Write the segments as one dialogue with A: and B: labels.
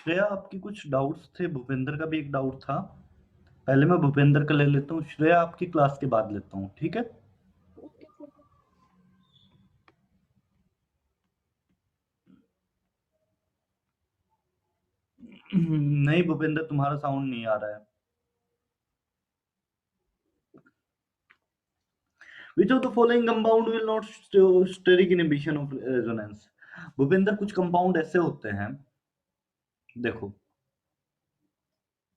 A: श्रेया, आपकी कुछ डाउट्स थे, भूपेंद्र का भी एक डाउट था। पहले मैं भूपेंद्र का ले लेता हूँ, श्रेया आपकी क्लास के बाद लेता हूँ, ठीक है? नहीं भूपेंद्र, तुम्हारा साउंड नहीं आ रहा है। Which of the following compound will not steric inhibition of resonance? Bhupendra, कुछ कंपाउंड ऐसे होते हैं, देखो,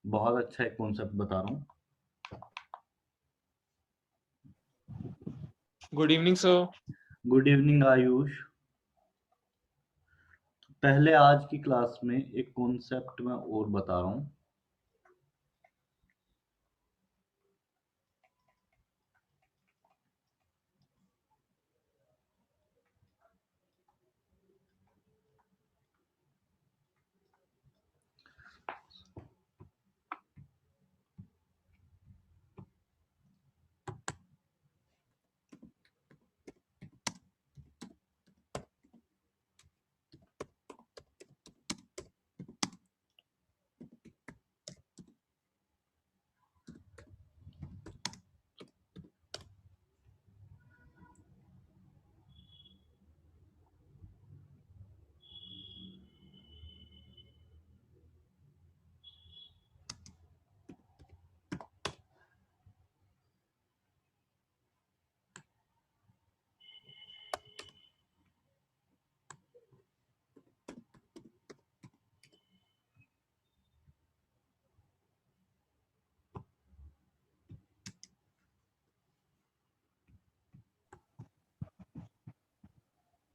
A: बहुत अच्छा एक कॉन्सेप्ट बता रहा हूँ।
B: Good evening sir.
A: Good evening Ayush. पहले आज की क्लास में एक कॉन्सेप्ट मैं और बता रहा हूँ।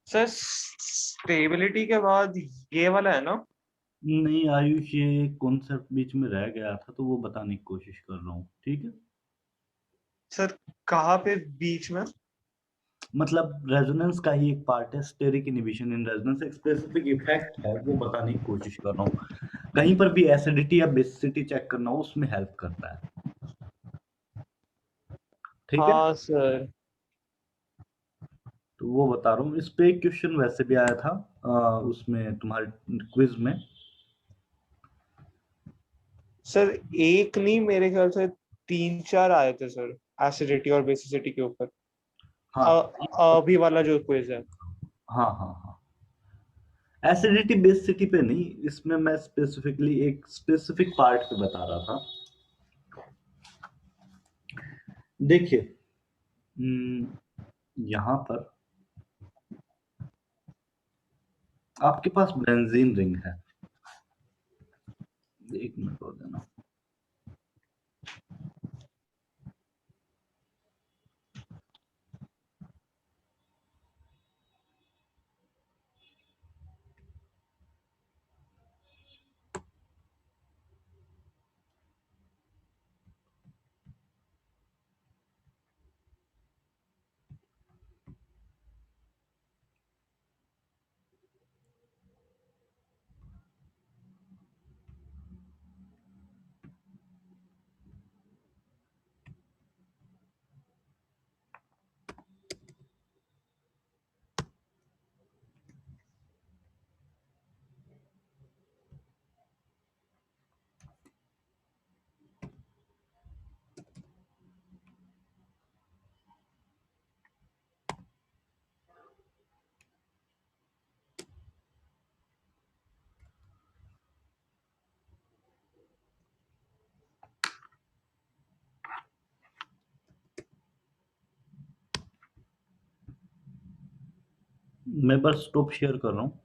B: सर स्टेबिलिटी के बाद ये वाला है ना?
A: नहीं आयुष, ये कॉन्सेप्ट बीच में रह गया था तो वो बताने की कोशिश कर रहा हूँ, ठीक है?
B: सर कहाँ पे बीच में?
A: मतलब रेजोनेंस का ही एक पार्ट है, स्टेरिक इनहिबिशन इन रेजोनेंस, एक स्पेसिफिक इफेक्ट है, वो बताने की कोशिश कर रहा हूँ। कहीं पर भी एसिडिटी या बेसिसिटी चेक करना हो, उसमें हेल्प करता है, ठीक है?
B: हाँ सर।
A: तो वो बता रहा हूँ। इस पे एक क्वेश्चन वैसे भी आया था उसमें, तुम्हारे क्विज में।
B: सर एक नहीं, मेरे ख्याल से 3-4 आए थे सर, एसिडिटी और बेसिसिटी के ऊपर।
A: हाँ
B: अभी वाला जो क्विज है।
A: हाँ हाँ हाँ, एसिडिटी बेसिसिटी पे नहीं, इसमें मैं स्पेसिफिकली एक स्पेसिफिक पार्ट पे बता रहा था। देखिए, यहाँ पर आपके पास बेंजीन रिंग है, एक मिनट और देना। मैं बस स्टॉप शेयर कर रहा हूँ।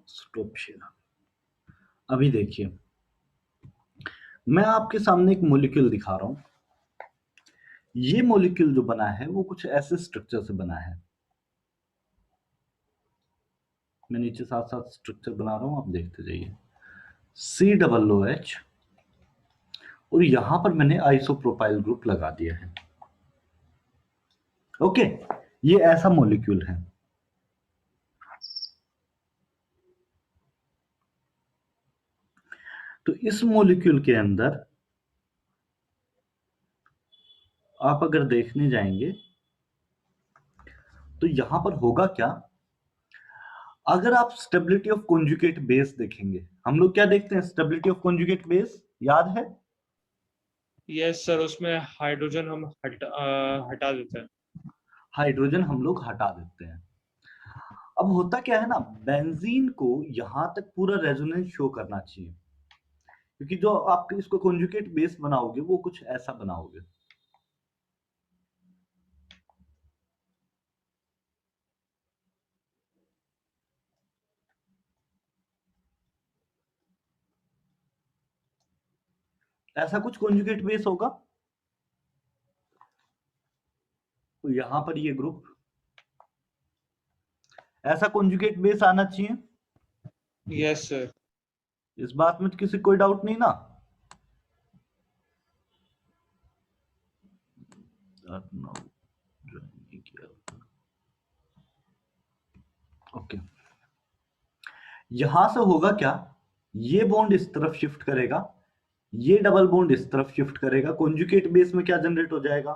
A: Stop share. अभी देखिए, मैं आपके सामने एक मॉलिक्यूल दिखा रहा हूँ। ये मॉलिक्यूल जो बना है वो कुछ ऐसे स्ट्रक्चर से बना है। मैं नीचे साथ-साथ स्ट्रक्चर बना रहा हूँ, आप देखते जाइए। COOH और यहाँ पर मैंने आइसोप्रोपाइल ग्रुप लगा दिया है। ओके, ये ऐसा मॉलिक्यूल है। तो इस मॉलिक्यूल के अंदर आप अगर देखने जाएंगे तो यहां पर होगा क्या, अगर आप स्टेबिलिटी ऑफ कॉन्जुगेट बेस देखेंगे, हम लोग क्या देखते हैं, स्टेबिलिटी ऑफ कॉन्जुगेट बेस याद है?
B: यस सर, उसमें हाइड्रोजन हम हटा देते हैं।
A: हाइड्रोजन हम लोग हटा देते हैं। अब होता क्या है ना, बेंजीन को यहां तक पूरा रेजोनेंस शो करना चाहिए, क्योंकि जो आप इसको कॉन्जुगेट बेस बनाओगे वो कुछ ऐसा बनाओगे। ऐसा कुछ कॉन्जुगेट बेस होगा। तो यहां पर ये ग्रुप, ऐसा कॉन्जुगेट बेस आना चाहिए।
B: Yes sir.
A: इस बात में तो किसी कोई डाउट नहीं ना। ओके, यहां से होगा क्या, ये बॉन्ड इस तरफ शिफ्ट करेगा, ये डबल बॉन्ड इस तरफ शिफ्ट करेगा। कॉन्जुगेट बेस में क्या जनरेट हो जाएगा,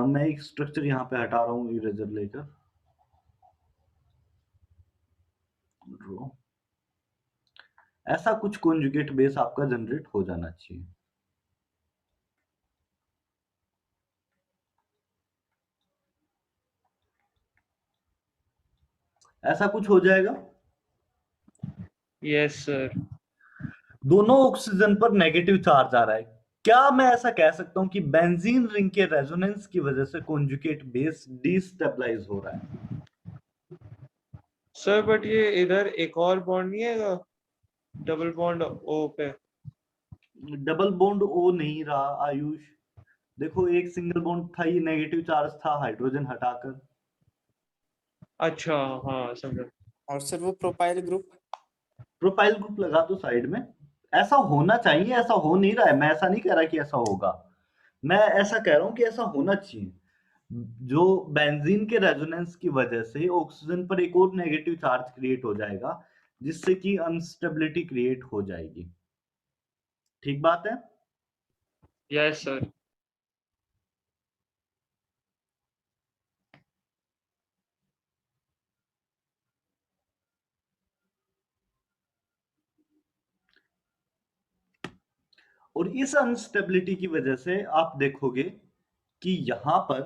A: मैं एक स्ट्रक्चर यहां पे हटा रहा हूं इरेजर लेकर, ड्रॉ। ऐसा कुछ कॉन्जुगेट बेस आपका जनरेट हो जाना चाहिए। ऐसा कुछ हो जाएगा।
B: Yes sir.
A: दोनों ऑक्सीजन पर नेगेटिव चार्ज आ रहा है। क्या मैं ऐसा कह सकता हूं कि बेंजीन रिंग के रेजोनेंस की वजह से कॉन्जुगेट बेस डिस्टेबलाइज हो रहा है?
B: सर बट ये इधर एक और बॉन्ड नहीं है, डबल बॉन्ड ओ पे।
A: डबल बॉन्ड ओ नहीं रहा आयुष, देखो एक सिंगल बॉन्ड था, ये नेगेटिव चार्ज था, हाइड्रोजन हटाकर।
B: अच्छा, हाँ समझा।
C: और सर वो प्रोपाइल ग्रुप।
A: प्रोपाइल ग्रुप लगा दो साइड में। ऐसा होना चाहिए, ऐसा हो नहीं रहा है। मैं ऐसा नहीं कह रहा कि ऐसा होगा, मैं ऐसा कह रहा हूं कि ऐसा होना चाहिए। जो बेंजीन के रेजोनेंस की वजह से ऑक्सीजन पर एक और नेगेटिव चार्ज क्रिएट हो जाएगा, जिससे कि अनस्टेबिलिटी क्रिएट हो जाएगी। ठीक बात है।
B: Yes sir.
A: और इस अनस्टेबिलिटी की वजह से आप देखोगे कि यहां पर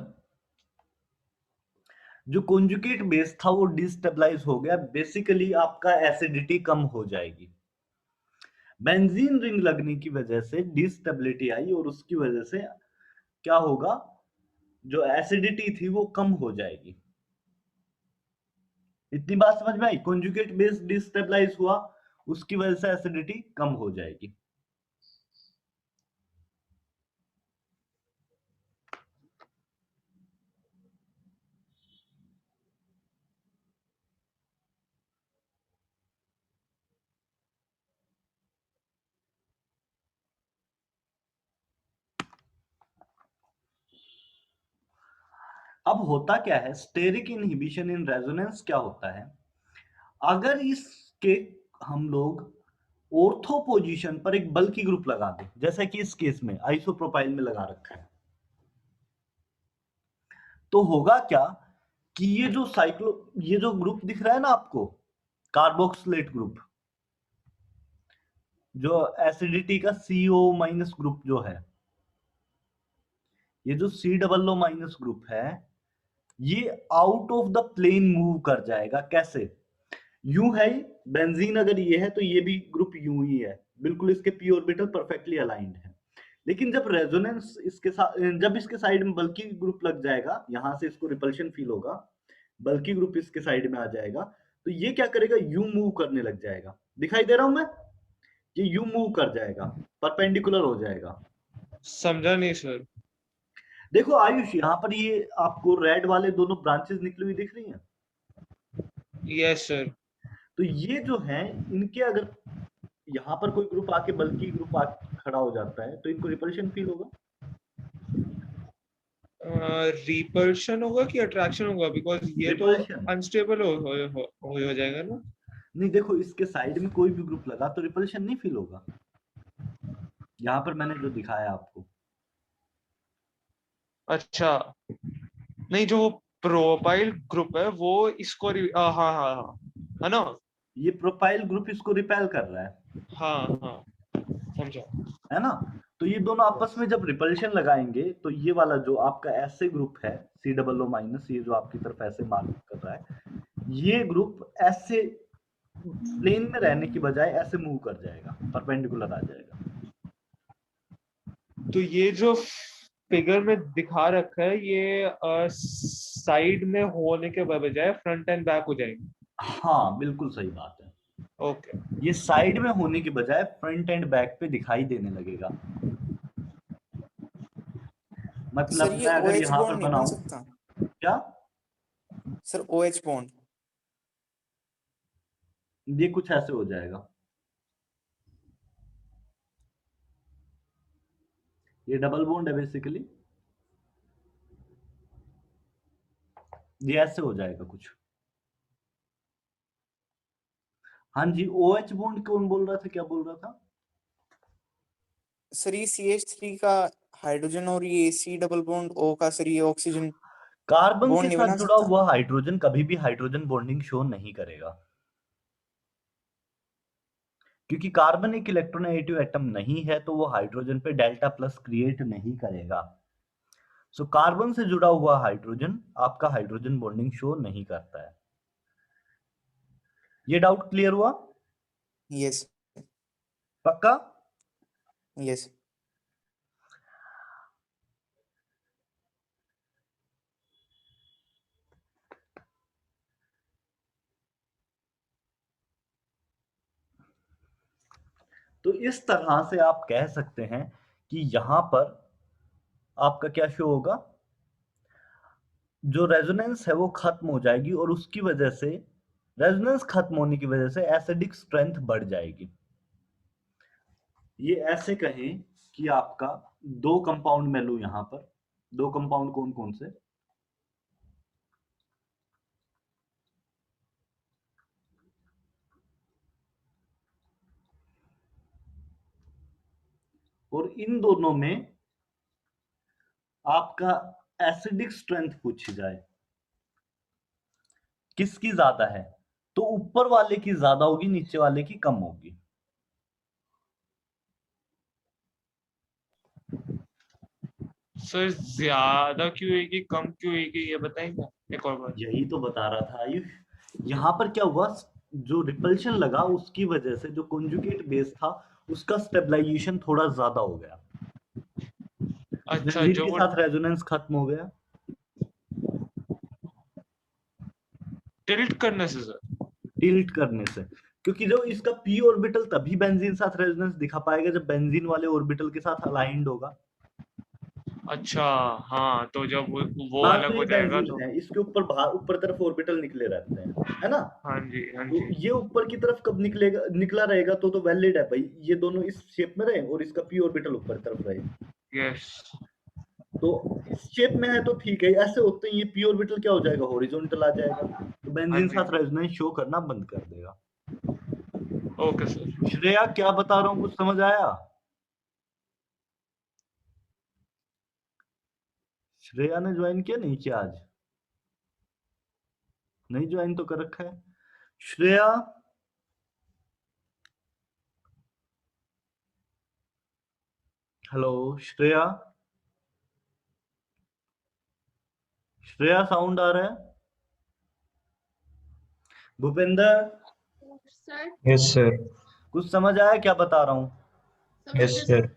A: जो कॉन्जुगेट बेस था वो डिस्टेबलाइज हो गया। बेसिकली आपका एसिडिटी कम हो जाएगी। बेंजीन रिंग लगने की वजह से डिस्टेबिलिटी आई और उसकी वजह से क्या होगा, जो एसिडिटी थी वो कम हो जाएगी। इतनी बात समझ में आई, कॉन्जुगेट बेस डिस्टेबलाइज हुआ, उसकी वजह से एसिडिटी कम हो जाएगी। अब होता क्या है, स्टेरिक इनहिबिशन इन रेजोनेंस क्या होता है, अगर इसके हम लोग ऑर्थो पोजीशन पर एक बल्की ग्रुप लगा दें, जैसा कि इस केस में आइसोप्रोपाइल में लगा रखा है, तो होगा क्या कि ये जो ग्रुप दिख रहा है ना आपको, कार्बोक्सिलेट ग्रुप, जो एसिडिटी का CO माइनस ग्रुप जो है, ये जो C+O- ग्रुप है, ये out of the plane move कर जाएगा। कैसे? यूं है, बेंजीन अगर ये है तो ये भी ग्रुप यूं ही है, बिल्कुल इसके पी ऑर्बिटल परफेक्टली अलाइंड है। लेकिन जब रेजोनेंस इसके साथ, जब इसके साइड में बल्कि ग्रुप लग जाएगा, यहां से इसको रिपल्शन फील होगा, बल्कि ग्रुप इसके साइड में आ जाएगा, तो ये क्या करेगा, यूं मूव करने लग जाएगा। दिखाई दे रहा हूं मैं ये यूं मूव कर जाएगा, परपेंडिकुलर हो जाएगा।
B: समझा नहीं सर।
A: देखो आयुष, यहाँ पर ये आपको रेड वाले दोनों ब्रांचेस निकली हुई दिख रही हैं।
B: Yes sir.
A: तो ये जो हैं, इनके अगर यहाँ पर कोई ग्रुप आके बल्कि ग्रुप आके खड़ा हो जाता है तो इनको रिपल्शन फील होगा।
B: रिपल्शन होगा कि अट्रैक्शन होगा, बिकॉज ये तो
A: रिपल्शन।
B: अनस्टेबल हो जाएगा ना।
A: नहीं देखो, इसके साइड में कोई भी ग्रुप लगा तो रिपल्शन नहीं फील होगा। यहाँ पर मैंने जो दिखाया आपको।
B: अच्छा, नहीं जो प्रोपाइल ग्रुप है वो इसको हाँ हाँ हाँ, है ना।
A: ये प्रोपाइल ग्रुप इसको रिपेल कर रहा है,
B: हाँ हाँ समझा।
A: है ना। तो ये दोनों आपस में जब रिपल्शन लगाएंगे तो ये वाला जो आपका ऐसे ग्रुप है COO माइनस, ये जो आपकी तरफ ऐसे मार्क कर रहा है, ये ग्रुप ऐसे प्लेन में रहने की बजाय ऐसे मूव कर जाएगा, परपेंडिकुलर आ जाएगा।
B: तो ये जो फिगर में दिखा रखा है ये साइड में होने के बजाय फ्रंट एंड बैक हो जाएंगे।
A: हाँ बिल्कुल सही बात है।
B: ओके।
A: ये साइड में होने के बजाय फ्रंट एंड बैक पे दिखाई देने लगेगा। मतलब
C: सर ये
A: मैं अगर
C: OH
A: यहाँ पर
C: बॉन्ड नहीं बन
A: बनाऊं,
C: सकता
A: क्या
C: सर? OH बॉन्ड
A: ये कुछ ऐसे हो जाएगा, ये डबल बॉन्ड है बेसिकली, ये ऐसे हो जाएगा कुछ। हाँ जी, OH बॉन्ड कौन बोल रहा था, क्या बोल रहा था?
C: सर ये CH3 का हाइड्रोजन और ये C डबल बॉन्ड O का सर ये ऑक्सीजन
A: कार्बन
C: बॉन्ड
A: के
C: नहीं
A: साथ
C: बना
A: जुड़ा
C: सकता?
A: हुआ हाइड्रोजन कभी भी हाइड्रोजन बॉन्डिंग शो नहीं करेगा, क्योंकि कार्बन एक इलेक्ट्रोनेगेटिव एटम नहीं है, तो वो हाइड्रोजन पे डेल्टा प्लस क्रिएट नहीं करेगा। सो कार्बन से जुड़ा हुआ हाइड्रोजन आपका हाइड्रोजन बॉन्डिंग शो नहीं करता है। ये डाउट क्लियर हुआ?
C: यस
A: पक्का?
C: यस।
A: तो इस तरह से आप कह सकते हैं कि यहां पर आपका क्या शो होगा, जो रेजोनेंस है वो खत्म हो जाएगी और उसकी वजह से, रेजोनेंस खत्म होने की वजह से एसिडिक स्ट्रेंथ बढ़ जाएगी। ये ऐसे कहें कि आपका दो कंपाउंड मैं लूं, यहां पर दो कंपाउंड कौन कौन से, और इन दोनों में आपका एसिडिक स्ट्रेंथ पूछी जाए किसकी ज्यादा है, तो ऊपर वाले की ज्यादा होगी, नीचे वाले की कम होगी।
B: सर ज्यादा क्यों होगी कम क्यों होगी ये बताएंगे एक और बार।
A: यही तो बता रहा था आयुष। यहाँ पर क्या हुआ, जो रिपल्शन लगा उसकी वजह से जो कॉन्जुगेट बेस था उसका स्टेबलाइजेशन थोड़ा ज्यादा हो गया,
B: अच्छा
A: बेंजीन
B: जो
A: के
B: वो
A: साथ रेजोनेंस खत्म हो गया,
B: टिल्ट करने से सर।
A: टिल्ट करने से। क्योंकि जो इसका p ऑर्बिटल तभी बेंजीन साथ रेजोनेंस दिखा पाएगा जब बेंजीन वाले ऑर्बिटल के साथ अलाइंड होगा।
B: अच्छा हाँ, तो जब वो
A: मान लो
B: अलग
A: ये
B: हो जाएगा
A: बेंजीन
B: तो।
A: है, इसके ऊपर बाहर ऊपर तरफ ऑर्बिटल निकले रहते हैं, है ना।
B: हाँ जी हाँ
A: तो
B: जी।
A: ये ऊपर की तरफ कब निकलेगा, निकला रहेगा तो वैलिड है भाई, ये दोनों इस शेप में रहे और इसका p ऑर्बिटल ऊपर तरफ रहे।
B: यस।
A: तो इस शेप में है तो ठीक है, ऐसे होते ही ये p ऑर्बिटल क्या हो जाएगा, हॉरिजॉन्टल आ जाएगा, तो
B: हाँ
A: बेंजीन
B: जी।
A: साथ रेजोनेंस शो करना बंद कर देगा।
B: Okay sir.
A: श्रेया क्या बता रहा हूँ, कुछ समझ आया? श्रेया ने ज्वाइन किया नहीं किया आज? नहीं ज्वाइन तो कर रखा है श्रेया। हेलो श्रेया, श्रेया साउंड आ रहा है? Bhupendra,
D: sir
E: yes sir.
A: कुछ समझ आया क्या बता रहा हूँ?
E: Yes sir.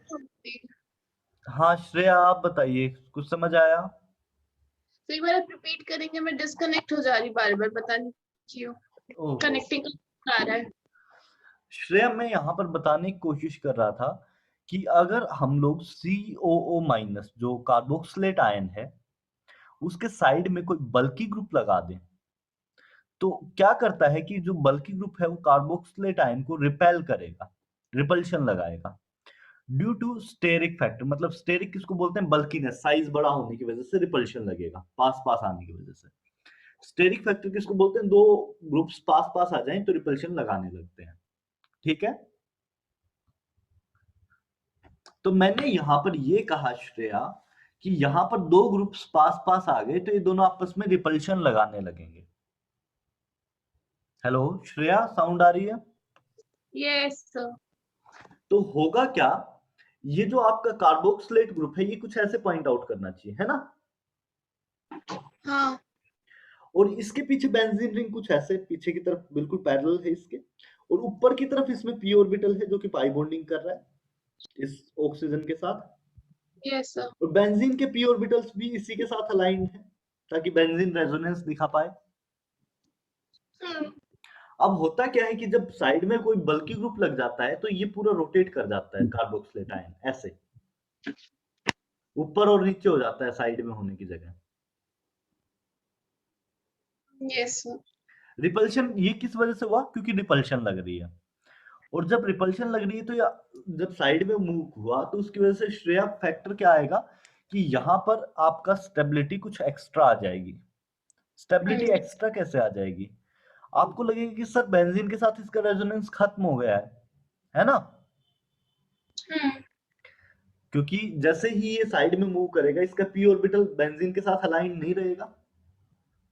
A: हाँ श्रेया आप बताइए, कुछ समझ आया?
D: तो एक बार आप रिपीट करेंगे, मैं डिस्कनेक्ट हो जा रही बार बार, पता नहीं क्यों
A: ओहो।
D: कनेक्टिंग आ रहा है।
A: श्रेया, मैं यहाँ पर बताने की कोशिश कर रहा था कि अगर हम लोग COO माइनस जो कार्बोक्सिलेट आयन है, उसके साइड में कोई बल्की ग्रुप लगा दें, तो क्या करता है कि जो बल्की ग्रुप है वो कार्बोक्सिलेट आयन को रिपेल करेगा, रिपल्शन लगाएगा ड्यू टू स्टेरिक फैक्टर। मतलब स्टेरिक किसको बोलते हैं? बल्कीनेस, साइज बड़ा होने की वजह से रिपल्शन लगेगा, पास पास आने की वजह से। स्टेरिक फैक्टर किसको बोलते हैं? दो ग्रुप्स पास पास आ जाएं तो रिपल्शन लगाने लगते हैं, ठीक है। तो मैंने यहां पर ये कहा श्रेया कि यहां पर दो ग्रुप्स पास पास आ गए तो ये दोनों आपस में रिपल्शन लगाने लगेंगे। हेलो श्रेया, साउंड आ रही है?
D: Yes sir.
A: तो होगा क्या, ये जो आपका कार्बोक्सिलेट ग्रुप है ये कुछ ऐसे पॉइंट आउट करना चाहिए, है ना?
D: हाँ
A: और इसके पीछे बेंजीन रिंग कुछ ऐसे पीछे की तरफ बिल्कुल पैरेलल है इसके, और ऊपर की तरफ इसमें पी ऑर्बिटल है जो कि पाई बॉन्डिंग कर रहा है इस ऑक्सीजन के साथ,
D: यस सर।
A: और बेंजीन के पी ऑर्बिटल्स भी इसी के साथ अलाइंड है ताकि बेंजीन रेजोनेंस दिखा पाए। अब होता क्या है कि जब साइड में कोई बल्की ग्रुप लग जाता है तो ये पूरा रोटेट कर जाता है कार्बोक्सिलेट आयन, ऐसे ऊपर और नीचे हो जाता है साइड में होने की जगह।
D: Yes sir.
A: रिपल्शन ये किस वजह से हुआ? क्योंकि रिपल्शन लग रही है, और जब रिपल्शन लग रही है तो या जब साइड में मूव हुआ तो उसकी वजह से श्रेया फैक्टर क्या आएगा कि यहाँ पर आपका स्टेबिलिटी कुछ एक्स्ट्रा आ जाएगी। स्टेबिलिटी एक्स्ट्रा कैसे आ जाएगी? आपको लगेगा कि सर बेंजीन के साथ इसका रेजोनेंस खत्म हो गया है ना? क्योंकि जैसे ही ये साइड में मूव करेगा इसका पी ऑर्बिटल बेंजीन के साथ अलाइन नहीं रहेगा,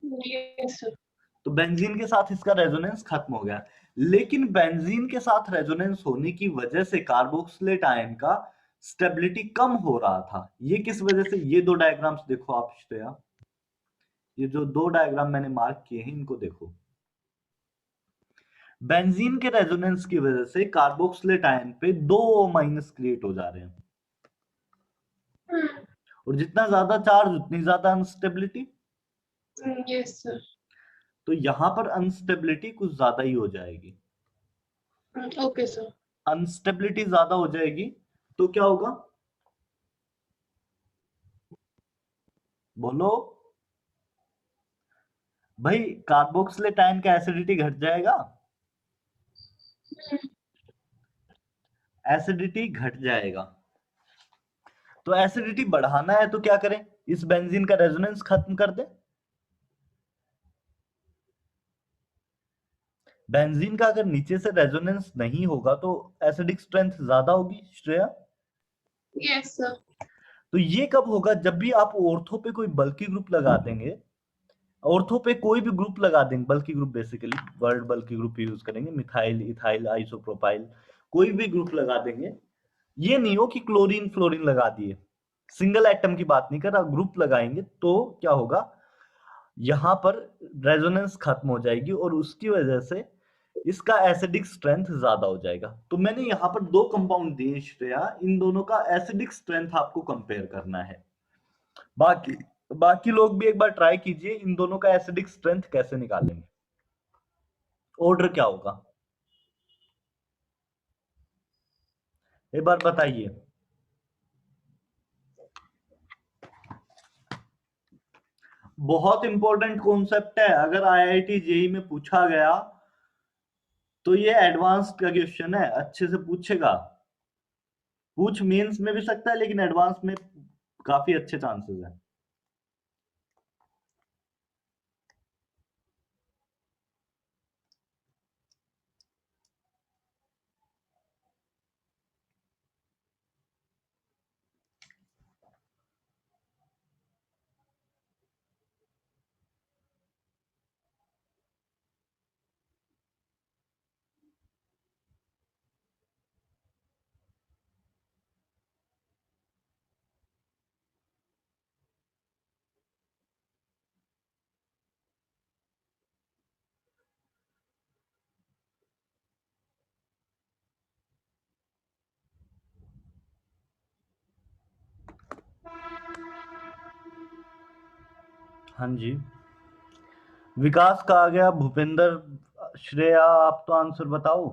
D: यस सर।
A: तो बेंजीन के साथ इसका रेजोनेंस खत्म हो गया। लेकिन बेंजीन के साथ रेजोनेंस होने की वजह से कार्बोक्सिलेट आयन का स्टेबिलिटी कम हो रहा था। ये किस वजह से? ये दो डायग्राम्स देखो आप श्रेया, ये जो दो डायग्राम मैंने मार्क किए हैं इनको देखो। बेंजीन के रेजोनेंस की वजह से कार्बोक्सिलेट आयन पे 2 माइनस क्रिएट हो जा रहे हैं, और जितना ज्यादा चार्ज उतनी ज्यादा अनस्टेबिलिटी।
D: Yes sir.
A: तो यहां पर अनस्टेबिलिटी कुछ ज्यादा ही हो जाएगी।
D: Okay sir.
A: अनस्टेबिलिटी ज्यादा हो जाएगी तो क्या होगा? बोलो भाई, कार्बोक्सिलेट आयन का एसिडिटी घट जाएगा, एसिडिटी घट जाएगा। तो एसिडिटी बढ़ाना है तो क्या करें? इस बेंजीन का रेजोनेंस खत्म कर दें। बेंजीन का अगर नीचे से रेजोनेंस नहीं होगा तो एसिडिक स्ट्रेंथ ज्यादा होगी श्रेया।
D: Yes sir.
A: तो ये कब होगा? जब भी आप ऑर्थो पे कोई बल्की ग्रुप लगा देंगे, ऑर्थो पे कोई भी ग्रुप लगा देंगे, बल्की ग्रुप बेसिकली वर्ड बल्की ग्रुप यूज करेंगे, मिथाइल, इथाइल, आइसोप्रोपाइल, कोई भी ग्रुप लगा देंगे। ये नहीं हो कि क्लोरीन फ्लोरीन लगा दिए, सिंगल एटम की बात नहीं कर रहा, ग्रुप लगाएंगे तो क्या होगा? यहां पर रेजोनेंस खत्म हो जाएगी और उसकी वजह से इसका एसिडिक स्ट्रेंथ ज्यादा हो जाएगा। तो मैंने यहां पर दो कंपाउंड दिए श्रेया, इन दोनों का एसिडिक स्ट्रेंथ आपको कंपेयर करना है। बाकी बाकी लोग भी एक बार ट्राई कीजिए, इन दोनों का एसिडिक स्ट्रेंथ कैसे निकालेंगे, ऑर्डर क्या होगा, एक बार बताइए। बहुत इंपॉर्टेंट कॉन्सेप्ट है, अगर आईआईटी जेई में पूछा गया तो ये एडवांस्ड का क्वेश्चन है, अच्छे से पूछेगा। पूछ मेंस में भी सकता है लेकिन एडवांस में काफी अच्छे चांसेस हैं। हाँ जी, विकास का आ गया, भूपेंद्र, श्रेया आप तो आंसर बताओ।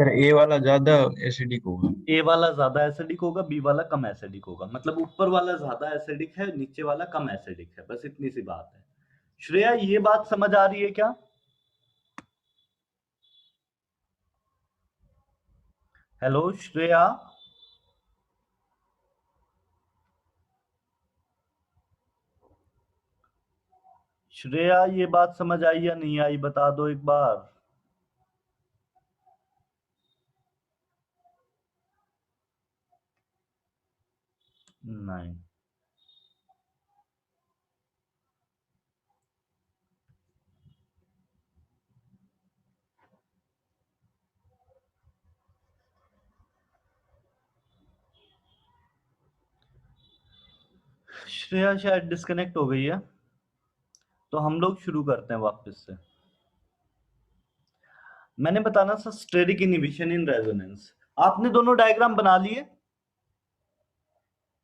E: सर ए वाला ज्यादा एसिडिक होगा।
A: ए वाला ज्यादा एसिडिक होगा, बी वाला कम एसिडिक होगा। मतलब ऊपर वाला ज्यादा एसिडिक है, नीचे वाला कम एसिडिक है, बस इतनी सी बात है। श्रेया, ये बात समझ आ रही है क्या? हेलो श्रेया। श्रेया, ये बात समझ आई या नहीं आई, बता दो एक बार। नहीं। श्रेया शायद डिस्कनेक्ट हो गई है, तो हम लोग शुरू करते हैं वापस से। मैंने बताना था स्टेरिक इनहिबिशन इन रेजोनेंस। आपने दोनों डायग्राम बना लिए?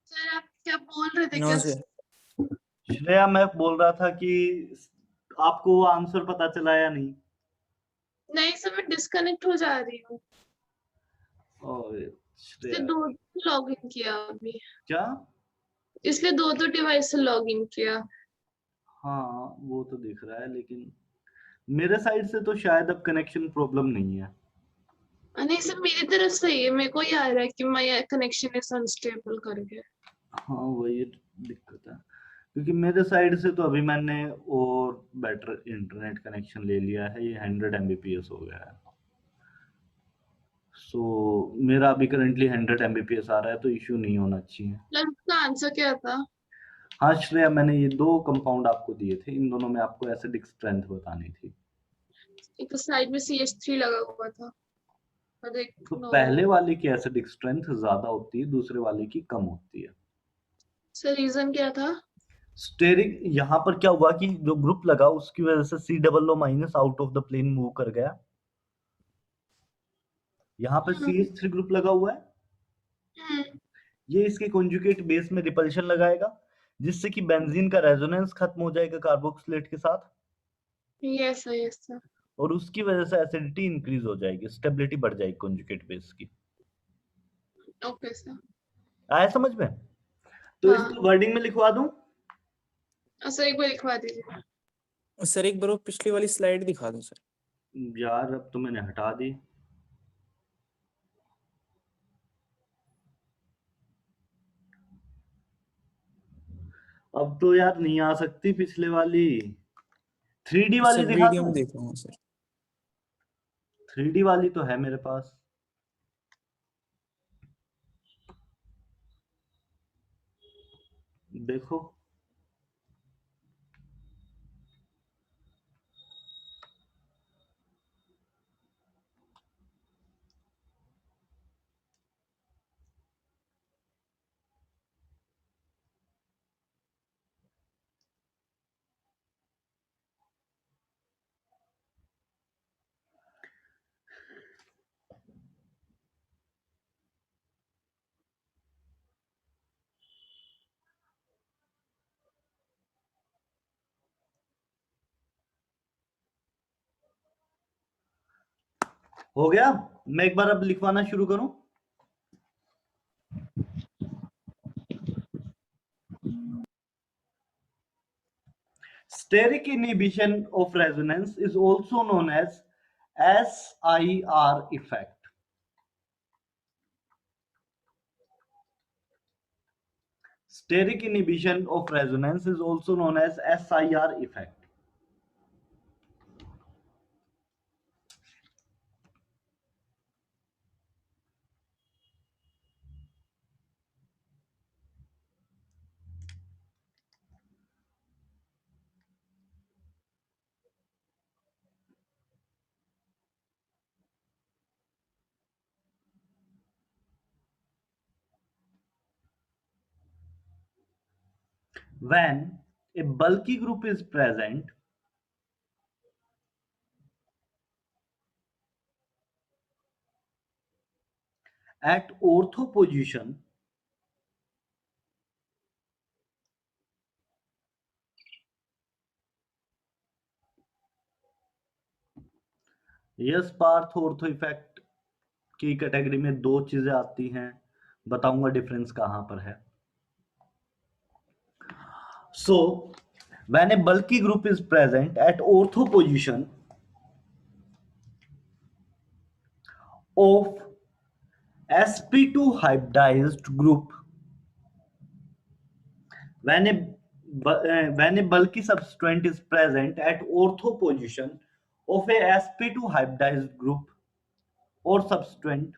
D: सर आप क्या बोल रहे थे?
C: नो
D: क्या
C: सर।
A: श्रेया, मैं बोल रहा था कि आपको वो आंसर पता चला या नहीं?
D: नहीं सर, मैं डिस्कनेक्ट हो जा रही हूँ।
A: ओए
D: इसलिए
A: श्रेया,
D: दो लॉग इन किया अभी,
A: क्या?
D: इसलिए दो डिवाइस से लॉग इन किया।
A: हाँ वो तो दिख रहा है, लेकिन मेरे साइड से तो शायद अब कनेक्शन प्रॉब्लम नहीं है।
D: नहीं सर, मेरी तरफ से ही है, मेरे को ही आ रहा है कि माय कनेक्शन इज अनस्टेबल करके।
A: हाँ वही दिक्कत है, क्योंकि मेरे साइड से तो अभी मैंने और बेटर इंटरनेट कनेक्शन ले लिया है, ये 100 Mbps हो गया है। सो मेरा अभी करंटली 100 Mbps आ रहा है, तो इश्यू नहीं होना चाहिए।
D: सर उसका आंसर क्या था?
A: हाँ श्रेया, मैंने ये दो कंपाउंड आपको दिए थे, इन दोनों में आपको एसिडिक स्ट्रेंथ बतानी थी।
D: एक तो साइड में CH3 लगा हुआ था और एक
A: तो
D: नो।
A: पहले वाले की एसिडिक स्ट्रेंथ ज्यादा होती है, दूसरे वाले की कम होती है।
D: सर रीजन क्या था?
A: स्टेरिक, यहाँ पर क्या हुआ कि जो ग्रुप लगा उसकी वजह से COO- out of the plane move कर गया। यहाँ पे CH3 ग्रुप लगा हुआ है,
D: हम्म,
A: ये इसके कॉन्जुगेट बेस में रिपल्शन लगाएगा, जिससे कि बेंजीन का रेजोनेंस खत्म हो जाएगा कार्बोक्सिलेट के साथ,
D: यस सर यस सर।
A: और उसकी वजह से एसिडिटी इंक्रीज हो जाएगी, स्टेबिलिटी बढ़ जाएगी कॉन्जुगेट बेस की।
D: Okay sir.
A: आया समझ में? तो
D: हाँ
A: इसको वर्डिंग में लिखवा दूं?
D: सर एक बार लिखवा दीजिए।
C: सर एक बार वो पिछली वाली स्लाइड दिखा दो सर।
A: यार अब तो मैंने हटा दी। अब तो यार नहीं आ सकती पिछले वाली। 3D वाली
C: सर
A: दिखा
C: वीडियो
A: दूं?
C: में देख रहा हूँ सर।
A: 3D वाली तो है मेरे पास। देखो, हो गया। मैं एक बार अब लिखवाना शुरू करूं? Steric inhibition of resonance is also known as SIR effect. Steric inhibition of resonance is also known as SIR effect. When a bulky group is present, at ortho position, yes, Parth, ortho effect की category में दो चीजें आती हैं, बताऊंगा difference कहां पर है। So when A bulky group is present at ortho position of sp2 hybridized group, when a bulky substituent is present at ortho position of a sp2 hybridized group or substituent,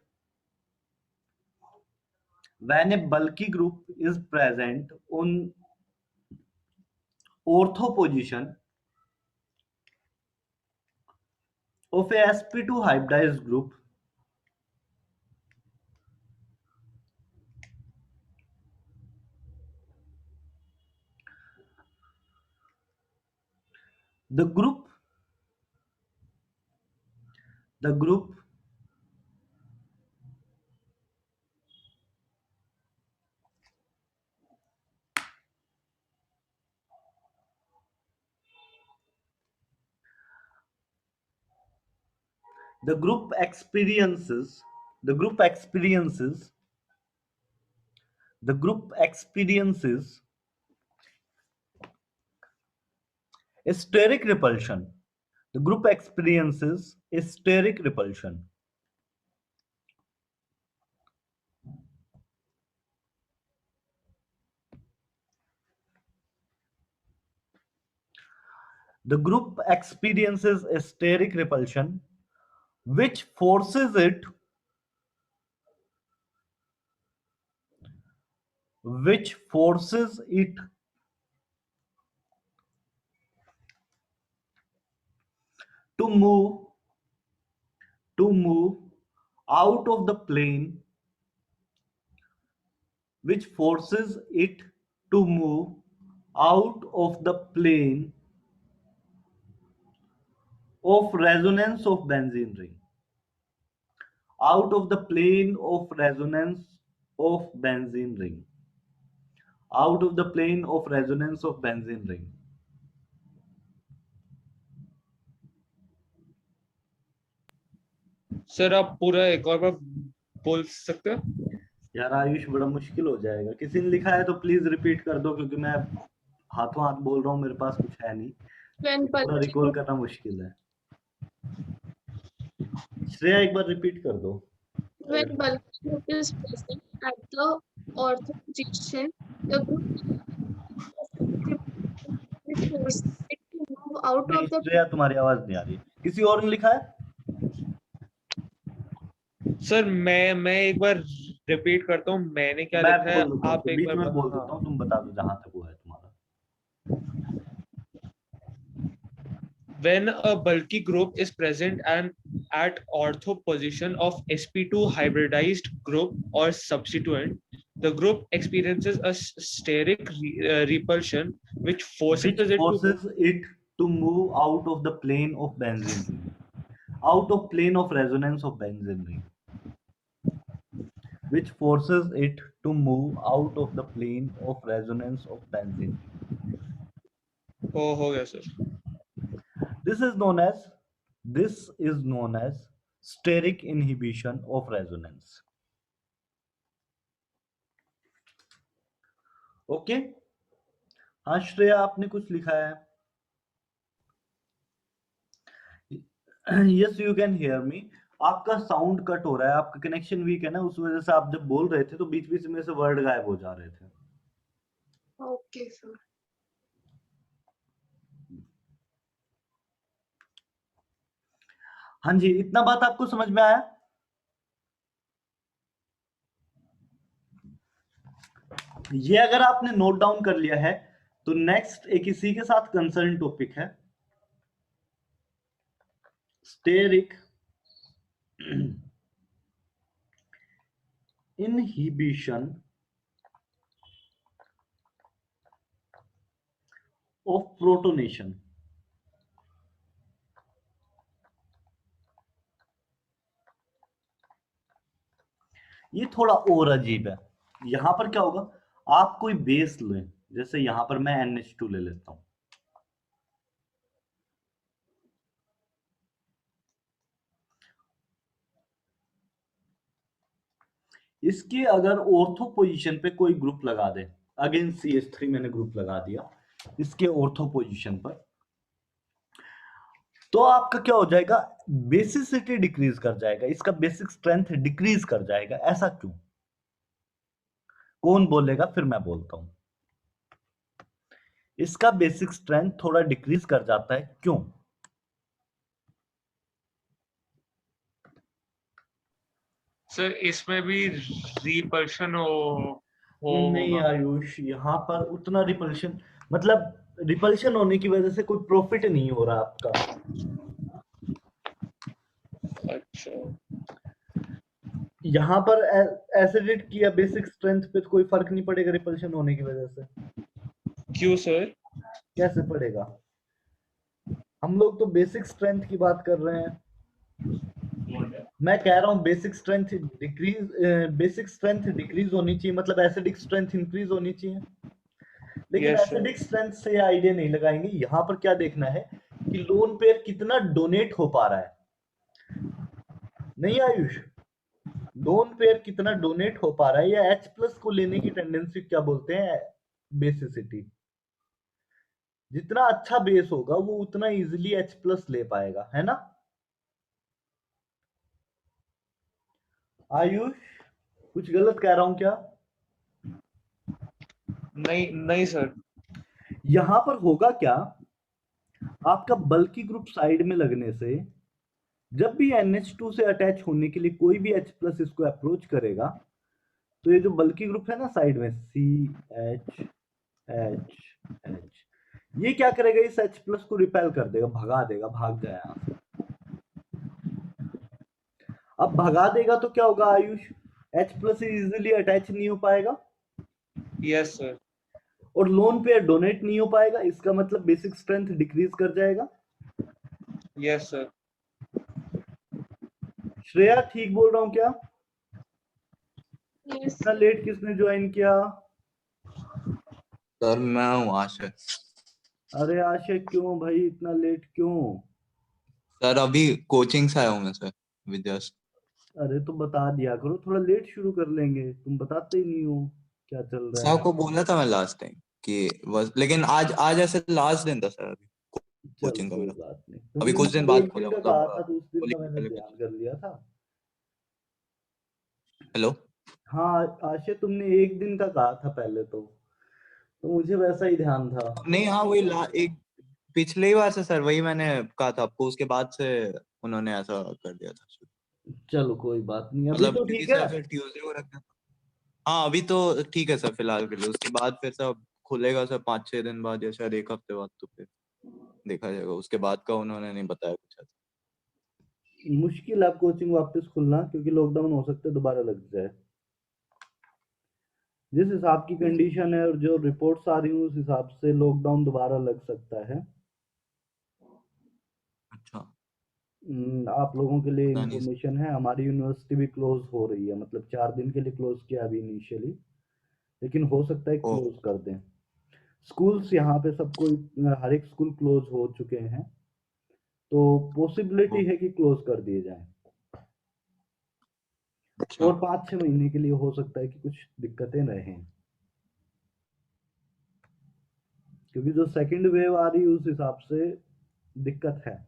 A: when a bulky group is present on ortho position of a sp2 hybridized group, the group the group experiences a steric repulsion. The group experiences a steric repulsion. The group experiences a steric repulsion which forces it to move out of the plane, which forces it to move out of the plane of resonance of benzene ring, out of the plane of resonance of benzene ring, out of the plane of resonance of benzene ring.
B: Sir आप पूरा एक और बार बोल सकते हो?
A: यार आयुष बड़ा मुश्किल हो जाएगा, किसी ने लिखा है तो प्लीज रिपीट कर दो, क्योंकि मैं हाथों हाथ बोल रहा हूँ, मेरे पास कुछ है नहीं,
D: When
A: पूरा
D: bulky
A: रिकॉल करना मुश्किल है। श्रेया एक बार रिपीट कर दो।
D: when bulky group is present at the ortho position, the group which forces it to move out
A: नहीं
D: of the
A: श्रेया तुम्हारी आवाज नहीं आ रही, किसी और ने लिखा है?
B: सर मैं एक बार रिपीट करता हूँ, मैंने क्या
A: मैं
B: लिखा है
A: बोल देता हूँ,
B: आप
A: तो
B: एक
A: बीच
B: बार
A: में बोल
B: हाँ।
A: देता हूँ, तुम बता दो जहां तक वो है तुम्हारा।
B: When a bulky group is present and at ortho position of sp2 hybridized group or substituent, the group experiences a steric repulsion which forces
A: Which
B: it to
A: forces it to move out of the plane of benzene ring, out of plane of resonance of benzene ring, which forces it to move out of the plane of resonance of benzene ring.
B: हो गया sir.
A: This is known as steric inhibition of resonance. Okay हाँ श्रेया आपने कुछ लिखा है? Yes you can hear me. आपका sound cut हो रहा है, आपका कनेक्शन वीक है ना, उस वजह से आप जब बोल रहे थे तो बीच बीच में से वर्ड गायब हो जा रहे थे।
D: okay sir.
A: हाँ जी, इतना बात आपको समझ में आया? ये अगर आपने नोट डाउन कर लिया है तो नेक्स्ट एक इसी के साथ कंसर्न टॉपिक है, स्टेरिक इनहिबिशन ऑफ प्रोटोनेशन। ये थोड़ा और अजीब है। यहां पर क्या होगा, आप कोई बेस लें, जैसे यहां पर मैं NH2 ले लेता हूं, इसके अगर ऑर्थो पोजीशन पे कोई ग्रुप लगा दे, अगेन CH3 मैंने ग्रुप लगा दिया इसके ऑर्थो पोजीशन पर, तो आपका क्या हो जाएगा, बेसिसिटी डिक्रीज कर जाएगा, इसका बेसिक स्ट्रेंथ डिक्रीज कर जाएगा। ऐसा क्यों? कौन बोलेगा? फिर मैं बोलता हूं। इसका बेसिक स्ट्रेंथ थोड़ा डिक्रीज कर जाता है, क्यों?
B: सर इसमें भी रिपल्शन हो
A: नहीं
B: होगा।
A: आयुष, यहाँ पर उतना रिपल्शन, मतलब रिपल्शन होने की वजह से कोई प्रॉफिट नहीं हो रहा आपका।
B: अच्छा,
A: यहाँ पर एसिडिटी या बेसिक स्ट्रेंथ पे तो कोई फर्क नहीं पड़ेगा रिपल्शन होने की वजह से।
B: क्यों सर?
A: कैसे पड़ेगा? हम लोग तो बेसिक स्ट्रेंथ की बात कर रहे हैं। मैं कह रहा हूँ बेसिक स्ट्रेंथ डिक्रीज होनी चाहिए, मतलब एसिडिक स्ट्रेंथ इंक्रीज होनी चाहिए। लेकिन
B: Yes, sir.
A: एसिडिक स्ट्रेंथ से आइडिया नहीं लगाएंगे। यहाँ पर क्या देखना है कि लोन पेयर कितना डोनेट हो पा रहा है। नहीं आयुष, लोन पेयर कितना डोनेट हो पा रहा है, या H+ को लेने की टेंडेंसी क्या बोलते हैं, बेसिसिटी। जितना अच्छा बेस होगा वो उतना इजीली H+ ले पाएगा, है ना आयुष? कुछ गलत कह रहा हूं क्या?
B: नहीं नहीं सर।
A: यहां पर होगा क्या, आपका बल्की ग्रुप साइड में लगने से जब भी NH2 से अटैच होने के लिए कोई भी H+ इसको अप्रोच करेगा, तो ये जो बल्की ग्रुप है ना साइड में CH H H, ये क्या करेगा, इस H+ को रिपेल कर देगा, भगा देगा, भाग जाए यहां से। अब भगा देगा तो क्या होगा आयुष, H+ इजीली अटैच नहीं हो पाएगा,
B: यस सर।
A: और लोन पेयर डोनेट नहीं हो पाएगा, इसका मतलब बेसिक स्ट्रेंथ डिक्रीज कर जाएगा।
B: Yes sir.
A: श्रेया ठीक बोल रहा हूं क्या?
D: Yes.
A: इतना लेट किसने ज्वाइन किया?
E: सर मैं हूँ आशा।
A: अरे आशा, क्यों भाई इतना लेट क्यों?
E: सर अभी कोचिंग से आया हूँ मैं सर, विद्या से।
A: अरे तो बता दिया करो, थोड़ा लेट शुरू कर लेंगे, तुम बताते ही नहीं हो क्या चल रहा
E: सर
A: है।
E: को बोला था मैं लास्ट टाइम कि बस, लेकिन आज आज ऐसे लास्ट दिन था सर अभी
A: चल
E: कोचिंग का
A: कोई
E: मेरा।
A: बात नहीं,
E: अभी
A: तुमने
E: कुछ दिन
A: मुझे
E: बाद
A: एक दिन
E: खोला,
A: का
E: मतलब
A: कहा था तो उस दिन
E: होली
A: का
E: के
A: मैंने
E: पहले
A: ध्यान
E: कुछ।
A: कर लिया था।
E: हेलो।
A: हाँ आशा, तुमने एक दिन का कहा था पहले तो मुझे वैसा ही ध्यान था।
E: नहीं हाँ वही एक पिछले ही बार से सर वही मैंने कहा था आपको, उसके बाद से उन्होंने ऐसा कर दिया था।
A: चलो कोई बात नहीं, अभी
E: मतलब
A: तो
E: क्योंकि
A: ठीक है।
E: सर फिर ट्यूसडे को रखना। हाँ अभी तो ठीक है सर फिलहाल के लिए, उसके बाद फिर सब खुलेगा सर 5-6 दिन बाद या शायद एक हफ्ते बाद, तो फिर देखा जाएगा। उसके बाद का उन्होंने नहीं बताया कुछ ऐसा।
A: मुश्किल है कोचिंग वापस खुलना, क्योंकि लॉकडाउन हो सकता है दोबारा लग जाए। जिस हिसाब की कंडीशन है और जो रिपोर्ट्स आ रही हैं उस हिसाब से लॉकडाउन दोबारा लग सकता है।
E: अच्छा।
A: आप लोगों के लिए
E: पता नहीं सर।
A: इंफॉर्मेशन है, हमारी यूनिवर्सिटी भी क्लोज हो रही है, मतलब 4 दिन के लिए क्लोज किया अभी इनिशियली, लेकिन हो सकता है
E: ओह।
A: क्लोज कर दें। स्कूल्स यहाँ पे सबको, हर एक स्कूल क्लोज हो चुके हैं, तो पॉसिबिलिटी
E: ओह,
A: है कि क्लोज कर दिए जाएं।
E: अच्छा।
A: और 5-6 महीने के लिए हो सकता है कि कुछ दिक्कतें रहें, क्योंकि जो सेकंड वेव आ रही है उस हिसाब से दिक्कत है।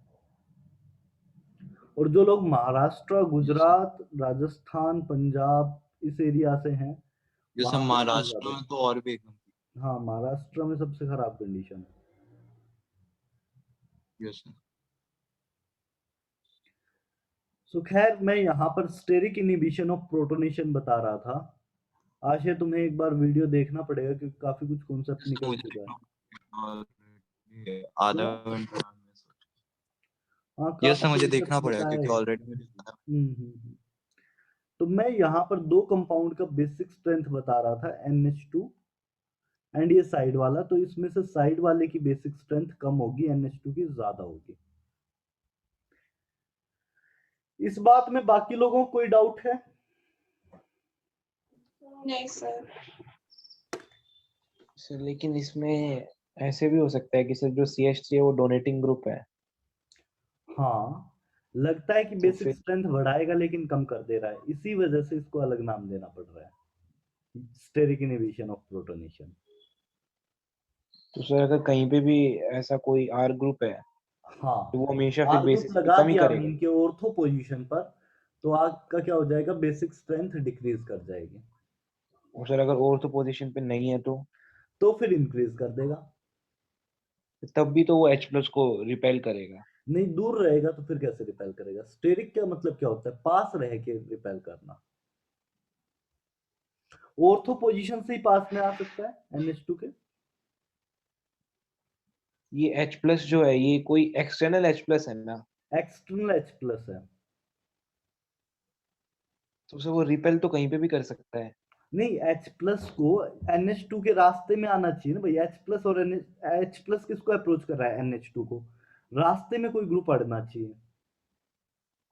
A: और जो लोग महाराष्ट्र,
E: Yes, sir.
A: गुजरात, राजस्थान, पंजाब इस एरिया से हैं,
E: जैसे
A: वहां पे बहुत
E: महाराष्ट्र
A: ज्यादा।
E: में तो और भी एकदम।
A: हाँ, महाराष्ट्र में सबसे खराब कंडीशन है।
E: Yes sir.
A: सो खैर, मैं यहाँ पर स्टेरिक इनहिबिशन ऑफ प्रोटोनेशन बता रहा था। आशय तुम्हें एक बार वीडियो देखना पड़ेगा, क्योंकि काफी कुछ कॉन्सेप्ट
E: इसका
A: निकल
E: मुझे
A: चुका है।
E: देखना already आधा
A: क्या?
E: घंटा बाद में सोच।
A: हाँ,
E: यस
A: काफी
E: सर मुझे
A: कॉन्सेप्ट
E: देखना पड़ेगा
A: बताए
E: क्योंकि
A: हैं।
E: ऑलरेडी मुझे पता।
A: तो मैं यहाँ पर 2 कंपाउंड का बेसिक स्ट्रेंथ बता रहा था, NH2 एंड ये साइड वाला, तो इसमें से साइड वाले की बेसिक स्ट्रेंथ कम होगी, NH2 की ज्यादा होगी। इस बात में बाकी लोगों को कोई डाउट है?
D: नहीं सर।
F: सर लेकिन इसमें ऐसे भी हो सकता है कि सर जो CH3 है वो डोनेटिंग ग्रुप है।
A: हाँ, लगता है कि
C: तो
A: बेसिक
C: फिर
A: स्ट्रेंथ बढ़ाएगा लेकिन कम कर दे रहा है, इसी वजह से इसको अलग नाम देना पड़ रहा है, स्टेरिक इनहिबिशन ऑफ प्रोटोनेशन।
F: तो सर अगर कहीं पे भी ऐसा कोई आर ग्रुप है
A: हाँ,
F: तो वो हमेशा फिर
A: आर ग्रुप
F: बेसिस पे
A: लगा
F: कम ही
A: दिया
F: करेगा।
A: अमीन के ऑर्थो पोजीशन पर, तो आग का क्या हो जाएगा, बेसिक स्ट्रेंथ डिक्रीज कर जाएगी,
F: और सर अगर ऑर्थो पोजीशन पे नहीं है
A: तो फिर इंक्रीज कर देगा।
F: तब भी तो वो H प्लस को रिपेल करेगा।
A: नहीं, दूर रहेगा तो फिर कैसे रिपेल करेगा? स्टेरिक का मतलब क्या होता है, पास रह के रिपेल करना। ऑर्थो पोजीशन से ही पास में आ सकता है NH2 के।
F: ये H प्लस जो है ये कोई एक्सटर्नल H प्लस है ना,
A: एक्सटर्नल H प्लस है।
F: तो सर वो रिपेल तो कहीं पे भी कर सकता है।
A: नहीं, H प्लस को NH2 के रास्ते में आना चाहिए ना भाई। H प्लस और H प्लस किसको अप्रोच कर रहा है, NH2 को। रास्ते में कोई ग्रुप अड़ना चाहिए।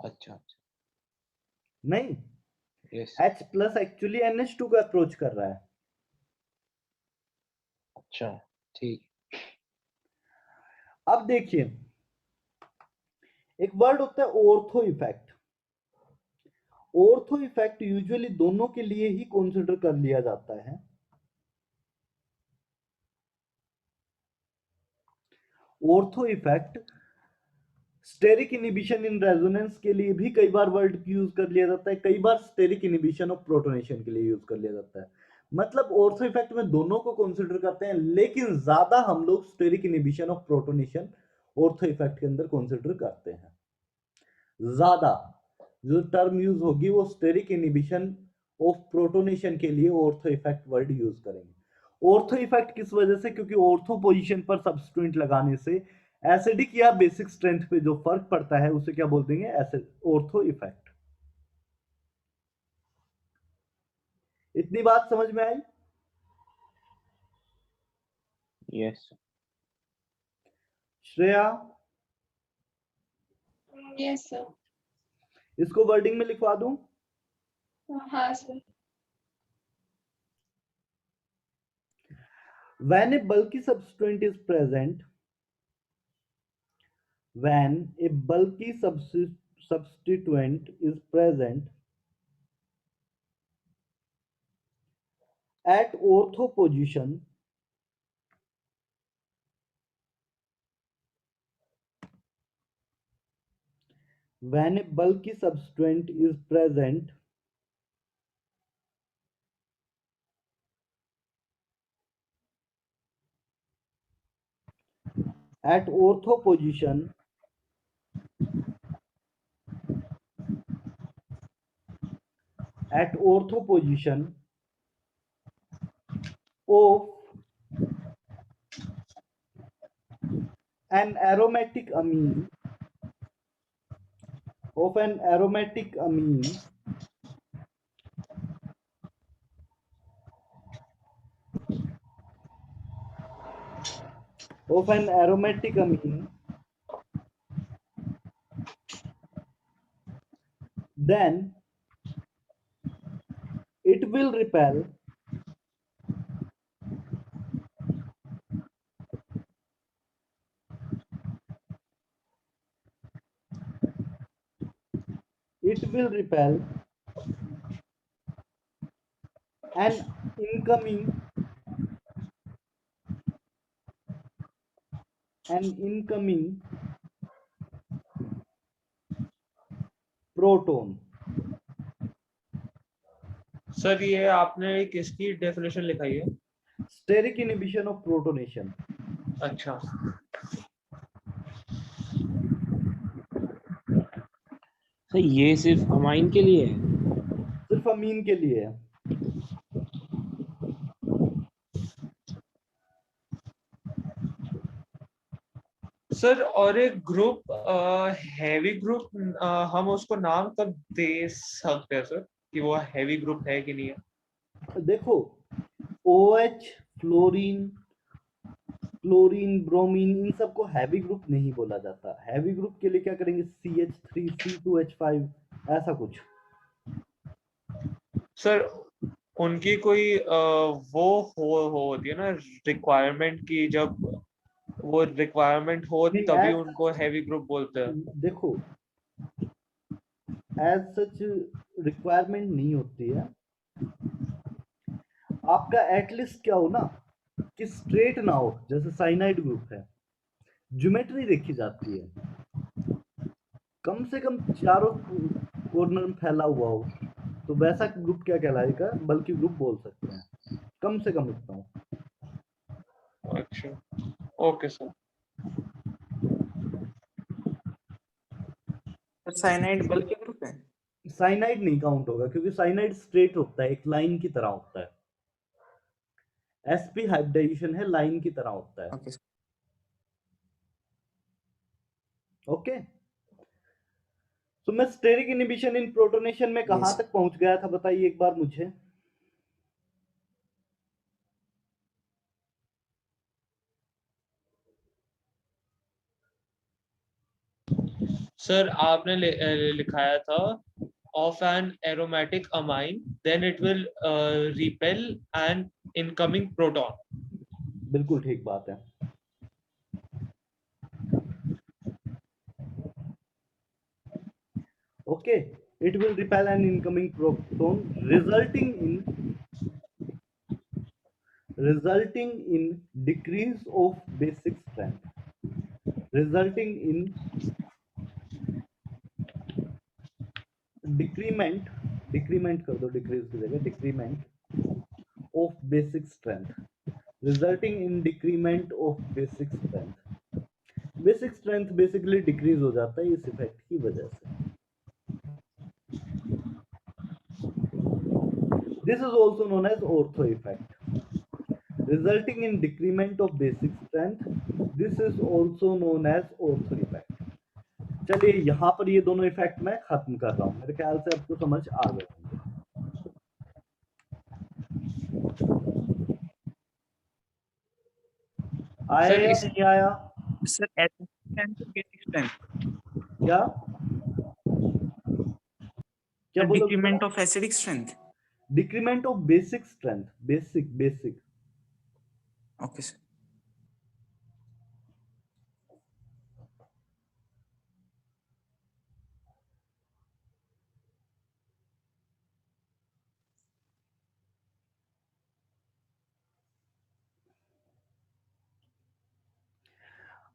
F: अच्छा अच्छा,
A: नहीं,
F: yes,
A: H plus actually NH2 को अप्रोच कर रहा है।
F: अच्छा ठीक।
A: अब देखिए, एक वर्ड होता है ortho effect. Ortho effect usually दोनों के लिए ही कंसीडर कर लिया जाता है। Ortho effect steric inhibition in resonance के लिए भी कई बार वर्ड यूज कर लिया जाता है, कई बार स्टेरिक इनहिबिशन ऑफ प्रोटोनेशन के लिए यूज कर लिया जाता है। मतलब ऑर्थो इफेक्ट में दोनों को कंसीडर करते हैं, लेकिन ज्यादा हम लोग steric inhibition of protonation ortho effect के अंदर कंसीडर करते हैं। ज्यादा जो टर्म यूज होगी वो स्टेरिक इनहिबिशन ऑफ प्रोटोनेशन के लिए ऑर्थो इफेक्ट वर्ड यूज करेंगे। ऑर्थो इफेक्ट किस वजह से, क्योंकि ऑर्थो पोजीशन पर सब्स्टिट्यूएंट लगाने से एसिडिक या बेसिक स्ट्रेंथ पे जो फर्क पड़ता है उसे क्या बोल देंगे, एसिड ऑर्थो इफेक्ट। इतनी बात समझ में आई?
F: Yes
A: Shreya,
D: yes sir.
A: इसको वर्डिंग में लिखवा दूं?
D: हाँ sir.
A: When a bulky substituent is present, when a bulky substituent is present at ortho position, when a bulky substituent is present at ortho position, at ortho position of an aromatic amine, of an aromatic amine of an aromatic amine, then it will repel an incoming proton.
B: Sir ये आपने किसकी definition लिखाई है?
A: Steric inhibition of protonation.
B: अच्छा,
G: sir ये सिर्फ amine के लिए है?
A: सिर्फ अमीन के लिए है।
B: सर और एक ग्रुप हैवी ग्रुप, हम उसको नाम कब दे सकते हैं सर कि वो हैवी ग्रुप है कि नहीं है?
A: देखो, OH, फ्लोरीन, क्लोरीन, ब्रोमीन, इन सबको हैवी ग्रुप नहीं बोला जाता। हैवी ग्रुप के लिए क्या करेंगे, CH3, C2H5, ऐसा कुछ।
B: सर उनकी कोई वो होती है ना रिक्वायरमेंट की, जब वो रिक्वायरमेंट हो
A: नहीं,
B: तभी
A: ऐसा-
B: उनको हैवी ग्रुप बोलते हैं।
A: देखो, एज सच रिक्वायरमेंट नहीं होती है। आपका एटलीस्ट क्या हो ना कि स्ट्रेट ना हो, जैसे साइनाइड ग्रुप है, ज्योमेट्री देखी जाती है, कम से कम चारों कॉर्नर में फैला हुआ हो, तो वैसा ग्रुप क्या कहलाएगा, बल्कि ग्रुप बोल सकते हैं, कम से कम इतना हो।
B: अच्छा, ओके सर।
C: साइनाइड बल्कि ग्रुप है।
A: साइनाइड नहीं काउंट होगा क्योंकि साइनाइड स्ट्रेट होता है, एक लाइन की तरह होता है। sp हाइब्रिडाइजेशन है, लाइन की तरह होता है।
C: ओके
A: ओके, तो मैं स्टेरिक इनहिबिशन इन प्रोटोनेशन में कहां
C: Yes.
A: तक पहुंच गया था, बताइए एक बार मुझे।
B: सर आपने लिखाया था of an aromatic amine, then it will repel an incoming proton.
A: बिल्कुल ठीक बात है। Okay, it will repel an incoming proton resulting in decrease of basic strength, resulting in decrement कर दो, decrease की जगह decrement of basic strength, resulting in decrement of basic strength। basic strength basically decrease हो जाता है इस effect की वजह से। This is also known as ortho effect, resulting in decrement of basic strength. This is also known as ortho effect। चलिए यहाँ पर ये दोनों इफेक्ट मैं खत्म कर रहा हूँ, मेरे ख्याल से आपको समझ आ गए होंगे। आया
C: सर
A: या
C: इस
A: नहीं आया?
C: सर बेसिक स्ट्रेंथ
A: क्या क्या बोलो?
C: Decrement of acidic strength.
A: Decrement of basic strength, basic.
C: Okay sir.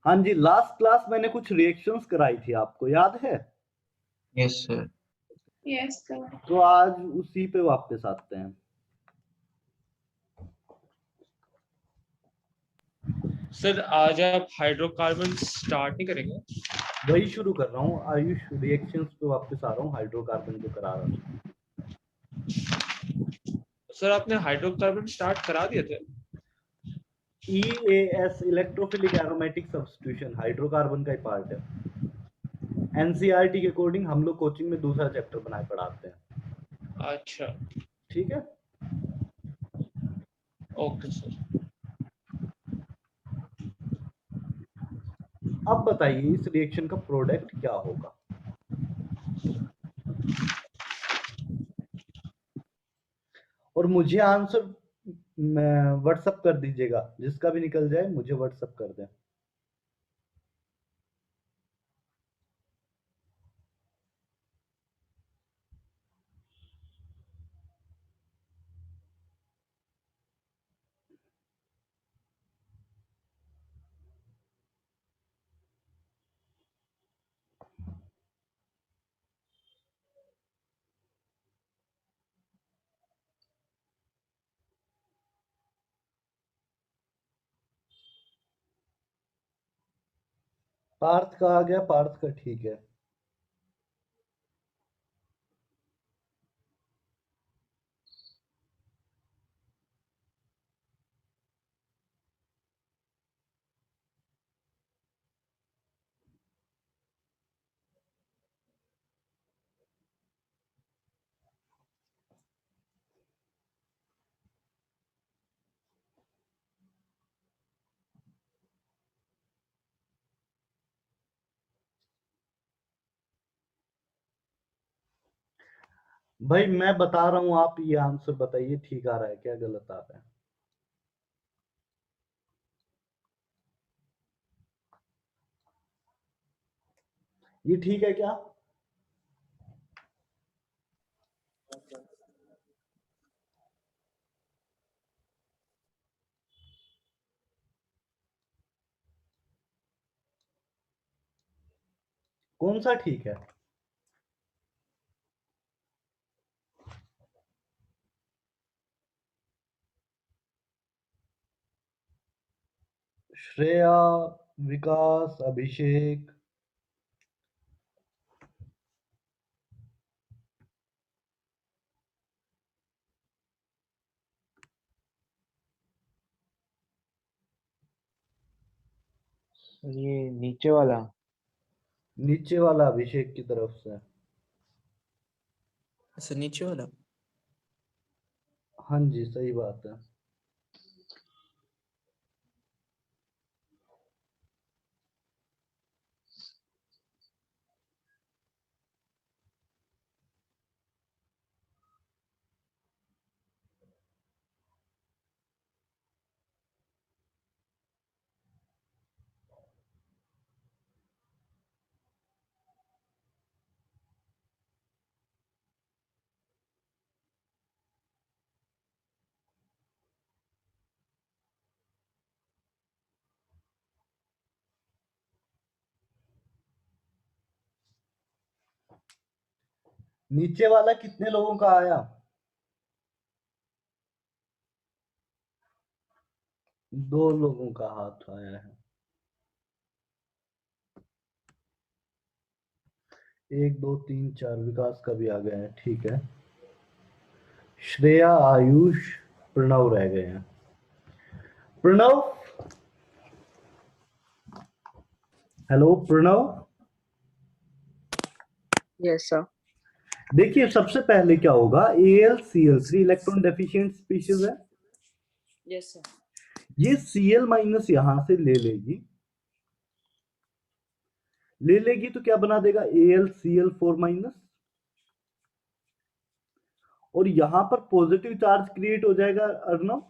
A: हाँ जी, लास्ट क्लास मैंने कुछ रिएक्शंस कराई थी, आपको याद है?
C: Yes sir.
D: Yes sir.
A: तो आज उसी पे वापस आते हैं।
B: सर आज आप हाइड्रोकार्बन स्टार्ट नहीं करेंगे?
A: वही शुरू कर रहा हूँ, आयुष रिएक्शंस पे वापस आ रहा हूँ, हाइड्रोकार्बन जो करा रहा हूँ।
B: सर आपने हाइड्रोकार्बन स्टार्ट करा दिए थे।
A: EAS electrophilic aromatic substitution hydrocarbon का ही पार्ट है। NCERT के अकॉर्डिंग हम लोग कोचिंग में दूसरा चैप्टर बनाए पढ़ाते हैं।
B: अच्छा,
A: ठीक है,
B: ओके सर।
A: अब बताइए इस रिएक्शन का प्रोडक्ट क्या होगा? और मुझे आंसर व्हाट्सएप कर दीजिएगा, जिसका भी निकल जाए मुझे व्हाट्सएप कर दें। पार्थ का आ गया, पार्थ का ठीक है। भाई मैं बता रहा हूं, आप ये आंसर बताइए ठीक आ रहा है क्या, गलत आ रहा है? ये ठीक है क्या? कौन सा ठीक है? श्रेया, विकास, अभिषेक,
F: सर ये नीचे वाला।
A: नीचे वाला अभिषेक की तरफ से।
C: सर नीचे वाला।
A: हाँ जी, सही बात है। नीचे वाला कितने लोगों का आया? 2 लोगों का हाथ आया है। 1 2 3 4 विकास का भी आ गया है, ठीक है। श्रेया, आयुष, प्रणव रह गए हैं। Pranav, hello Pranav.
H: Yes sir.
A: देखिए सबसे पहले क्या होगा, AlCl3 इलेक्ट्रॉन डेफिशिएंट स्पीशीज है।
H: Yes sir.
A: ये Cl माइनस यहां से ले लेगी तो क्या बना देगा, AlCl4 माइनस, और यहां पर पॉजिटिव चार्ज क्रिएट हो जाएगा अर्णव।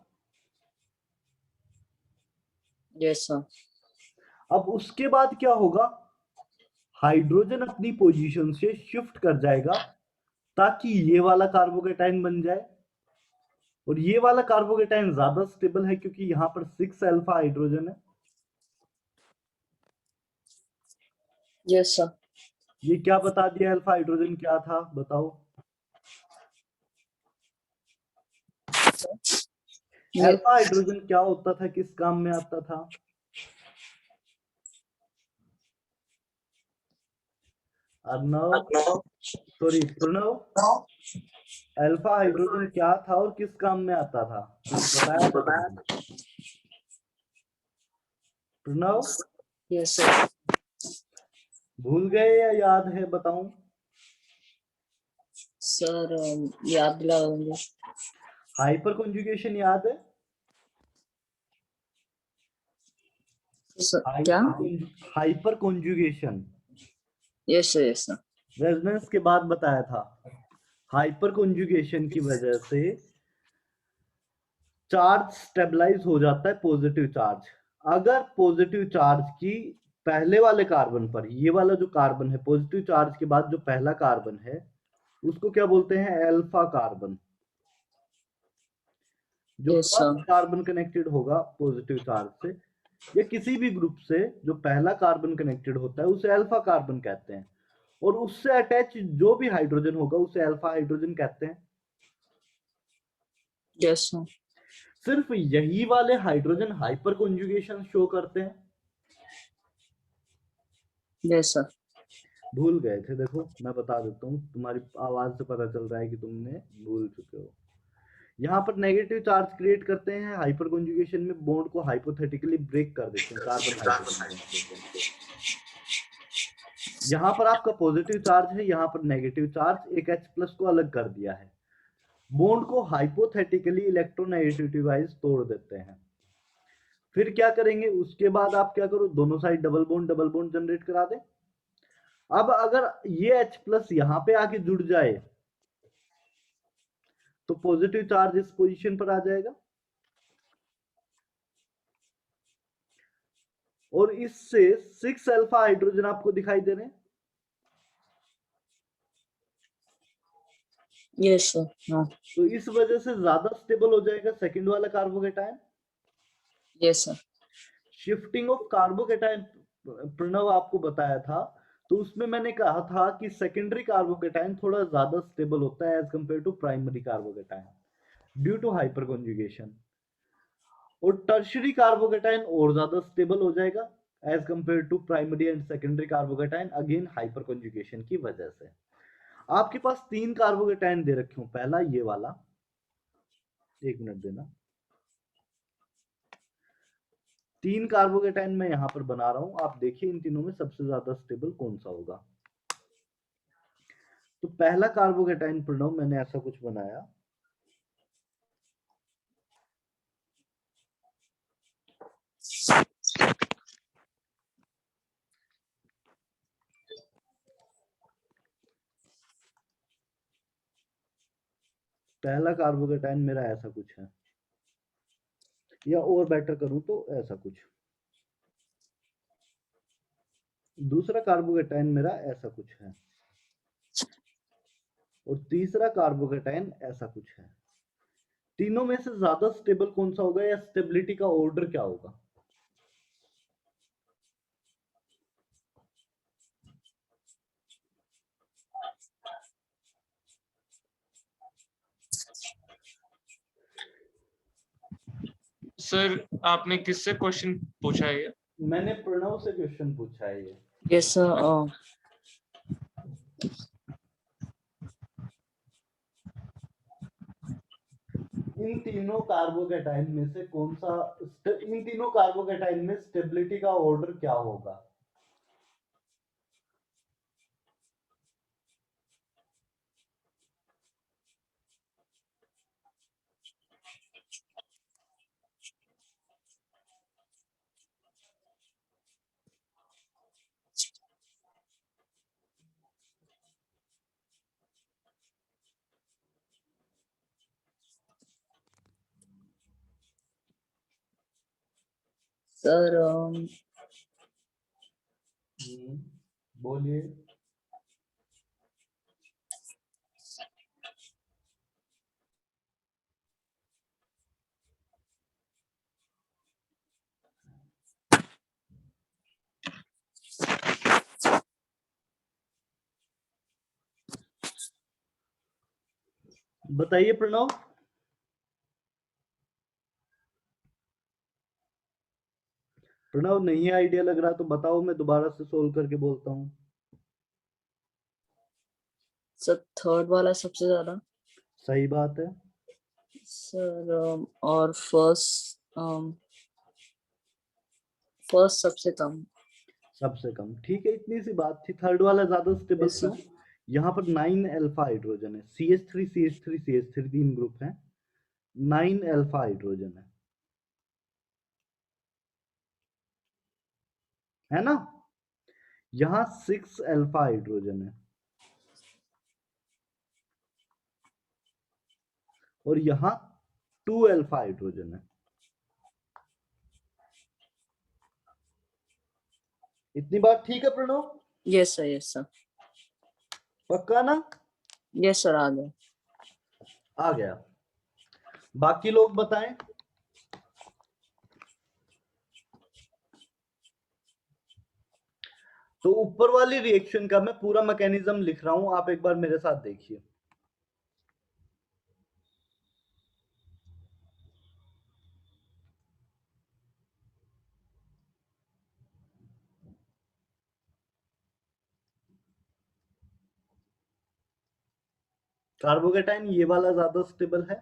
H: Yes sir.
A: अब उसके बाद क्या होगा, हाइड्रोजन अपनी पोजीशन से शिफ्ट कर जाएगा ताकि ये वाला कार्बोकेटाइन बन जाए, और ये वाला कार्बोकेटाइन ज्यादा स्टेबल है क्योंकि यहां पर 6 अल्फा हाइड्रोजन है।
H: Yes sir.
A: ये क्या बता दिया, अल्फा हाइड्रोजन क्या था बताओ। अल्फा हाइड्रोजन क्या होता था, किस काम में आता था? Arnav, sorry Pranav, alpha hydrogen क्या था और किस काम में आता था, कुछ बताया था तुमने? Pranav,
H: yes sir.
A: भूल गए या याद है, बताऊं?
H: सर याद दिलाओगे?
A: हाइपर कॉन्जुगेशन याद है?
H: क्या?
A: Hyper conjugation.
H: Yes sir. Yes sir.
A: Resonance के बाद बताया था। हाइपर कॉन्जुगेशन की वजह से चार्ज स्टेबलाइज हो जाता है, पॉजिटिव चार्ज। अगर पॉजिटिव चार्ज की पहले वाले कार्बन पर, ये वाला जो कार्बन है पॉजिटिव चार्ज के बाद जो पहला कार्बन है उसको क्या बोलते हैं, अल्फा कार्बन। जो
H: Yes, sir.
A: First carbon connected होगा पॉजिटिव चार्ज से या किसी भी ग्रुप से जो पहला कार्बन कनेक्टेड होता है उसे अल्फा कार्बन कहते हैं, और उससे अटैच जो भी हाइड्रोजन होगा उसे अल्फा हाइड्रोजन कहते हैं।
H: Yes sir.
A: सिर्फ यही वाले हाइड्रोजन हाइपर कॉन्जुगेशन शो करते हैं।
H: Yes sir.
A: भूल गए थे, देखो मैं बता देता हूँ, तुम्हारी आवाज से पता चल रहा है कि तुमने भूल चुके हो। यहाँ पर नेगेटिव चार्ज क्रिएट करते हैं, हाइपर कॉन्जुगेशन में बॉन्ड को हाइपोथेटिकली ब्रेक कर देते हैं कार्बन हाइड्रोजन। यहाँ पर आपका पॉजिटिव चार्ज है, यहाँ पर नेगेटिव चार्ज, एक H+ को अलग कर दिया है, बॉन्ड को हाइपोथेटिकली इलेक्ट्रोनेगेटिवाइज तोड़ देते हैं। फिर क्या करेंगे, उसके बाद आप क्या करो, दोनों साइड डबल बॉन्ड जनरेट करा दें। अब अगर ये H+ यहाँ पे आके जुड़ जाए तो पॉजिटिव चार्ज इस पोजीशन पर आ जाएगा, और इससे 6 अल्फा हाइड्रोजन आपको दिखाई दे रहे हैं।
H: Yes sir.
A: तो इस वजह से ज्यादा स्टेबल हो जाएगा सेकंड वाला carbocation.
H: Yes sir.
A: Shifting of carbocation Pranav आपको बताया था, तो उसमें मैंने कहा था कि सेकेंडरी कार्बोकेटाइन थोड़ा ज्यादा स्टेबल होता है as compare to primary carbocation due to hyperconjugation, और टर्शियरी कार्बोकेटाइन और ज्यादा स्टेबल हो जाएगा as compare to primary and secondary carbocation, again hyperconjugation की वजह से। आपके पास 3 कार्बोकेटाइन दे रखे हो, पहला ये वाला, 1 मिनट देना, 3 कार्बोकेटाइन मैं यहां पर बना रहा हूं, आप देखिए इन तीनों में सबसे ज्यादा स्टेबल कौन सा होगा। तो पहला कार्बोकेटाइन प्रणव मैंने ऐसा कुछ बनाया, पहला कार्बोकेटाइन मेरा ऐसा कुछ है, या और बेटर करूं तो ऐसा कुछ। दूसरा कार्बोकेटाइन मेरा ऐसा कुछ है, और तीसरा कार्बोकेटाइन ऐसा कुछ है। तीनों में से ज्यादा स्टेबल कौन सा होगा, या स्टेबिलिटी का ऑर्डर क्या होगा?
B: सर आपने किससे क्वेश्चन पूछा है ये?
A: मैंने प्रणव से क्वेश्चन पूछा है ये।
H: Yes, sir.
A: इन तीनों कार्बोकेटाइन में से कौन सा, इन तीनों कार्बोकेटाइन में स्टेबिलिटी का ऑर्डर क्या होगा?
H: Sir,
A: बोलिए। बताइए प्रणव। प्रणव नहीं आइडिया लग रहा तो बताओ, मैं दोबारा से सोल्व करके बोलता हूँ।
H: sir, third वाला सबसे ज्यादा।
A: सही बात है।
H: सर और फर्स्ट सबसे कम।
A: सबसे कम, ठीक है, इतनी सी बात थी। थर्ड वाला ज्यादा स्टेबल
H: Yes, sir.
A: क्यों? यहाँ पर 9 अल्फा हाइड्रोजन है, CH3 CH3 CH3 तीन ग्रुप हैं, 9 अल्फा हाइड्रोजन है ना? यहाँ 6 अल्फा हाइड्रोजन है, और यहाँ 2 अल्फा हाइड्रोजन है। इतनी बात ठीक है Pranav?
H: Yes, sir. Yes, sir.
A: पक्का ना?
H: Yes, sir. आ गया।
A: आ गया। बाकी लोग बताएं। तो ऊपर वाली रिएक्शन का मैं पूरा मैकेनिज्म लिख रहा हूं, आप एक बार मेरे साथ देखिए। कार्बोकेटाइन ये वाला ज्यादा स्टेबल है,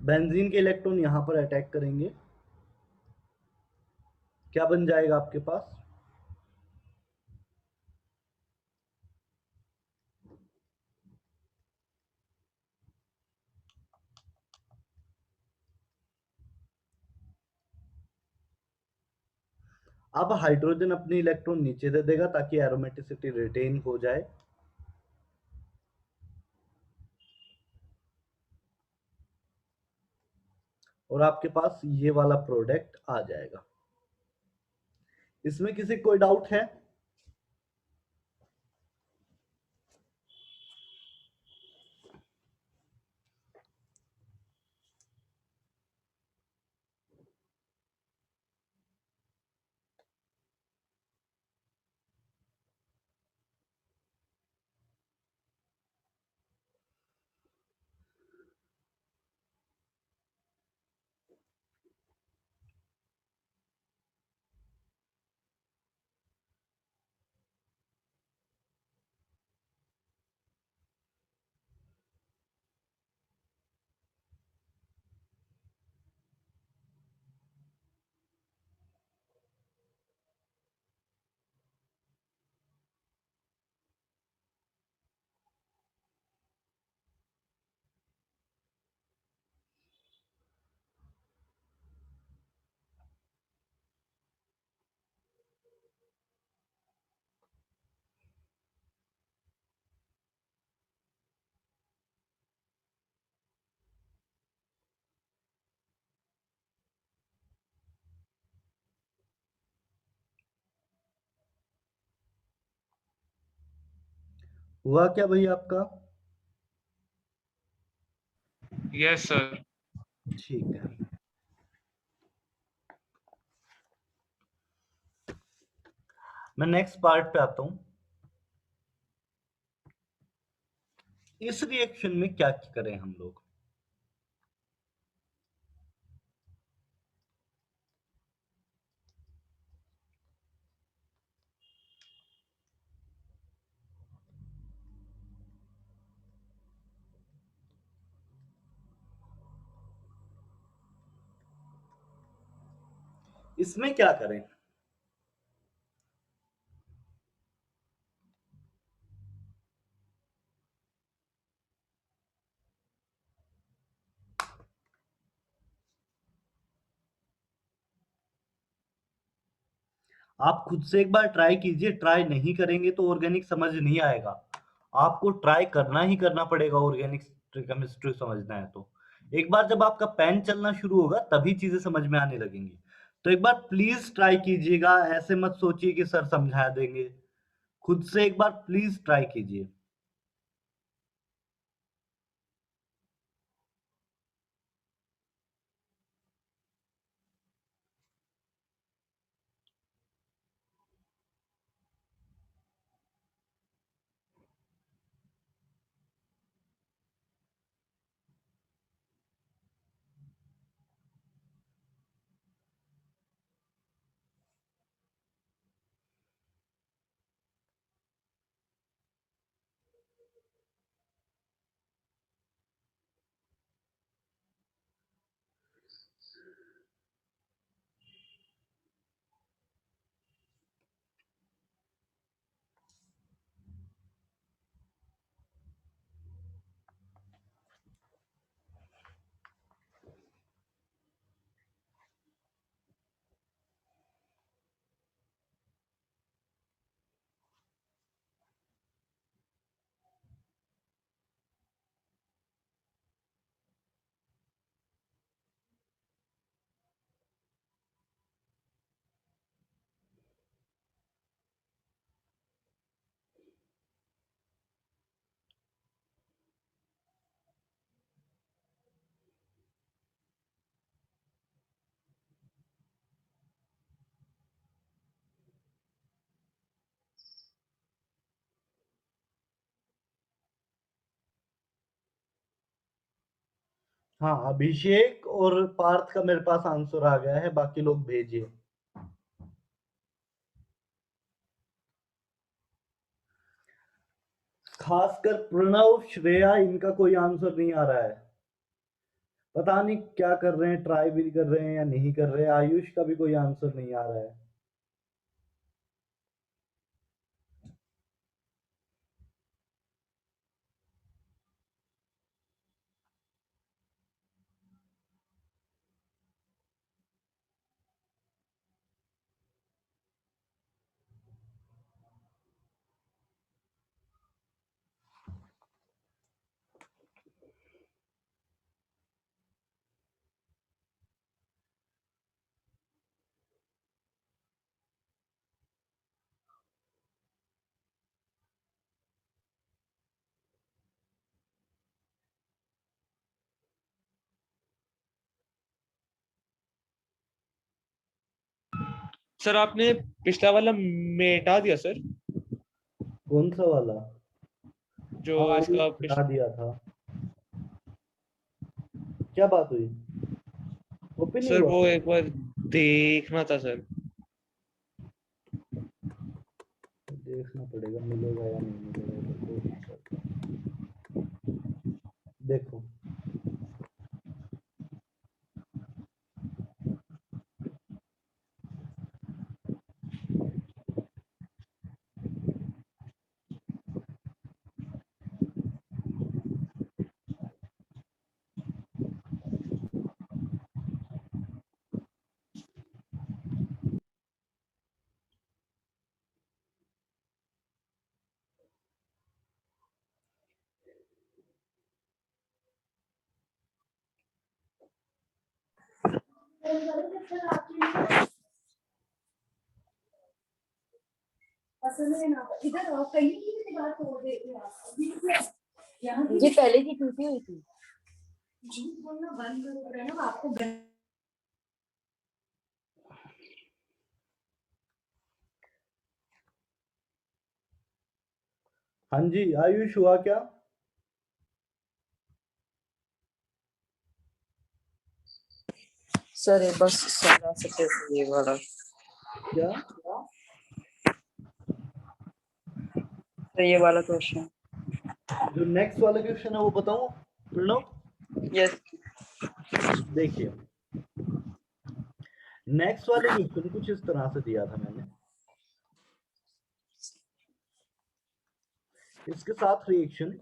A: बेंजीन के इलेक्ट्रॉन यहां पर अटैक करेंगे, क्या बन जाएगा आपके पास? अब हाइड्रोजन अपनी इलेक्ट्रॉन नीचे दे देगा ताकि एरोमेटिसिटी रिटेन हो जाए, और आपके पास ये वाला प्रोडक्ट आ जाएगा। इसमें किसी कोई डाउट है? हुआ क्या भाई आपका?
B: Yes, sir.
A: ठीक है। मैं नेक्स्ट पार्ट पे आता हूँ। इस रिएक्शन में क्या करें हम लोग? इसमें क्या करें? आप खुद से एक बार ट्राई कीजिए। ट्राई नहीं करेंगे तो ऑर्गेनिक समझ नहीं आएगा। आपको ट्राई करना ही करना पड़ेगा ऑर्गेनिक केमिस्ट्री समझना है तो। एक बार जब आपका पेन चलना शुरू होगा तभी चीजें समझ में आने लगेंगी। तो एक बार प्लीज ट्राई कीजिएगा। ऐसे मत सोचिए कि सर समझा देंगे। खुद से एक बार प्लीज ट्राई कीजिए। हाँ, अभिषेक और पार्थ का मेरे पास आंसर आ गया है। बाकी लोग भेजिए। खासकर प्रणव, श्रेया, इनका कोई आंसर नहीं आ रहा है। पता नहीं क्या कर रहे हैं, ट्राई भी कर रहे हैं या नहीं कर रहे हैं। आयुष का भी कोई आंसर नहीं आ रहा है।
B: सर आपने पिछला वाला मिटा दिया सर,
A: कौन सा वाला?
B: जो
A: हाँ, ये
B: इसका
A: हटा दिया था। क्या बात हुई? ओपन नहीं
B: सर
A: हुआ?
B: वो एक बार देखना था सर।
A: देखना पड़ेगा मिलेगा या नहीं मिलेगा। तो कोशिश करता हूँ। देखो,
I: इधर कहीं
H: ये पहले की टूटी हुई थी।
A: हाँ जी, आयुष हुआ क्या?
H: सर ये बस सारा से ये वाला
A: क्या?
H: तो ये वाला क्वेश्चन।
A: जो नेक्स्ट वाला क्वेश्चन है वो बताऊं प्रणव?
H: यस।
A: देखिए, नेक्स्ट वाले क्वेश्चन कुछ इस तरह से दिया था मैंने, इसके साथ रिएक्शन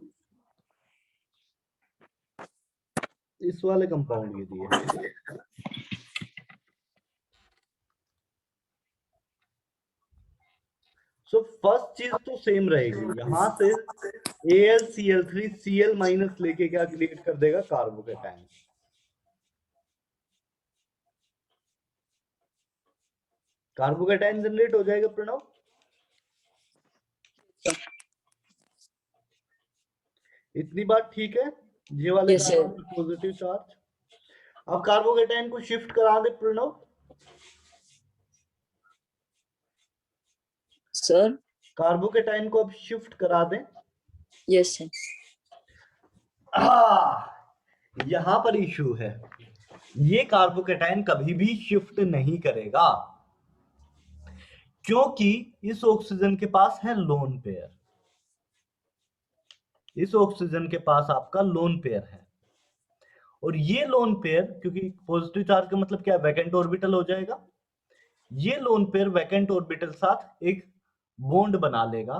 A: इस वाले कंपाउंड के दिए। सो फर्स्ट चीज तो सेम रहेगी, यहां से AlCl3 Cl माइनस लेके क्या क्रिएट कर देगा? कार्बोकेटायन। कार्बोकेटायन जनरेट हो जाएगा प्रणव। इतनी बात ठीक है? ये वाले
H: Yes, sir.
A: कार्बन पे पॉजिटिव चार्ज। अब कार्बोकेटायन को शिफ्ट करा दे प्रणव।
H: सर।
A: कार्बोकेटायन को अब शिफ्ट करा दें।
H: Yes sir.
A: यहां पर इशू है, ये कार्बोकेटायन कभी भी शिफ्ट नहीं करेगा क्योंकि इस ऑक्सीजन के पास है लोन पेयर। इस ऑक्सीजन के पास आपका लोन पेयर है और ये लोन पेयर, क्योंकि पॉजिटिव चार्ज का मतलब क्या है? वैकेंट ऑर्बिटल हो जाएगा। ये लोन पेयर वैकेंट ऑर्बिटल साथ एक बॉन्ड बना लेगा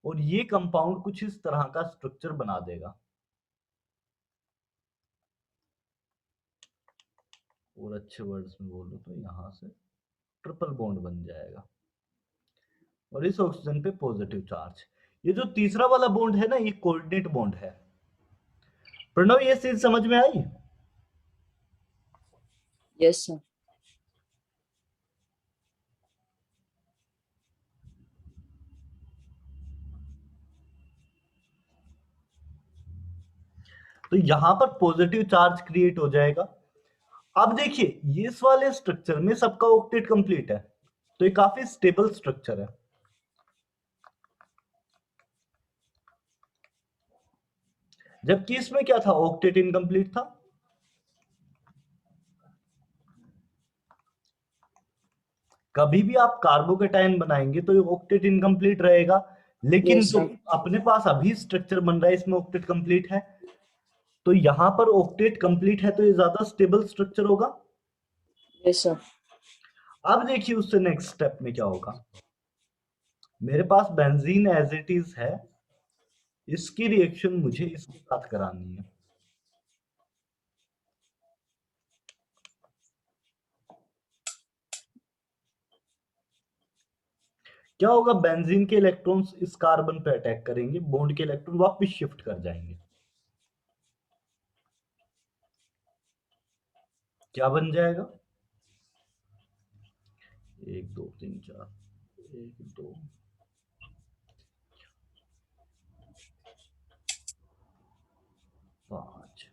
A: और ये कंपाउंड कुछ इस तरह का स्ट्रक्चर बना देगा। और अच्छे वर्ड्स में बोलूं तो यहां से ट्रिपल बॉन्ड बन जाएगा और इस ऑक्सीजन पे पॉजिटिव चार्ज। ये जो तीसरा वाला बॉन्ड है ना, ये कोऑर्डिनेट बॉन्ड है। प्रणव, ये चीज समझ में आई?
H: Yes sir.
A: तो यहां पर पॉजिटिव चार्ज क्रिएट हो जाएगा। अब देखिए, ये इस वाले स्ट्रक्चर में सबका ऑक्टेट कंप्लीट है, तो ये काफी स्टेबल स्ट्रक्चर है। जबकि इसमें क्या था? ऑक्टेट इनकम्प्लीट था। कभी भी आप कार्बोकेटायन बनाएंगे तो ये ऑक्टेट इनकम्प्लीट रहेगा, लेकिन
H: Yes,
A: जो
H: sir.
A: अपने पास अभी स्ट्रक्चर बन रहा है इसमें ऑक्टेट कंप्लीट है, तो यहां पर ऑक्टेट कंप्लीट है तो ये ज्यादा स्टेबल स्ट्रक्चर होगा।
H: Yes sir.
A: अब देखिए उससे नेक्स्ट स्टेप में क्या होगा। मेरे पास बेंजीन एज इट इज है, इसकी रिएक्शन मुझे इसके साथ करानी है। क्या होगा? बेंजीन के इलेक्ट्रॉन्स इस कार्बन पे अटैक करेंगे, बॉन्ड के इलेक्ट्रॉन वापस शिफ्ट कर जाएंगे। क्या बन जाएगा? 1 2 3 4 1 2 5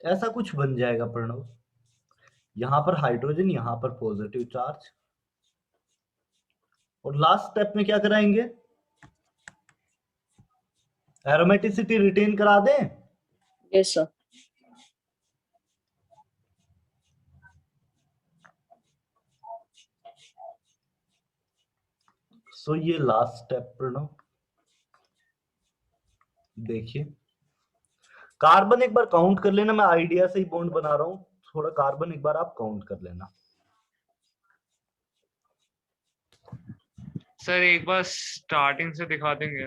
A: ऐसा कुछ बन जाएगा प्रणव। यहां पर हाइड्रोजन, यहां पर पॉजिटिव चार्ज, और लास्ट स्टेप में क्या कराएंगे? एरोमेटिसिटी रिटेन करा दें।
H: Yes sir.
A: सो ये लास्ट स्टेप प्रणव। देखिए, कार्बन एक बार काउंट कर लेना, मैं आइडिया से ही बॉन्ड बना रहा हूं, थोड़ा कार्बन एक बार आप काउंट कर लेना।
B: सर एक बार स्टार्टिंग से दिखा देंगे?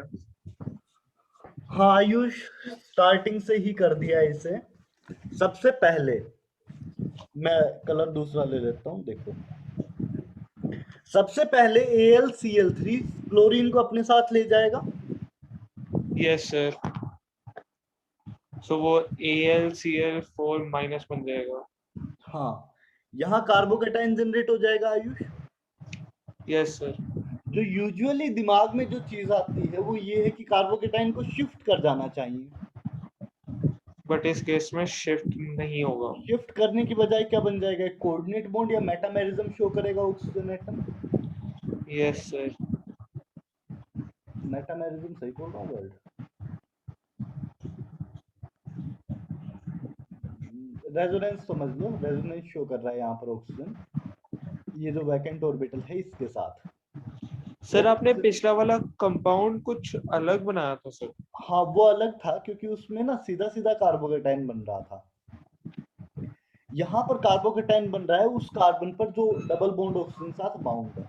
A: हाँ आयुष, स्टार्टिंग से ही कर दिया इसे। सबसे पहले मैं कलर दूसरा ले लेता हूं, देखो। सबसे पहले AlCl3 क्लोरीन को अपने साथ ले जाएगा।
B: Yes sir. सो वो AlCl4 माइनस बन जाएगा।
A: हाँ, यहाँ कार्बोकेटायन जनरेट हो जाएगा आयुष।
B: Yes sir.
A: जो यूजुअली दिमाग में जो चीज आती है वो ये है कि कार्बोकेटाइन को शिफ्ट कर जाना चाहिए।
B: बट इस केस में शिफ्ट नहीं होगा।
A: शिफ्ट करने की बजाय क्या बन जाएगा, एक कोऑर्डिनेट बॉन्ड या मेटामेरिज्म शो करेगा oxygen atom.
B: Yes sir.
A: Metamerism सही बोल रहा हूँ वर्ड? रेजोनेंस समझ लो, रेजोनेंस शो कर रहा है यहाँ पर ऑक्सीजन, ये जो वैकेंट ऑर्बिटल है इसके साथ।
B: सर आपने पिछला वाला कंपाउंड कुछ अलग बनाया था सर।
A: हाँ वो अलग था क्योंकि उसमें ना सीधा सीधा कार्बोकेटाइन बन रहा था। यहाँ पर कार्बोकेटाइन बन रहा है उस कार्बन पर जो डबल बॉन्ड ऑक्सीजन साथ बाउंड है।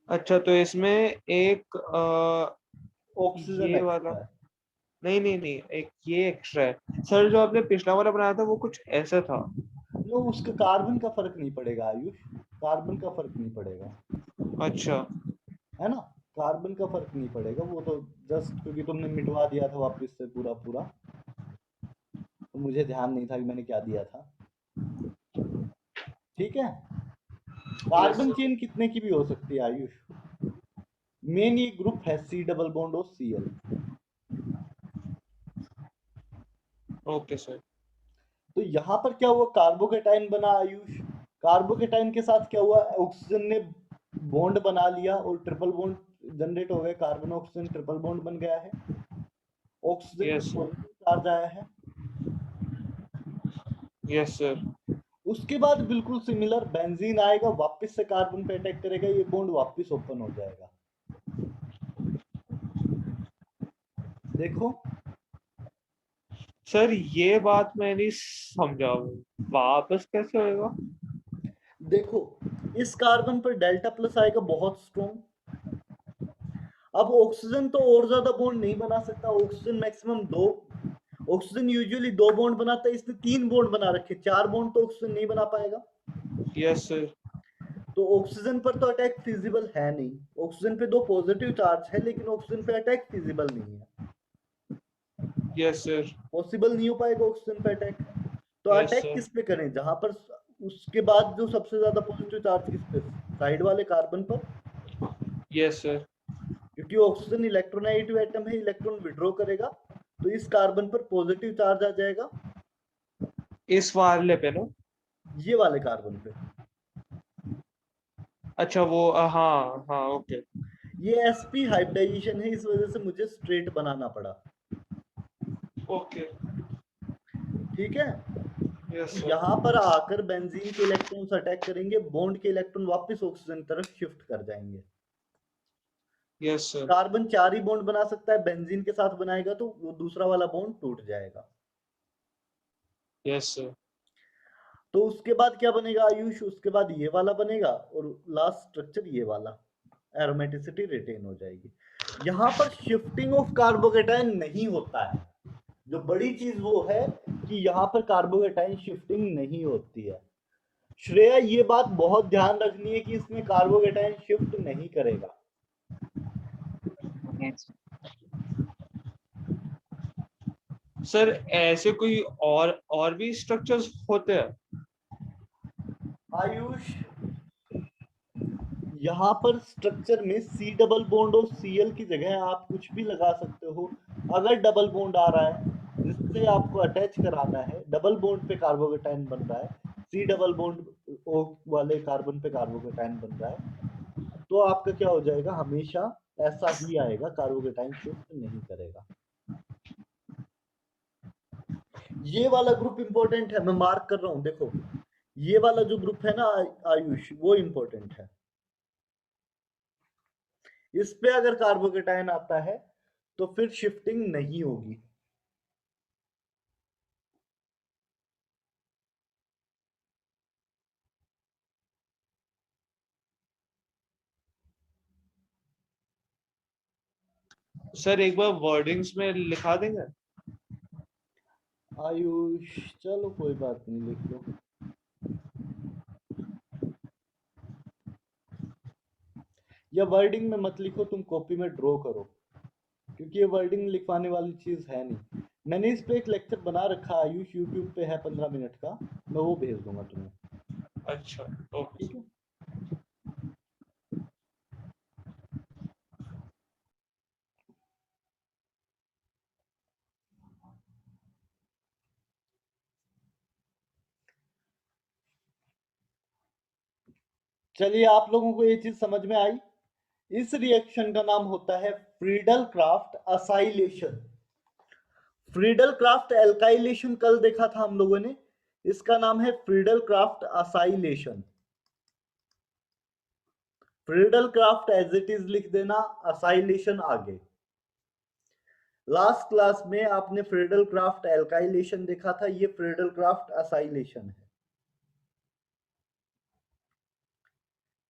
B: अच्छा तो इसमें एक
A: ऑक्सीजन
B: ये वाला,
A: एक्स्ट्रा है।
B: नहीं नहीं नहीं, एक ये एक्स्ट्रा है सर। जो आपने पिछला वाला बनाया था वो कुछ ऐसा था।
A: नो उसके कार्बन का फर्क नहीं पड़ेगा आयुष, कार्बन का फर्क नहीं पड़ेगा।
B: अच्छा
A: है ना, कार्बन का फर्क नहीं पड़ेगा, वो तो जस्ट क्योंकि तुमने मिटवा दिया था वापस से पूरा पूरा, तो मुझे ध्यान नहीं था कि मैंने क्या दिया था। ठीक है, कार्बन चेन कितने की भी हो सकती है आयुष, मेन ये ग्रुप है सी डबल बॉन्ड और Cl।
B: Okay sir.
A: तो यहाँ पर क्या हुआ, कार्बोकेटाइन बना आयुष, कार्बोकेटाइन के साथ क्या हुआ, ऑक्सीजन ने बॉन्ड बना लिया और ट्रिपल बॉन्ड जनरेट हो गए, कार्बन ऑक्सीजन ट्रिपल बॉन्ड बन गया है, ऑक्सीजन
B: Yes, sir.
A: चार्ज आया है।
B: Yes sir.
A: उसके बाद बिल्कुल सिमिलर बेंजीन आएगा, वापस से कार्बन पे अटैक करेगा, ये बॉन्ड वापस ओपन हो जाएगा। देखो
B: सर ये बात मैं नहीं समझा, वापस कैसे होएगा?
A: देखो इस कार्बन पर डेल्टा प्लस आएगा बहुत स्ट्रॉन्ग। अब ऑक्सीजन तो और ज्यादा बॉन्ड नहीं बना सकता, oxygen maximum 2, oxygen usually 2 bond बनाता है, इसने 3 बॉन्ड बना रखे, 4 बॉन्ड तो ऑक्सीजन नहीं बना पाएगा।
B: Yes sir.
A: तो ऑक्सीजन पर तो अटैक फिजिबल है नहीं, ऑक्सीजन पे 2 पॉजिटिव चार्ज है लेकिन ऑक्सीजन पे अटैक फिजिबल नहीं है,
B: यस सर।
A: पॉसिबल नहीं हो पाएगा ऑक्सीजन पे अटैक। तो
B: Yes,
A: अटैक
B: sir.
A: किस पे करें, जहां पर उसके बाद जो सबसे ज्यादा पॉजिटिव चार्ज किस पे, साइड वाले कार्बन पर।
B: Yes sir.
A: क्योंकि ऑक्सीजन इलेक्ट्रोनेगेटिव एटम है, इलेक्ट्रॉन विड्रॉ करेगा, तो इस कार्बन पर पॉजिटिव चार्ज आ जाएगा,
B: इस वाले पे ना?
A: ये वाले कार्बन पे।
B: अच्छा वो हाँ हाँ ओके।
A: ये sp हाइब्रिडाइजेशन है, इस वजह से मुझे स्ट्रेट बनाना पड़ा।
B: ओके।
A: ठीक है,
B: यस
A: तो
B: सर।
A: यहाँ पर आकर बेंजीन के इलेक्ट्रॉन्स अटैक करेंगे, बॉन्ड के इलेक्ट्रॉन वापस ऑक्सीजन तरफ शिफ्ट कर जाएंगे।
B: Yes sir.
A: कार्बन 4 ही बॉन्ड बना सकता है, बेंजीन के साथ बनाएगा तो वो दूसरा वाला बॉन्ड टूट जाएगा।
B: Yes sir.
A: तो उसके बाद क्या बनेगा आयुष, उसके बाद ये वाला बनेगा और लास्ट स्ट्रक्चर ये वाला, एरोमेटिसिटी रिटेन हो जाएगी। यहाँ पर शिफ्टिंग ऑफ कार्बोकेटाइन नहीं होता है, जो बड़ी चीज वो है कि यहाँ पर कार्बोकेटाइन शिफ्टिंग नहीं होती है। श्रेया ये बात बहुत ध्यान रखनी है कि इसमें कार्बोकेटाइन शिफ्ट नहीं करेगा।
B: सर ऐसे कोई और भी स्ट्रक्चर्स होते हैं?
A: आयुष यहाँ पर स्ट्रक्चर में सी डबल बॉन्ड और Cl की जगह आप कुछ भी लगा सकते हो। अगर डबल बॉन्ड आ रहा है जिससे आपको अटैच कराना है, डबल बॉन्ड पे कार्बोकेटाइन बन रहा है, सी डबल बॉन्ड O वाले कार्बन पे कार्बोकेटाइन बन रहा है, तो आपका क्या हो जाएगा, हमेशा ऐसा ही आएगा, कार्बोकेटाइन शिफ्ट नहीं करेगा। ये वाला ग्रुप इंपॉर्टेंट है, मैं मार्क कर रहा हूं, देखो ये वाला जो ग्रुप है ना आयुष, वो इंपॉर्टेंट है। इस पे अगर कार्बोकेटाइन आता है तो फिर शिफ्टिंग नहीं होगी।
B: सर एक बार वर्डिंग्स में लिखा देंगे?
A: आयुष चलो कोई बात नहीं, लिख लो। या वर्डिंग में मत लिखो, तुम कॉपी में ड्रॉ करो, क्योंकि ये वर्डिंग लिखवाने वाली चीज है नहीं। मैंने इस पे एक लेक्चर बना रखा आयुष, यूट्यूब पे है 15 मिनट का, मैं वो भेज दूंगा तुम्हें।
B: अच्छा ओके।
A: ठीक है। चलिए, आप लोगों को ये चीज समझ में आई। इस रिएक्शन का नाम होता है Friedel Crafts acylation. Friedel Crafts alkylation कल देखा था हम लोगों ने, इसका नाम है Friedel Crafts acylation. Friedel Crafts as it is लिख देना, असाइलेशन आगे। लास्ट क्लास में आपने फ्रीडल क्राफ्ट एल्काइलेशन देखा था, ये फ्रीडल क्राफ्ट असाइलेशन है।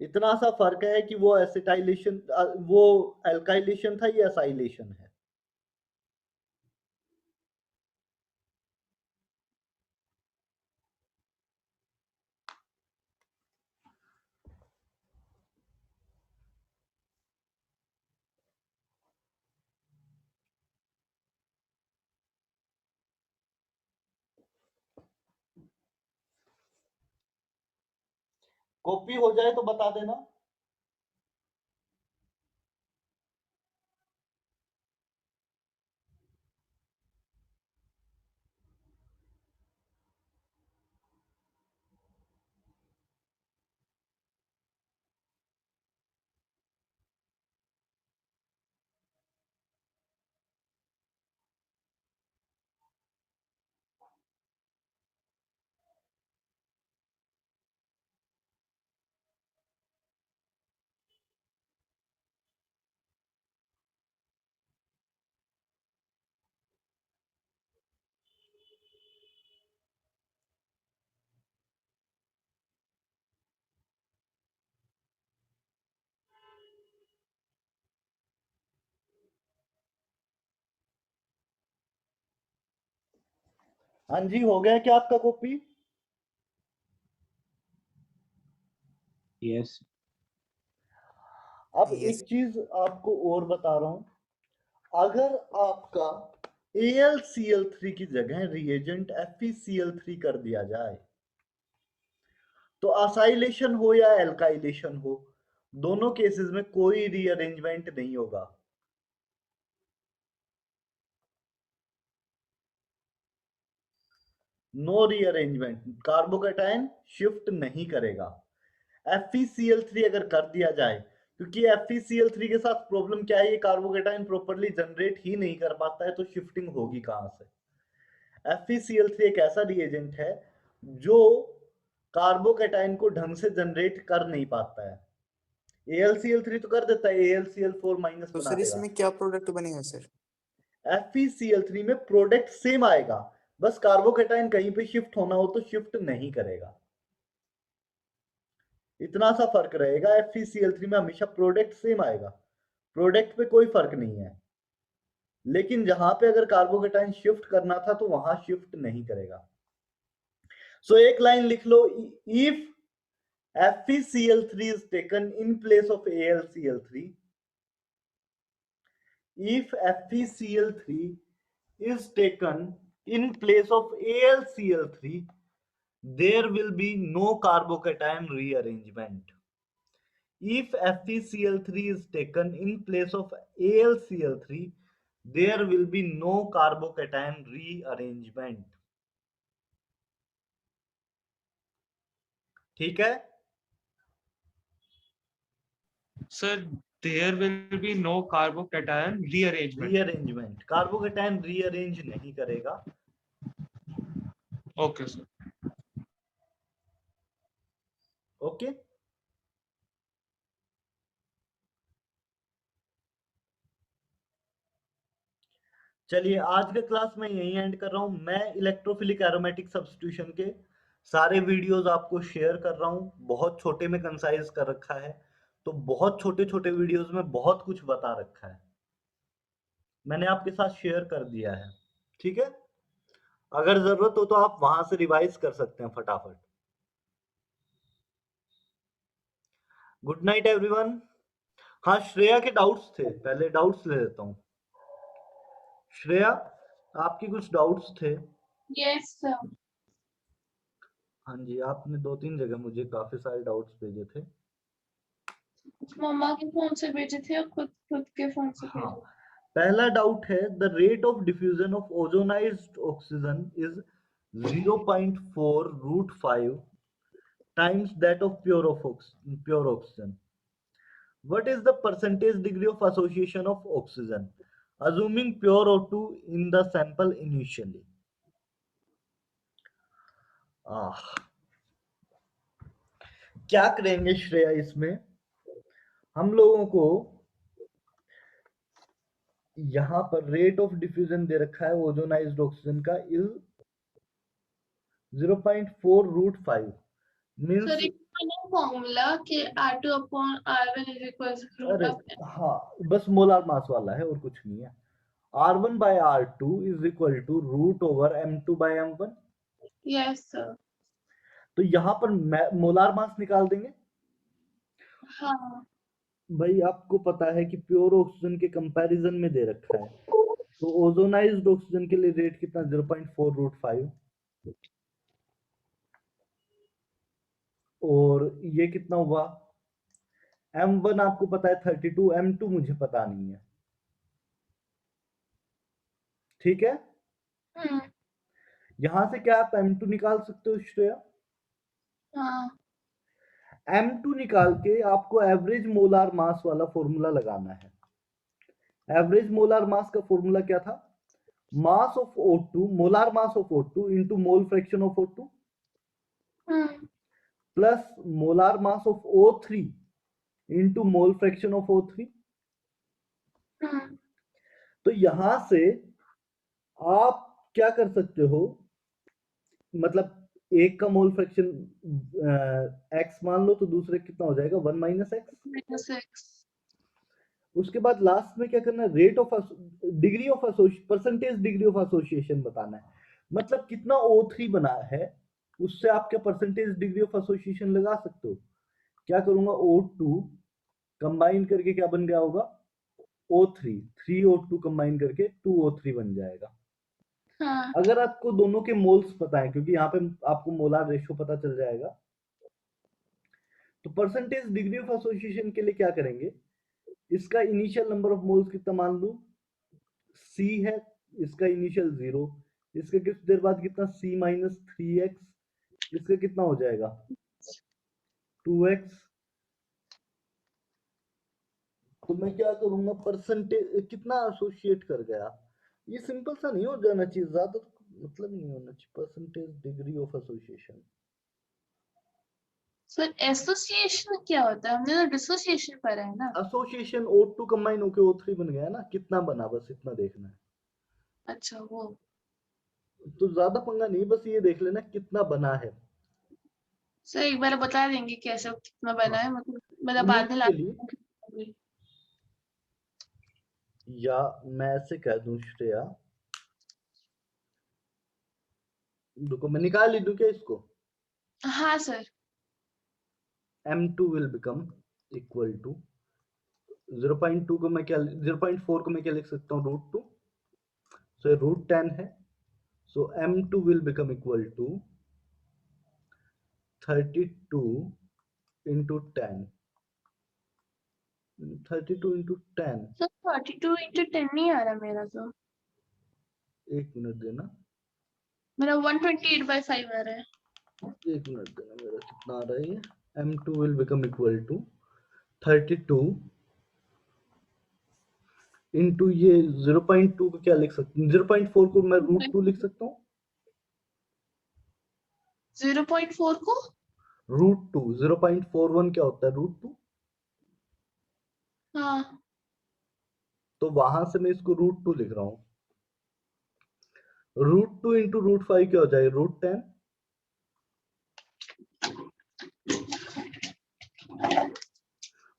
A: इतना सा फर्क है कि वो एसिटाइलेशन, वो एल्काइलेशन था, ये असाइलेशन है। कॉपी हो जाए तो बता देना। हाँ जी, हो गया क्या आपका कॉपी?
G: यस।
A: अब
C: Yes.
A: एक चीज आपको और बता रहा हूं, अगर आपका AlCl3 की जगह रिएजेंट FeCl3 कर दिया जाए, तो असाइलेशन हो या एल्काइलेशन हो, दोनों केसेस में कोई रीअरेंजमेंट नहीं होगा। नो रीअरेंजमेंट, कार्बोकैटायन शिफ्ट नहीं करेगा। FeCl3 अगर कर दिया जाए, क्योंकि FeCl3 के साथ प्रॉब्लम क्या है, ये कार्बोकैटायन प्रॉपर्ली जनरेट ही नहीं कर पाता है, तो शिफ्टिंग होगी कहां से? FeCl3 एक ऐसा रिएजेंट है जो कार्बोकैटायन को ढंग से जनरेट कर नहीं पाता है। AlCl3 तो कर देता है, AlCl4 माइनस
C: तो
A: बना
C: सर
A: देगा।
C: इसमें क्या प्रोडक्ट बनेगा सर?
A: FeCl3 में प्रोडक्ट सेम आएगा, बस कार्बोकैटायन कहीं पे शिफ्ट होना हो तो शिफ्ट नहीं करेगा। इतना सा फर्क रहेगा, FeCl3 में हमेशा प्रोडक्ट सेम आएगा, प्रोडक्ट पे कोई फर्क नहीं है। लेकिन जहां पे अगर कार्बोकैटायन शिफ्ट करना था तो वहां शिफ्ट नहीं करेगा। सो एक लाइन लिख लो, if FeCl3 is taken in place of AlCl3, if FeCl3 is taken in place of AlCl3, there will be no carbocation rearrangement. If FeCl3 is taken in place of AlCl3, there will be no carbocation rearrangement. ठीक है?
B: Sir, there will be no carbocation rearrangement.
A: Rearrangement, carbocation rearrange नहीं करेगा।
B: Okay, sir.
A: Okay, चलिए आज का class मैं यही and कर रहा हूं। मैं इलेक्ट्रोफिलिक एरोमेटिक सब्स्टिट्यूशन के सारे वीडियोस आपको शेयर कर रहा हूं, बहुत छोटे में कंसाइज कर रखा है, तो बहुत छोटे छोटे वीडियोस में बहुत कुछ बता रखा है, मैंने आपके साथ शेयर कर दिया है। ठीक है, अगर जरूरत हो तो आप वहां से रिवाइज कर सकते हैं फटाफट। Good night everyone. हाँ, श्रेया के डाउट्स थे, पहले डाउट्स ले लेता हूँ। श्रेया, आपके कुछ डाउट्स थे?
D: Yes sir.
A: हाँ जी, आपने 2-3 जगह मुझे काफी सारे डाउट्स भेजे थे।
D: मम्मा के फोन से भेजे थे और खुद के फोन से
A: हाँ,
D: भेजे।
A: पहला डाउट है, the rate of diffusion of ozonised oxygen is 0.4 √5 times that of pure oxygen. What is the percentage degree of association of oxygen, assuming pure O2 in the sample initially? क्या करेंगे श्रेया इसमें? हम लोगों को यहाँ पर रेट ऑफ डिफ्यूजन दे रखा है ओजोनाइज्ड ऑक्सीजन का इज 0.4√5 मींस
D: सर एक फॉर्मूला कि R2/R1 is equals to root
A: अरे
D: of M.
A: हाँ बस मोलार मास वाला है और कुछ नहीं है. R1/R2 is equal to √M2/M1.
D: Yes sir.
A: तो यहाँ पर मोलार मास निकाल देंगे.
D: हाँ.
A: भाई आपको पता है कि प्योर ऑक्सीजन के कंपैरिजन में दे रखा है, तो ओजोनाइज्ड ऑक्सीजन के लिए रेट कितना 0.4√5 और ये कितना हुआ M1 आपको पता है 32, M2 मुझे पता नहीं है. ठीक है. यहां से क्या आप M2 निकाल सकते हो श्रेया?
D: हाँ.
A: M2 निकाल के आपको एवरेज मोलार मास वाला फॉर्मूला लगाना है. एवरेज मोलार मास का फॉर्मूला क्या था? Mass of O2, molar mass of O2 into mole fraction of O2 plus molar mass of O3 into mole fraction of O3. तो यहां से आप क्या कर सकते हो, मतलब एक का मोल फ्रैक्शन x मान लो तो दूसरे कितना हो जाएगा 1 - x. उसके बाद लास्ट में क्या करना है, rate of degree of percentage degree of association बताना है. मतलब कितना O3 बना है उससे आप क्या परसेंटेज डिग्री ऑफ एसोसिएशन लगा सकते हो. क्या करूंगा O2 कंबाइन करके क्या बन गया होगा O3, 3O2 कंबाइन करके 2O3 बन जाएगा.
D: हाँ.
A: अगर आपको दोनों के मोल्स पता है, क्योंकि यहाँ पे आपको मोलार रेशो पता चल जाएगा, तो परसेंटेज डिग्री ऑफ एसोसिएशन के लिए क्या करेंगे, इसका इनिशियल नंबर ऑफ मोल्स कितना मान लूं C है, इसका इनिशियल 0, इसके कुछ देर बाद कितना C - 3x, इसका कितना हो जाएगा 2x. तो मैं क्या करूंगा परसेंटेज कितना एसोसिएट कर गया. ये सिंपल सा नहीं हो जाना चाहिए, ज्यादा मतलब नहीं होना चाहिए. Percentage degree of association.
D: Sir association क्या होता है? हमने तो डिसोसिएशन पढ़ा है ना.
A: एसोसिएशन O2 कंबाइन होके O3 बन गया ना, कितना बना बस इतना देखना है.
D: अच्छा वो.
A: तो ज्यादा पंगा नहीं, बस ये देख लेना कितना बना है.
D: सर एक बार बता देंगे कैसे कितना बना है, मतलब बाद में
A: उम्मीद के लिए या मैं ऐसे कह दूं श्रेया, रुको मैं निकाल ही दूं क्या इसको.
D: हाँ sir.
A: M2 will become equal to 0.2 को मैं क्या 0.4 को मैं क्या लिख सकता हूँ √2. सो √10 है. सो M2 will become equal to 32 into 10. 32 into 10.
D: Sir 32 into 10 नहीं आ रहा मेरा तो.
A: एक मिनट देना,
D: मेरा 128/5 आ रहा है.
A: एक मिनट देना, मेरा कितना आ रहा है ये. M2 will become equal to 32 into ये 0.2 को क्या लिख सकते हैं, 0.4 को मैं √2 लिख सकता हूँ.
D: 0.4 को
A: √2 0.41 क्या होता है √2.
D: हाँ.
A: तो वहां से मैं इसको √2 लिख रहा हूँ. √2 into √5 क्या हो जाएगा √10.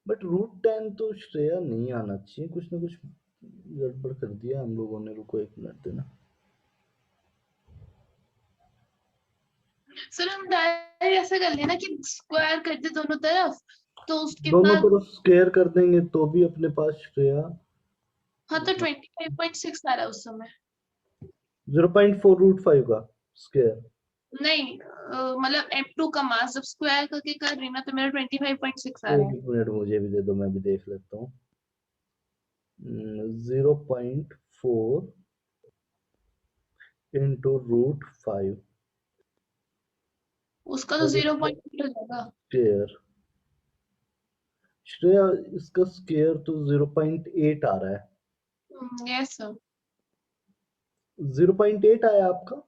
A: बट √10 तो श्रेया नहीं आना चाहिए, कुछ ना कुछ गड़बड़ कर दिया हम लोगों ने. रुको एक मिनट देना.
D: सर हम डायरेक्ट ऐसा कर लेना कि स्क्वायर कर दे दोनों तरफ, तो उसके
A: दोनों
D: बाद
A: तरफ स्क्वायर कर देंगे तो भी अपने पास श्रेया.
D: हाँ तो 25.6 आ रहा है उस समय.
A: 0.4√5 का स्क्वायर.
D: नहीं मतलब M2 का मास जब स्क्वायर करके कर रही ना तो मेरा 25.6 आ रहा है.
A: एक मिनट मुझे भी दे दो, मैं भी देख लेता हूँ. 0.4 into √5
D: उसका तो 0.8 हो जाएगा।
A: स्क्वायर श्रेया, इसका स्क्वायर तो 0.8 आ रहा है।
D: Yes sir.
A: 0.8 आया आपका?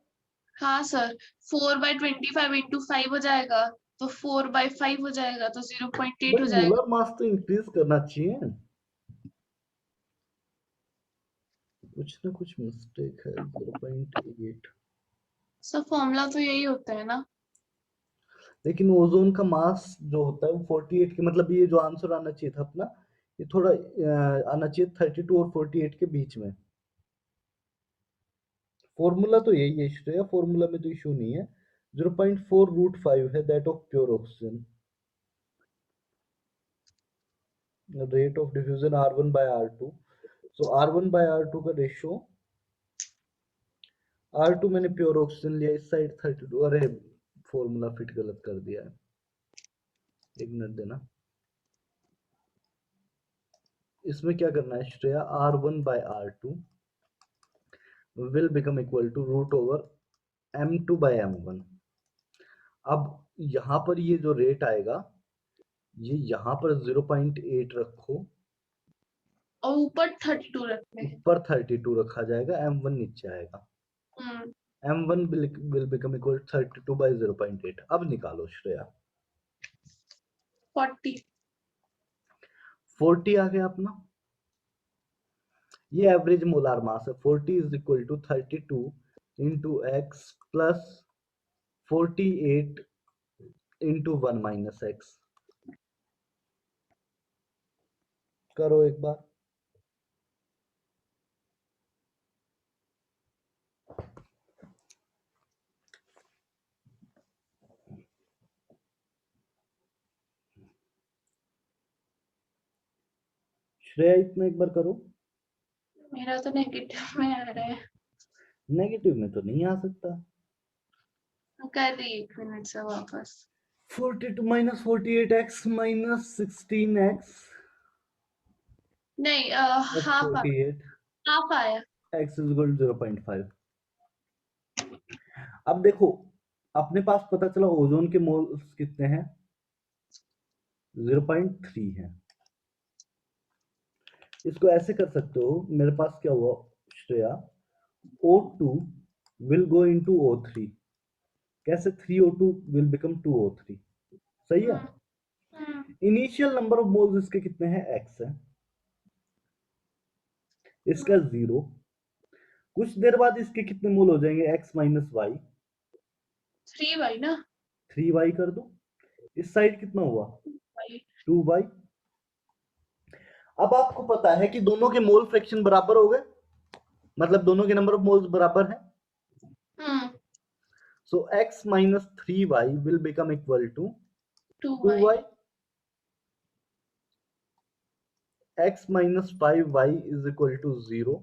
D: हाँ सर, 4/25 इंटू 5 हो जाएगा, तो 4/5 हो जाएगा, तो 0.8
A: बट
D: हो जाएगा।
A: मोलर मास तो इंक्रीज करना चाहिए। कुछ ना कुछ मिस्टेक है। 0.8
D: सर फॉर्मूला तो यही होता है ना।
A: लेकिन ओजोन का मास जो होता है वो 48 के, मतलब ये जो आंसर आना चाहिए था अपना, ये थोड़ा आना चाहिए 32 और 48 के बीच में। फॉर्मूला तो यही है श्रेया, फॉर्मूला में तो इशू नहीं है। 0.4√5 है that of pure oxygen. Rate of diffusion R1/R2। So R1/R2 का रेशियो, R2 मैंने प्योर ऑक्सीजन लिया, इस साइड 32। अरे फॉर्मूला फिट गलत कर दिया है, एक मिनट देना। इसमें क्या करना है Shreya, R1/R2 will become equal to √M2/M1। अब यहाँ पर ये जो रेट आएगा, ये यहाँ पर 0.8 रखो
D: और ऊपर 32 रखते हैं।
A: ऊपर 32 रखा जाएगा, M1 नीचे आएगा। M1 will become equal to 32/0.8। अब निकालो श्रेया। 40 आ गया अपना। ये एवरेज मोलार मास है। 40 is equal to 32 into X plus 48 into 1 minus X. करो एक बार। श्रेया इतना एक बार करो।
D: मेरा तो नेगेटिव में आ रहा है।
A: नेगेटिव में तो नहीं आ सकता।
D: कर रही 1 मिनट से वापस।
A: 42 माइनस 48x माइनस 16x
D: नहीं,
A: प्लस
D: हाफ
A: 48
D: आया।
A: x is equal to 0.5। अब देखो, अपने पास पता चला ओजोन के मोल्स कितने हैं, 0.3 है। इसको ऐसे कर सकते हो, मेरे पास क्या हुआ Shreya, O2 will go into O3। कैसे? 3O2 will become 2O3। सही है। इनिशियल नंबर ऑफ मोल्स इसके कितने हैं, x है, इसका 0। कुछ देर बाद इसके कितने मोल हो जाएंगे, x माइनस वाई,
D: 3y ना।
A: 3y कर दो। इस साइड कितना हुआ, 2y। अब आपको पता है कि दोनों के मोल फ्रैक्शन बराबर हो गए, मतलब दोनों के नंबर ऑफ मोल्स बराबर है। So x minus 3y will become equal to 2y। x minus 5y is equal to 0।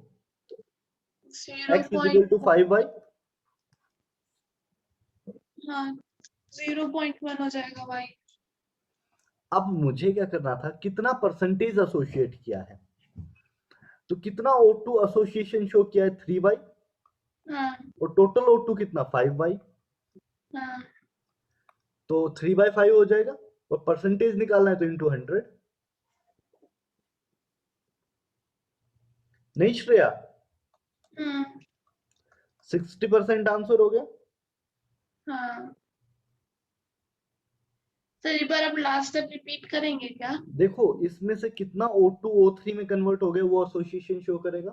A: x is equal to 5y।
D: हाँ, 0.1 हो जाएगा y।
A: अब मुझे क्या करना था, कितना परसेंटेज एसोसिएट किया है, तो कितना O2 एसोसिएशन शो किया है, 3y। और टोटल O2 कितना, 5y। तो 3/5 हो जाएगा, और परसेंटेज निकालना है तो इंटू 100। नहीं श्रेया, 60% आंसर हो गया।
D: हाँ सर, एक बार आप लास्ट तक रिपीट करेंगे क्या?
A: देखो इसमें से कितना O2 O3 में कन्वर्ट हो गया, वो एसोसिएशन शो करेगा।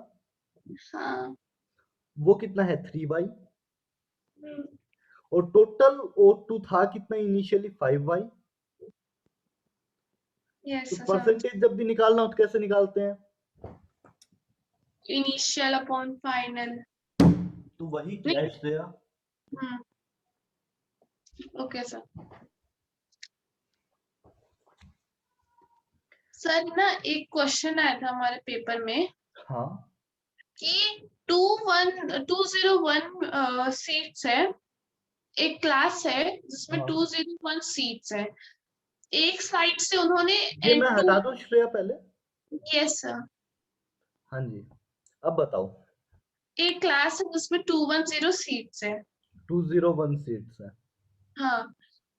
D: हाँ।
A: वो कितना है, 3y। और टोटल O2 था कितना इनिशियली, 5y।
D: यस
A: तो
D: सर।
A: परसेंटेज जब भी निकालना हो तो कैसे निकालते हैं,
D: इनिशियल अपॉन फाइनल।
A: तो वही किया है श्रेया।
D: Okay sir. सर ना एक क्वेश्चन आया था हमारे पेपर में
A: हाँ
D: कि 201 सीट्स है, एक क्लास है जिसमें
A: हाँ।
D: 201 सीट्स है। एक साइड से उन्होंने
A: ये मैं हटा दूं श्रेया पहले।
D: Yes sir.
A: हाँ जी, अब बताओ।
D: एक क्लास है जिसमें 210 सीट्स है।
A: 201 सीट्स है।
D: हाँ,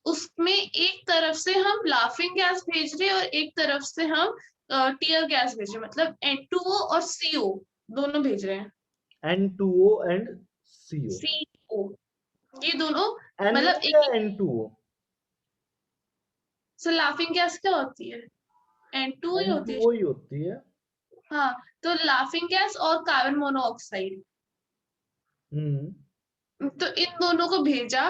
D: उसमें एक तरफ से हम लाफिंग गैस भेज रहे हैं और एक तरफ से हम टीयर गैस भेज रहे हैं, मतलब N2O और CO दोनों भेज रहे हैं।
A: N2O and CO।
D: CO ये दोनों
A: NO
D: मतलब
A: या
D: एक
A: N2O?
D: से लाफिंग गैस क्या होती है? N2O ही होती है।
A: N2O ही होती है।
D: हाँ, तो लाफिंग गैस और कार्बन मोनोऑक्साइड, तो इन दोनों को भेजा।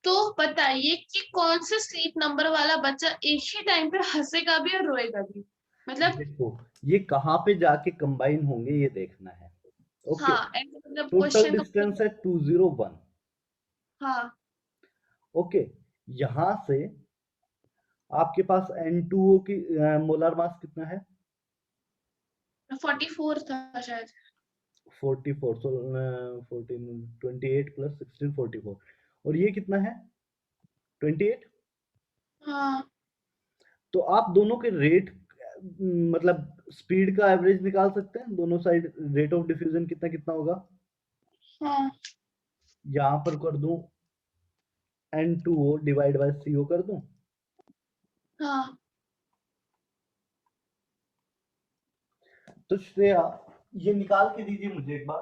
D: तो बताइए कि कौन से स्लीप नंबर वाला बच्चा एक ही टाइम पे हंसेगा भी और रोएगा भी, मतलब
A: देखो ये कहाँ पे जाके कंबाइन होंगे ये देखना है। ओके,
D: हाँ मतलब
A: टोटल
D: क्वेश्चन
A: डिस्टेंस है 201।
D: हाँ
A: ओके, यहाँ से आपके पास N2O की मोलर मास कितना है?
D: 44 था शायद।
A: 44, so 14 28 प्लस 16 44, और ये कितना है? 28।
D: हाँ
A: तो आप दोनों के रेट मतलब स्पीड का एवरेज निकाल सकते हैं, दोनों साइड रेट ऑफ डिफ्यूजन कितना कितना होगा।
D: हाँ
A: यहाँ पर कर दूं N2O डिवाइड बाय CO कर दूं।
D: हाँ
A: तो श्रेया ये निकाल के दीजिए मुझे एक बार।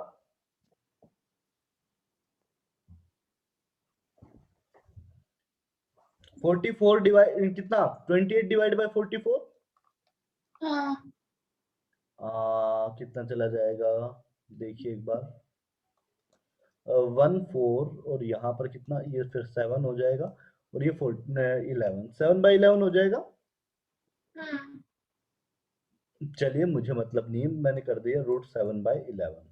A: फोर्टी फोर डिवाइड कितना, 28 डिवाइड बाय 44
D: हाँ
A: कितना चला जाएगा देखिए एक बार। 1 4 और यहाँ पर कितना, ये फिर 7 हो जाएगा और ये 11, 7/11 हो जाएगा।
D: हम्म,
A: चलिए मुझे मतलब नहीं, मैंने कर दिया √7/11।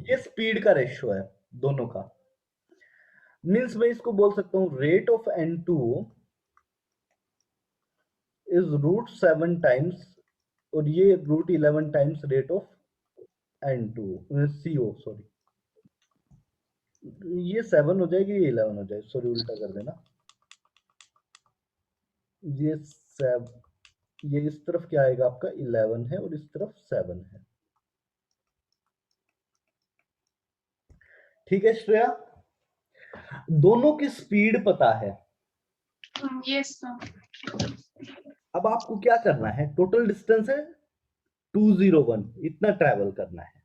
A: ये स्पीड का रेशियो है दोनों का। मीन्स मैं इसको बोल सकता हूँ rate of N2O is √7 times और ये √11 times rate of N2O CO, sorry ये 7 हो जाएगी, ये 11 हो जाएगी, सॉरी उल्टा कर देना। ये 7, ये इस तरफ क्या आएगा आपका 11 है और इस तरफ 7 है। ठीक है श्रेया, दोनों की स्पीड पता है।
D: यस
A: अब आपको क्या करना है, टोटल डिस्टेंस है 201, इतना ट्रैवल करना है।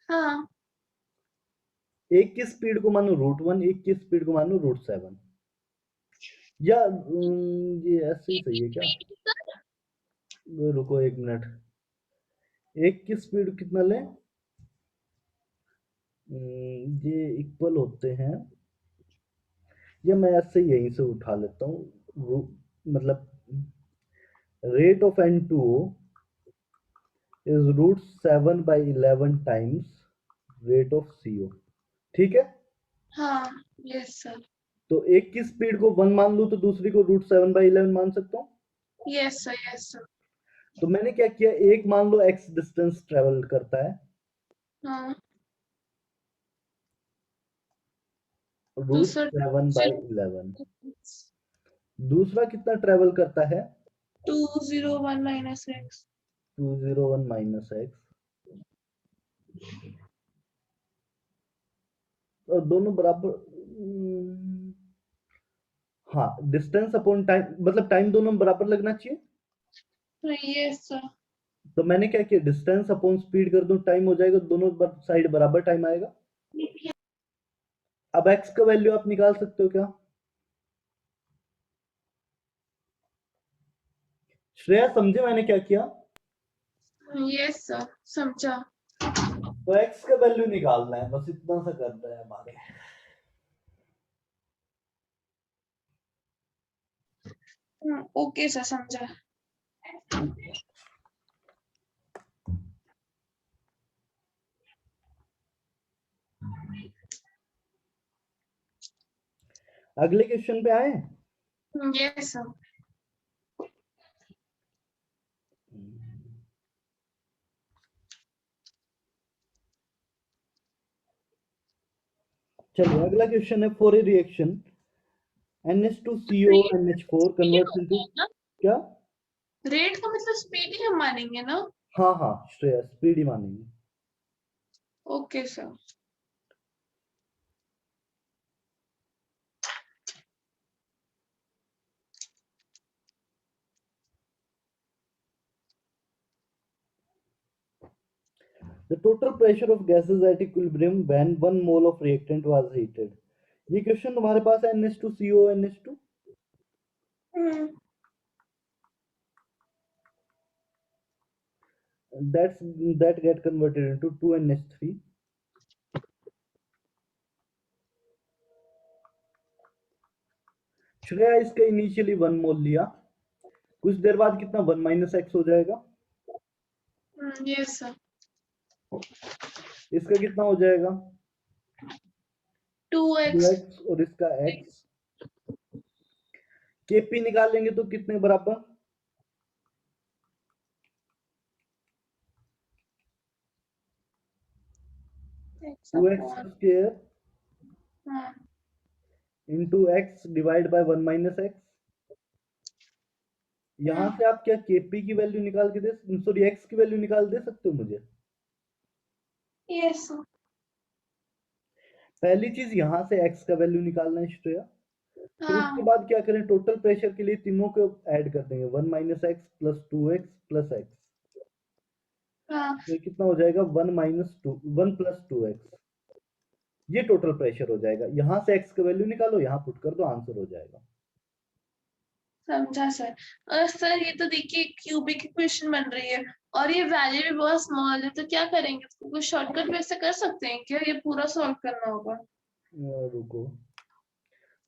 D: हाँ
A: एक की स्पीड को मानो √1, एक की स्पीड को मानो √7, या ये ऐसे ही सही है क्या? रुको एक मिनट, एक की स्पीड कितना लें? ये इक्वल होते हैं, या मैं ऐसे ही यहीं से उठा लेता हूँ, मतलब rate of N2O is √7/11 times rate of CO। ठीक है,
D: हाँ यस सर
A: तो एक की स्पीड को 1 मान लूं तो दूसरी को √7/11 मान सकता हूँ।
D: यस सर
A: तो मैंने क्या किया, एक मान लो x डिस्टेंस ट्रेवल करता है,
D: हाँ
A: √7/11। दूसरा कितना ट्रेवल करता है?
D: 201 - x
A: 201 - x, और दोनों बराबर। हाँ, डिस्टेंस अपॉन टाइम, मतलब टाइम दोनों बराबर लगना चाहिए।
D: यस सर
A: तो मैंने क्या किया, डिस्टेंस अपॉन स्पीड कर दूं, टाइम हो जाएगा, दोनों साइड बराबर टाइम आएगा। अब x का वैल्यू आप निकाल सकते हो क्या? श्रेया समझे मैंने क्या किया?
D: यस सर समझा।
A: तो x का वैल्यू निकालना है, बस इतना सा करना है हमारे।
D: ओके सर समझा।
A: अगले क्वेश्चन पे आए।
D: यस सर
A: चलिए अगला क्वेश्चन है, for a reaction NH2CO NH4 converts into क्या?
D: रेट का मतलब स्पीड ही हम मानेंगे ना।
A: हाँ हाँ श्रेया, स्पीड ही मानेंगे।
D: Okay sir
A: The total pressure of gases at equilibrium when 1 mole of reactant was heated. ये क्वेश्चन तुम्हारे पास है NH2CO NH2 that get converted into 2NH3. Shreya इसका इनिशियली 1 मोल लिया, कुछ देर बाद कितना 1 माइनस एक्स हो जाएगा,
D: यस सर,
A: इसका कितना हो जाएगा
D: 2x
A: 2x और इसका x। केपी निकालेंगे तो कितने बराबर 2x square into x divide by 1 minus x. यहां से आप क्या केपी की वैल्यू निकाल के दे, सॉरी x की वैल्यू निकाल दे सकते हो मुझे।
D: यस सर,
A: पहली चीज यहां से x का वैल्यू निकालना है श्रेया, फिर उसके
D: हाँ
A: बाद क्या करें, टोटल प्रेशर के लिए तीनों को ऐड कर देंगे, 1 minus x plus 2x plus x,
D: हाँ
A: तो कितना हो जाएगा 1 प्लस 2x, ये टोटल प्रेशर हो जाएगा। यहां से x का वैल्यू निकालो, यहां पुट कर दो, आंसर हो जाएगा।
D: समझा सर। सर ये तो देखिए क्यूबिक इक्वेशन बन रही है और ये वैल्यू भी बहुत स्मॉल है, तो क्या करेंगे, इसको कोई शॉर्टकट में से कर सकते हैं क्या, ये पूरा सॉल्व करना होगा?
A: रुको,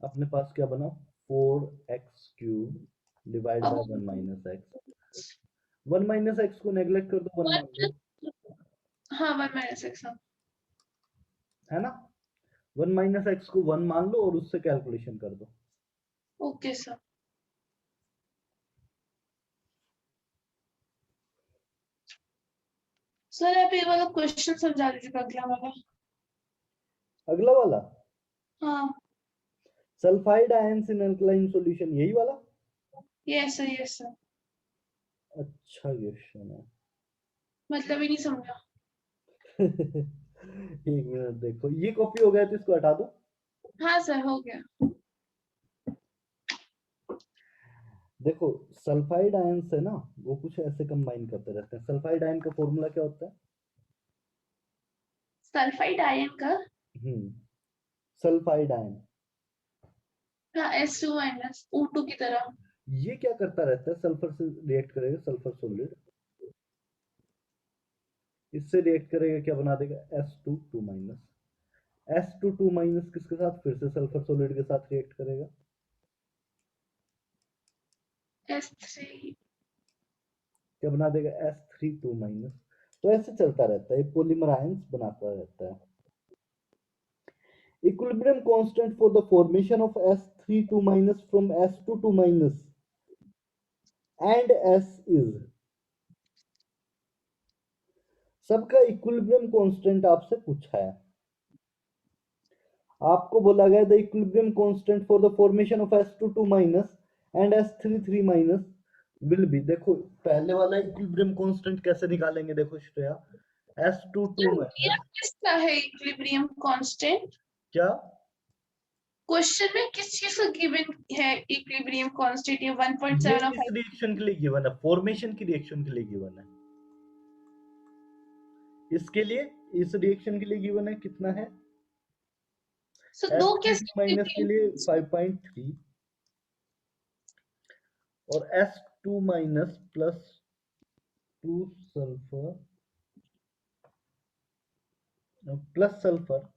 A: अपने पास क्या बना 4x cube divide by 1 minus x. 1 minus x को नेग्लेक्ट कर दो, 1 मान लो,
D: हाँ 1 माइनस एक्स,
A: है ना। 1 माइनस एक्स को 1 मान लो और उससे कैलकुलेशन कर दो।
D: Okay sir. सर आप ये वाला क्वेश्चन समझा दीजिएगा, अगला वाला।
A: अगला वाला
D: हाँ
A: sulphide ions in alkaline solution, यही वाला।
D: यस सर, यस सर,
A: अच्छा क्वेश्चन है।
D: मतलब ही नहीं समझा।
A: एक मिनट देखो, ये कॉपी हो गया तो इसको हटा दो।
D: हाँ सर हो गया।
A: देखो सल्फाइड आयंस है ना, वो कुछ ऐसे कंबाइन करते रहते हैं। सल्फाइड आयन का फॉर्मूला क्या होता है?
D: सल्फाइड आयन का
A: सल्फाइड आयन,
D: हाँ S2 माइनस O2 की तरह।
A: ये क्या करता रहता है, सल्फर से रिएक्ट करेगा, सल्फर सॉलिड इससे रिएक्ट करेगा, क्या बना देगा S2 2 माइनस। S2 2 माइनस किसके साथ, फिर से सल्फर सॉलिड के साथ रिएक्ट करेगा,
D: S3
A: क्या बना देगा S3 2 माइनस। तो ऐसे चलता रहता है, पॉलीमर आयंस बनाता रहता है। Equilibrium constant for the formation of S3 2 minus from S2 2 minus and S is, सबका इक्विलिब्रियम कांस्टेंट आपसे पूछा है। आपको बोला गया the equilibrium constant for the formation of S2 2 minus and S3 3 minus will be. देखो पहले वाला इक्विलिब्रियम कांस्टेंट कैसे निकालेंगे, देखो श्रेया, S2 2
D: ये
A: माइनस
D: किसका है इक्विलिब्रियम कांस्टेंट?
A: क्या,
D: क्वेश्चन में किस चीज का गिवन है इक्विलिब्रियम कांस्टेंट? ये
A: ये
D: 1.7
A: इस रिएक्शन के लिए गिवन है, फॉर्मेशन की रिएक्शन के लिए गिवन है, इसके लिए इस रिएक्शन के लिए गिवन है कितना है,
D: सो दो
A: S3
D: कैसे
A: माइनस के लिए 5.3 और S2 minus plus 2 sulphur plus sulphur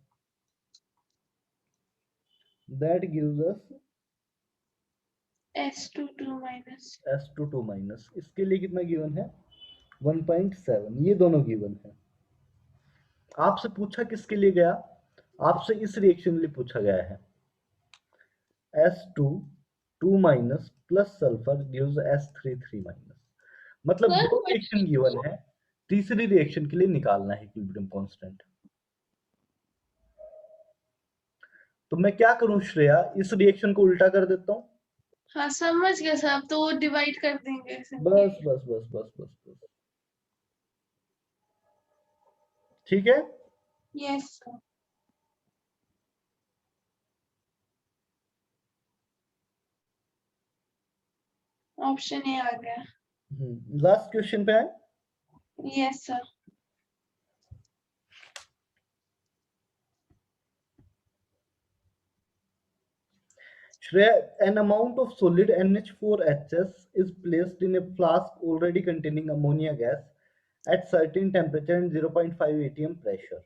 A: that gives us
D: S2 2 minus.
A: S2 2 minus. इसके लिए कितना गिवन है 1.7, ये दोनों गिवन है। आपसे पूछा किसके लिए गया, आपसे इस रिएक्शन के लिए पूछा गया है, S2 2 minus plus sulphur gives S3 3 minus, मतलब
D: सर
A: दो रिएक्शन गिवन है, तीसरी रिएक्शन के लिए निकालना है इक्विलिब्रियम कांस्टेंट। तो मैं क्या करूं श्रेया, इस रिएक्शन को उल्टा कर देता हूं।
D: हाँ समझ गया सर, अब तो वो डिवाइड कर देंगे
A: बस बस बस बस बस बस, ठीक है।
D: Yes sir. ऑप्शन ए आ गया।
A: लास्ट क्वेश्चन पे आए।
D: Yes sir.
A: Shreya, an amount of solid NH4HS is placed in a flask already containing ammonia gas at certain temperature and 0.5 atm pressure.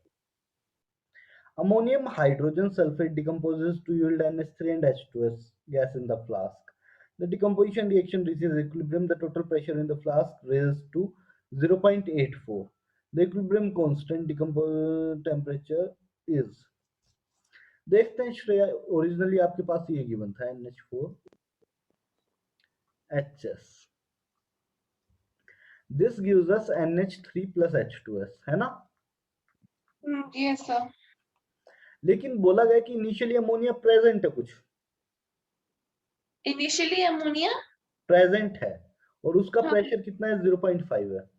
A: Ammonium hydrogen sulfate decomposes to yield NH3 and H2S gas in the flask. The decomposition reaction reaches equilibrium. The total pressure in the flask raises to 0.84. The equilibrium constant temperature is, देखते हैं Shreya, originally आपके पास ये given था NH4HS. This gives us NH3 plus H2S, है ना?
D: Yes sir.
A: लेकिन बोला गया कि इनिशियली अमोनिया प्रेजेंट है, कुछ
D: Initially ammonia
A: प्रेजेंट है और उसका
D: हाँ।
A: प्रेशर कितना है? 0.5 है.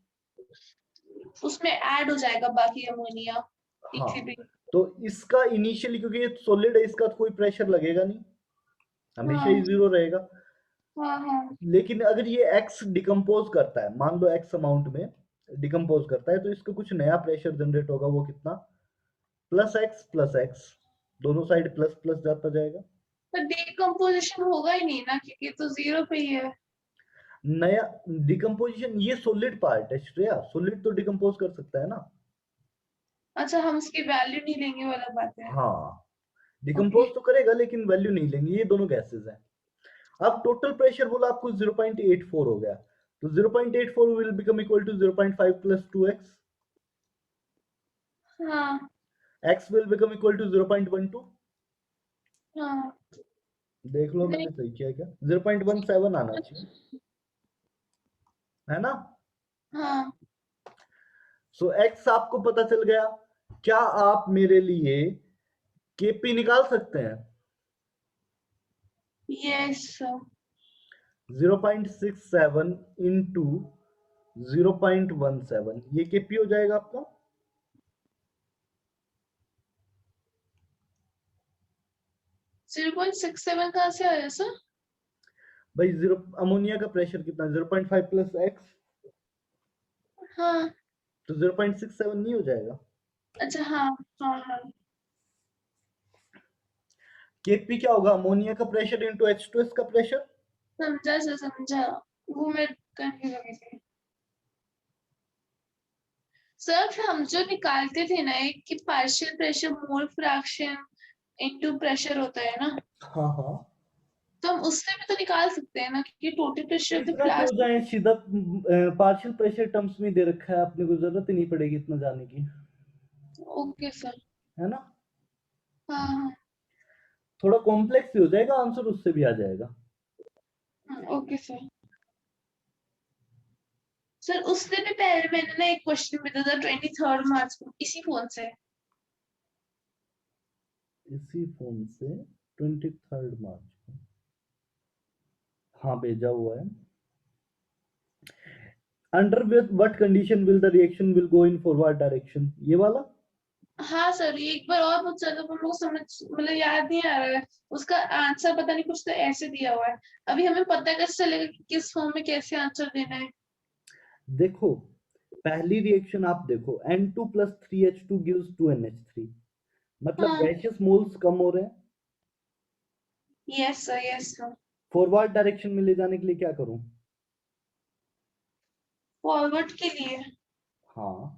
D: उसमें ऐड हो जाएगा बाकी अमोनिया
A: हाँ,
D: इक्विलिब्रियम।
A: तो इसका इनिशियली, क्योंकि ये सॉलिड है, इसका तो कोई प्रेशर लगेगा नहीं, हमेशा ही
D: हाँ।
A: 0 रहेगा.
D: हाँ
A: लेकिन अगर ये x डिकम्पोज करता है, मान लो x अमाउंट में डिकम्पोज करता है, तो इसका कुछ नया प्रेशर जनरेट होगा. वो कितना? प्लस x, दोनों साइड प्लस प्लस जाता जाएगा.
D: तो डिकम्पोजिशन होगा ही नहीं ना, क्योंकि तो 0 पे ही है।
A: नया डिकम्पोजिशन, ये सॉलिड पार्ट है श्रेया, सॉलिड तो डिकम्पोज कर सकता है ना.
D: अच्छा, हम उसकी वैल्यू नहीं लेंगे वाला बात है।
A: हाँ, डिकम्पोज तो करेगा लेकिन वैल्यू नहीं लेंगे. ये दोनों गैसेस हैं. अब टोटल प्रेशर बोला आपको 0.84 हो गया, तो 0.84 will become equal to 0.5 plus 2x.
D: हाँ
A: x will become equal to 0.12.
D: हाँ
A: देख लो मैंने सही किया क्या? 0.17 आना चाहिए, है ना?
D: हाँ।
A: सो x आपको पता चल गया. क्या आप मेरे लिए kp निकाल सकते हैं?
D: Yes sir.
A: 0.67 इंटू 0.17, ये kp हो जाएगा आपका.
D: जीरो 0.67 कहाँ से आया सर?
A: भाई अमोनिया का प्रेशर कितना? 0.5 प्लस x,
D: हाँ।
A: तो 0.67 नहीं हो जाएगा?
D: अच्छा हाँ।
A: kp क्या होगा? अमोनिया का प्रेशर इंटू H2S का प्रेशर.
D: समझा सर, समझा। वो मैं कंफ्यूज हो गई थी सर। फिर हम जो निकालते थे ना, एक कि partial pressure mole fraction into pressure होता है ना,
A: हाँ,
D: तो हम उससे भी तो निकाल सकते हैं ना, क्योंकि टोटल प्रेशर तो
A: इतना
D: फ्लैश।
A: क्यों जाए सीधा? पार्शियल प्रेशर टर्म्स में दे रखा है, अपने को जरूरत ही नहीं पड़ेगी इतना जाने की,
D: ओके सर।
A: है ना?
D: हाँ
A: थोड़ा कॉम्प्लेक्स ही हो जाएगा आंसर, उससे भी आ जाएगा.
D: Okay sir. सर उससे भी पहले मैंने ना एक क्वेश्चन भेजा था 23 मार्च को, इसी फोन से।
A: इसी फोन से 23 मार्च को, हाँ भेजा हुआ है. Under what condition will the reaction will go in forward direction, ये वाला.
D: हाँ सर, ये एक बार और पूछा था, पर समझ मतलब याद नहीं आ रहा है उसका आंसर, पता नहीं कुछ तो ऐसे दिया हुआ है। अभी हमें पता कैसे चलेगा कि किस फॉर्म में कैसे आंसर देना है?
A: देखो, पहली रिएक्शन आप देखो, N2 plus 3H2 gives 2NH3, मतलब
D: हाँ।
A: गैसियस मोल्स कम हो रहे हैं.
D: Yes sir.
A: फॉरवर्ड डायरेक्शन में ले जाने के लिए क्या करूं?
D: फॉरवर्ड के लिए
A: हाँ,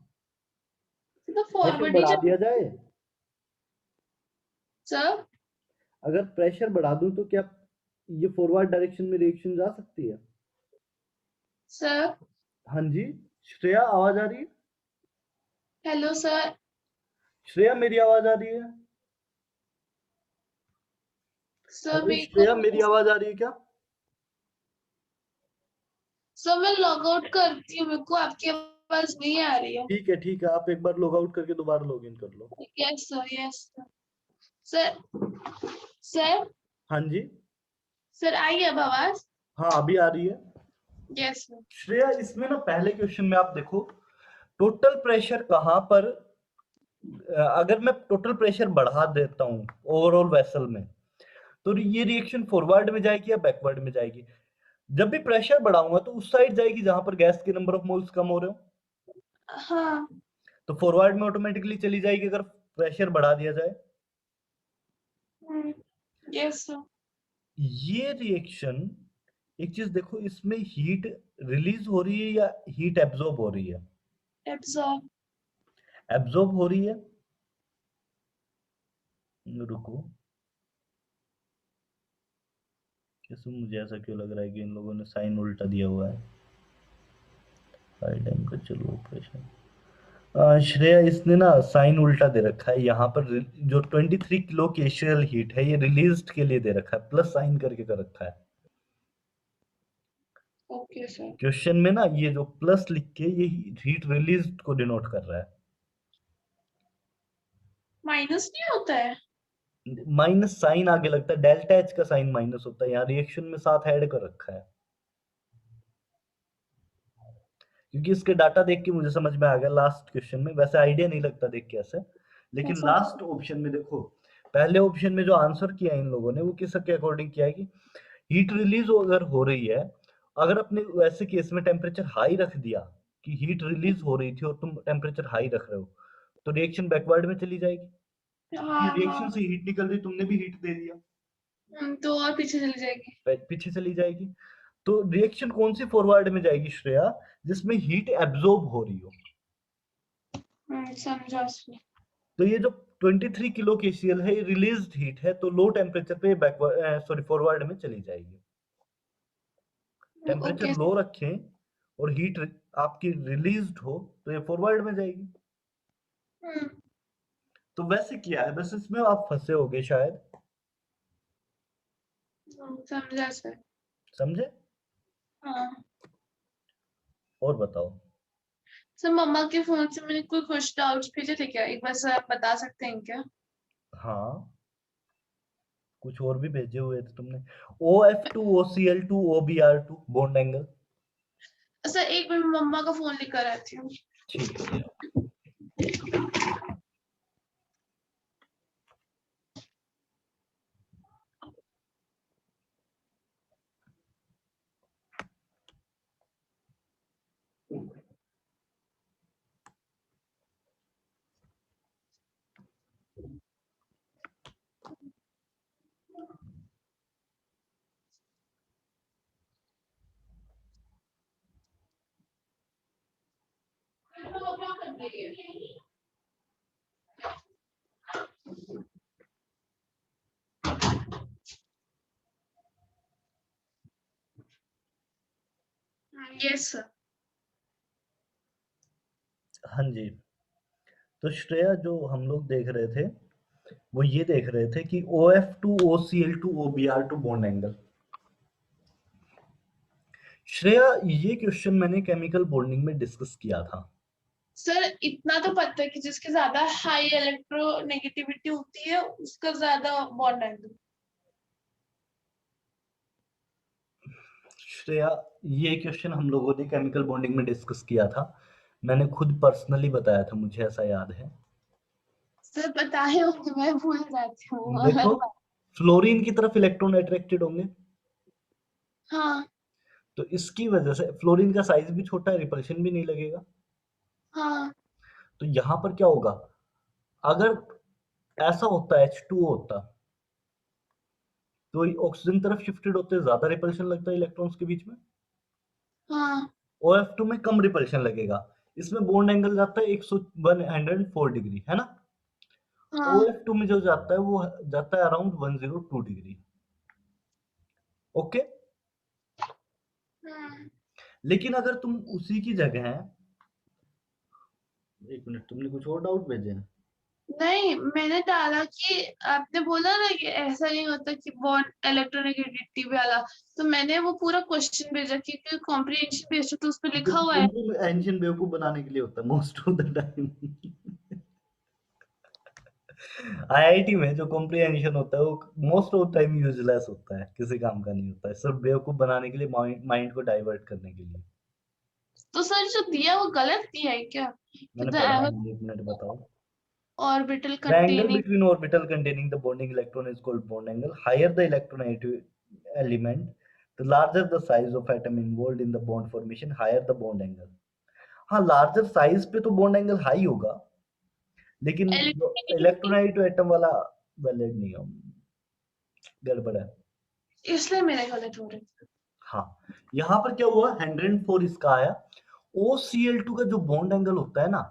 D: तो
A: प्रेशर
D: फॉरवर्ड ही
A: बढ़ा दिया जाए.
D: सर।
A: अगर प्रेशर बढ़ा दूं तो क्या ये फॉरवर्ड डायरेक्शन में रिएक्शन जा सकती है?
D: सर
A: हाँ जी श्रेया, आवाज आ रही है?
D: Hello sir.
A: श्रेया, मेरी आवाज आ रही है?
D: सर
A: हेलो
D: मेरे
A: श्रेया,
D: को,
A: मेरी आवाज आ रही है क्या?
D: सर मैं लॉग आउट करती हूँ, मेरे को आपकी आवाज नहीं आ रही है।
A: ठीक है, आप एक बार लॉग आउट करके दोबारा लॉग इन कर लो.
D: Yes sir. सर
A: हाँ जी,
D: सर आई अब आवाज?
A: हाँ अभी आ रही है.
D: Yes sir.
A: श्रेया, इसमें ना पहले क्वेश्चन में आप देखो, टोटल प्रेशर कहां पर, अगर मैं टोटल प्रेशर बढ़ा देता हूं ओवरऑल वेसल में, तो ये रिएक्शन फॉरवर्ड में जाएगी या बैकवर्ड में जाएगी? जब भी प्रेशर बढ़ाऊंगा तो उस साइड जाएगी जहां पर गैस के नंबर ऑफ मोल्स कम हो रहे हो.
D: हाँ
A: तो फॉरवर्ड में ऑटोमेटिकली चली जाएगी अगर प्रेशर बढ़ा दिया जाए.
D: Yes sir.
A: ये रिएक्शन, एक चीज देखो, इसमें हीट रिलीज हो रही है या हीट एब्जॉर्ब हो रही है?
D: एब्जॉर्ब।
A: एब्जॉर्ब हो रही है। रुको, कैसे मुझे ऐसा क्यों लग रहा है कि इन लोगों ने साइन उल्टा दिया हुआ है। टाइम का चलो ऑपरेशन, श्रेया इसने ना साइन उल्टा दे रखा है यहाँ पर। जो 23 किलो केशियल हीट है ये रिलीज्ड के लिए दे रखा है, प्लस साइन करके कर रखा है
D: ओके सर।
A: क्वेश्चन में ना। ये जो प्लस लिख के ये हीट रिलीज्ड को डिनोट कर रहा है।
D: माइनस नहीं होता है?
A: माइनस साइन आगे लगता है, डेल्टा एच का साइन माइनस होता है, यहाँ रिएक्शन में साथ ऐड कर रखा है। क्योंकि इसके डाटा देख के मुझे समझ में आ गया लास्ट क्वेश्चन में, वैसे आइडिया नहीं लगता देख के ऐसे, लेकिन
D: ऐसा?
A: लास्ट ऑप्शन में देखो, पहले ऑप्शन में जो आंसर किया इन लोगों ने वो किसके अकॉर्डिंग किया है कि हीट रिलीज अगर हो रही है, अगर अपने वैसे केस में टेम्परेचर हाई रख दिया कि हीट रिलीज हो रही थी और तुम टेम्परेचर हाई रख रहे हो, तो रिएक्शन बैकवर्ड में चली जाएगी।
D: हाँ
A: रिएक्शन
D: हाँ।
A: से हीट निकल रही, तुमने भी हीट दे दिया,
D: तो और पीछे चली जाएगी।
A: पीछे चली जाएगी। तो रिएक्शन कौन सी फॉरवर्ड में जाएगी श्रेया? जिसमें हीट एब्जॉर्ब हो रही हो।
D: समझा सर।
A: तो ये जो 23 किलो केसीएल है, ये रिलीज्ड हीट है, तो लो टेम्परेचर पे बैकवर्ड फॉरवर्ड में चली जाएगी। Temperature
D: okay.
A: लो रखें और हीट आपकी रिलीज्ड हो तो ये फॉरवर्ड में जाएगी। तो वैसे किया है, बस इसमें आप फंसे होगे शायद।
D: समझा सर।
A: समझे?
D: हाँ
A: और बताओ।
D: सर, मम्मा के फोन से मैंने कोई कुछ डाउट्स भेजे थे क्या, एक बार सर आप बता सकते हैं क्या?
A: हाँ, कुछ और भी भेजे हुए थे तुमने। OF2 OCl2 OBr2 bond angle.
D: Sir एक बार मम्मा का फोन लेकर आती हूँ।
A: ठीक है।
D: Yes sir.
A: हाँ जी। तो श्रेया, जो हम लोग देख रहे थे वो ये देख रहे थे कि OF2 OCl2 OBr2 bond angle. Shreya, ये क्वेश्चन मैंने केमिकल बॉन्डिंग में डिस्कस किया था।
D: सर इतना तो पता है कि जिसके ज्यादा हाई इलेक्ट्रोनेगेटिविटी होती है उसका ज्यादा बॉन्ड एंगल।
A: श्रेया, ये क्वेश्चन हम लोगों ने केमिकल बॉन्डिंग में डिस्कस किया था, मैंने खुद पर्सनली बताया था, मुझे ऐसा याद है।
D: सर बताए होंगे, मैं भूल जाती हूँ
A: देखो,
D: हर बार।
A: फ्लोरीन की तरफ इलेक्ट्रॉन अट्रैक्टेड होंगे,
D: हाँ
A: तो इसकी वजह से फ्लोरीन का साइज भी छोटा है, रिपल्शन भी नहीं लगेगा।
D: हाँ।
A: तो यहाँ पर क्या होगा, अगर ऐसा होता H2O होता तो ऑक्सीजन तरफ शिफ्टेड होते, ज्यादा रिपल्शन लगता है इलेक्ट्रॉन्स के बीच में।
D: हाँ
A: OF2 में कम रिपल्शन लगेगा, इसमें बॉन्ड एंगल जाता है 104 डिग्री, है ना।
D: हाँ।
A: OF2 में जो जाता है वो जाता है अराउंड 102 डिग्री। ओके। लेकिन अगर तुम उसी की जगह है, एक मिनट, तुमने कुछ और डाउट भेजे हैं?
D: नहीं, मैंने डाला कि आपने बोला ना कि ऐसा नहीं होता कि बॉन्ड इलेक्ट्रोनेगेटिविटी वाला, तो मैंने वो पूरा क्वेश्चन भेजा क्योंकि कॉम्प्रिहेंशन बेस्ड तो उस पर लिखा हुआ है।
A: कॉम्प्रिहेंशन बेवकूफ बनाने के लिए होता है most of the time. IIT में जो कॉम्प्रिहेंशन होता है वो मोस्ट ऑफ टाइम यूजलेस होता है, किसी काम का नहीं होता है, सिर्फ बेवकूफ बनाने के लिए, माइंड को डाइवर्ट करने के लिए।
D: तो सर जो दिया वो गलत दिया है क्या?
A: मैंने
D: द
A: पढ़ा नहीं, एक मिनट बताओ।
D: Orbital
A: The angle
D: containing.
A: between orbital containing the bonding electron is called bond angle. Higher the electronegative element, the larger the size of atom involved in the bond formation, higher the bond angle. हाँ, larger size पे तो bond angle high होगा, लेकिन जो
D: electronegativity.
A: इलेक्ट्रोनाइट atom वाला valid नहीं है, गड़बड़ है।
D: इसलिए मेरे गलत हो रहे थे।
A: हाँ, यहाँ पर क्या हुआ, 104 इसका आया। OCl2 का जो बॉन्ड एंगल होता है ना,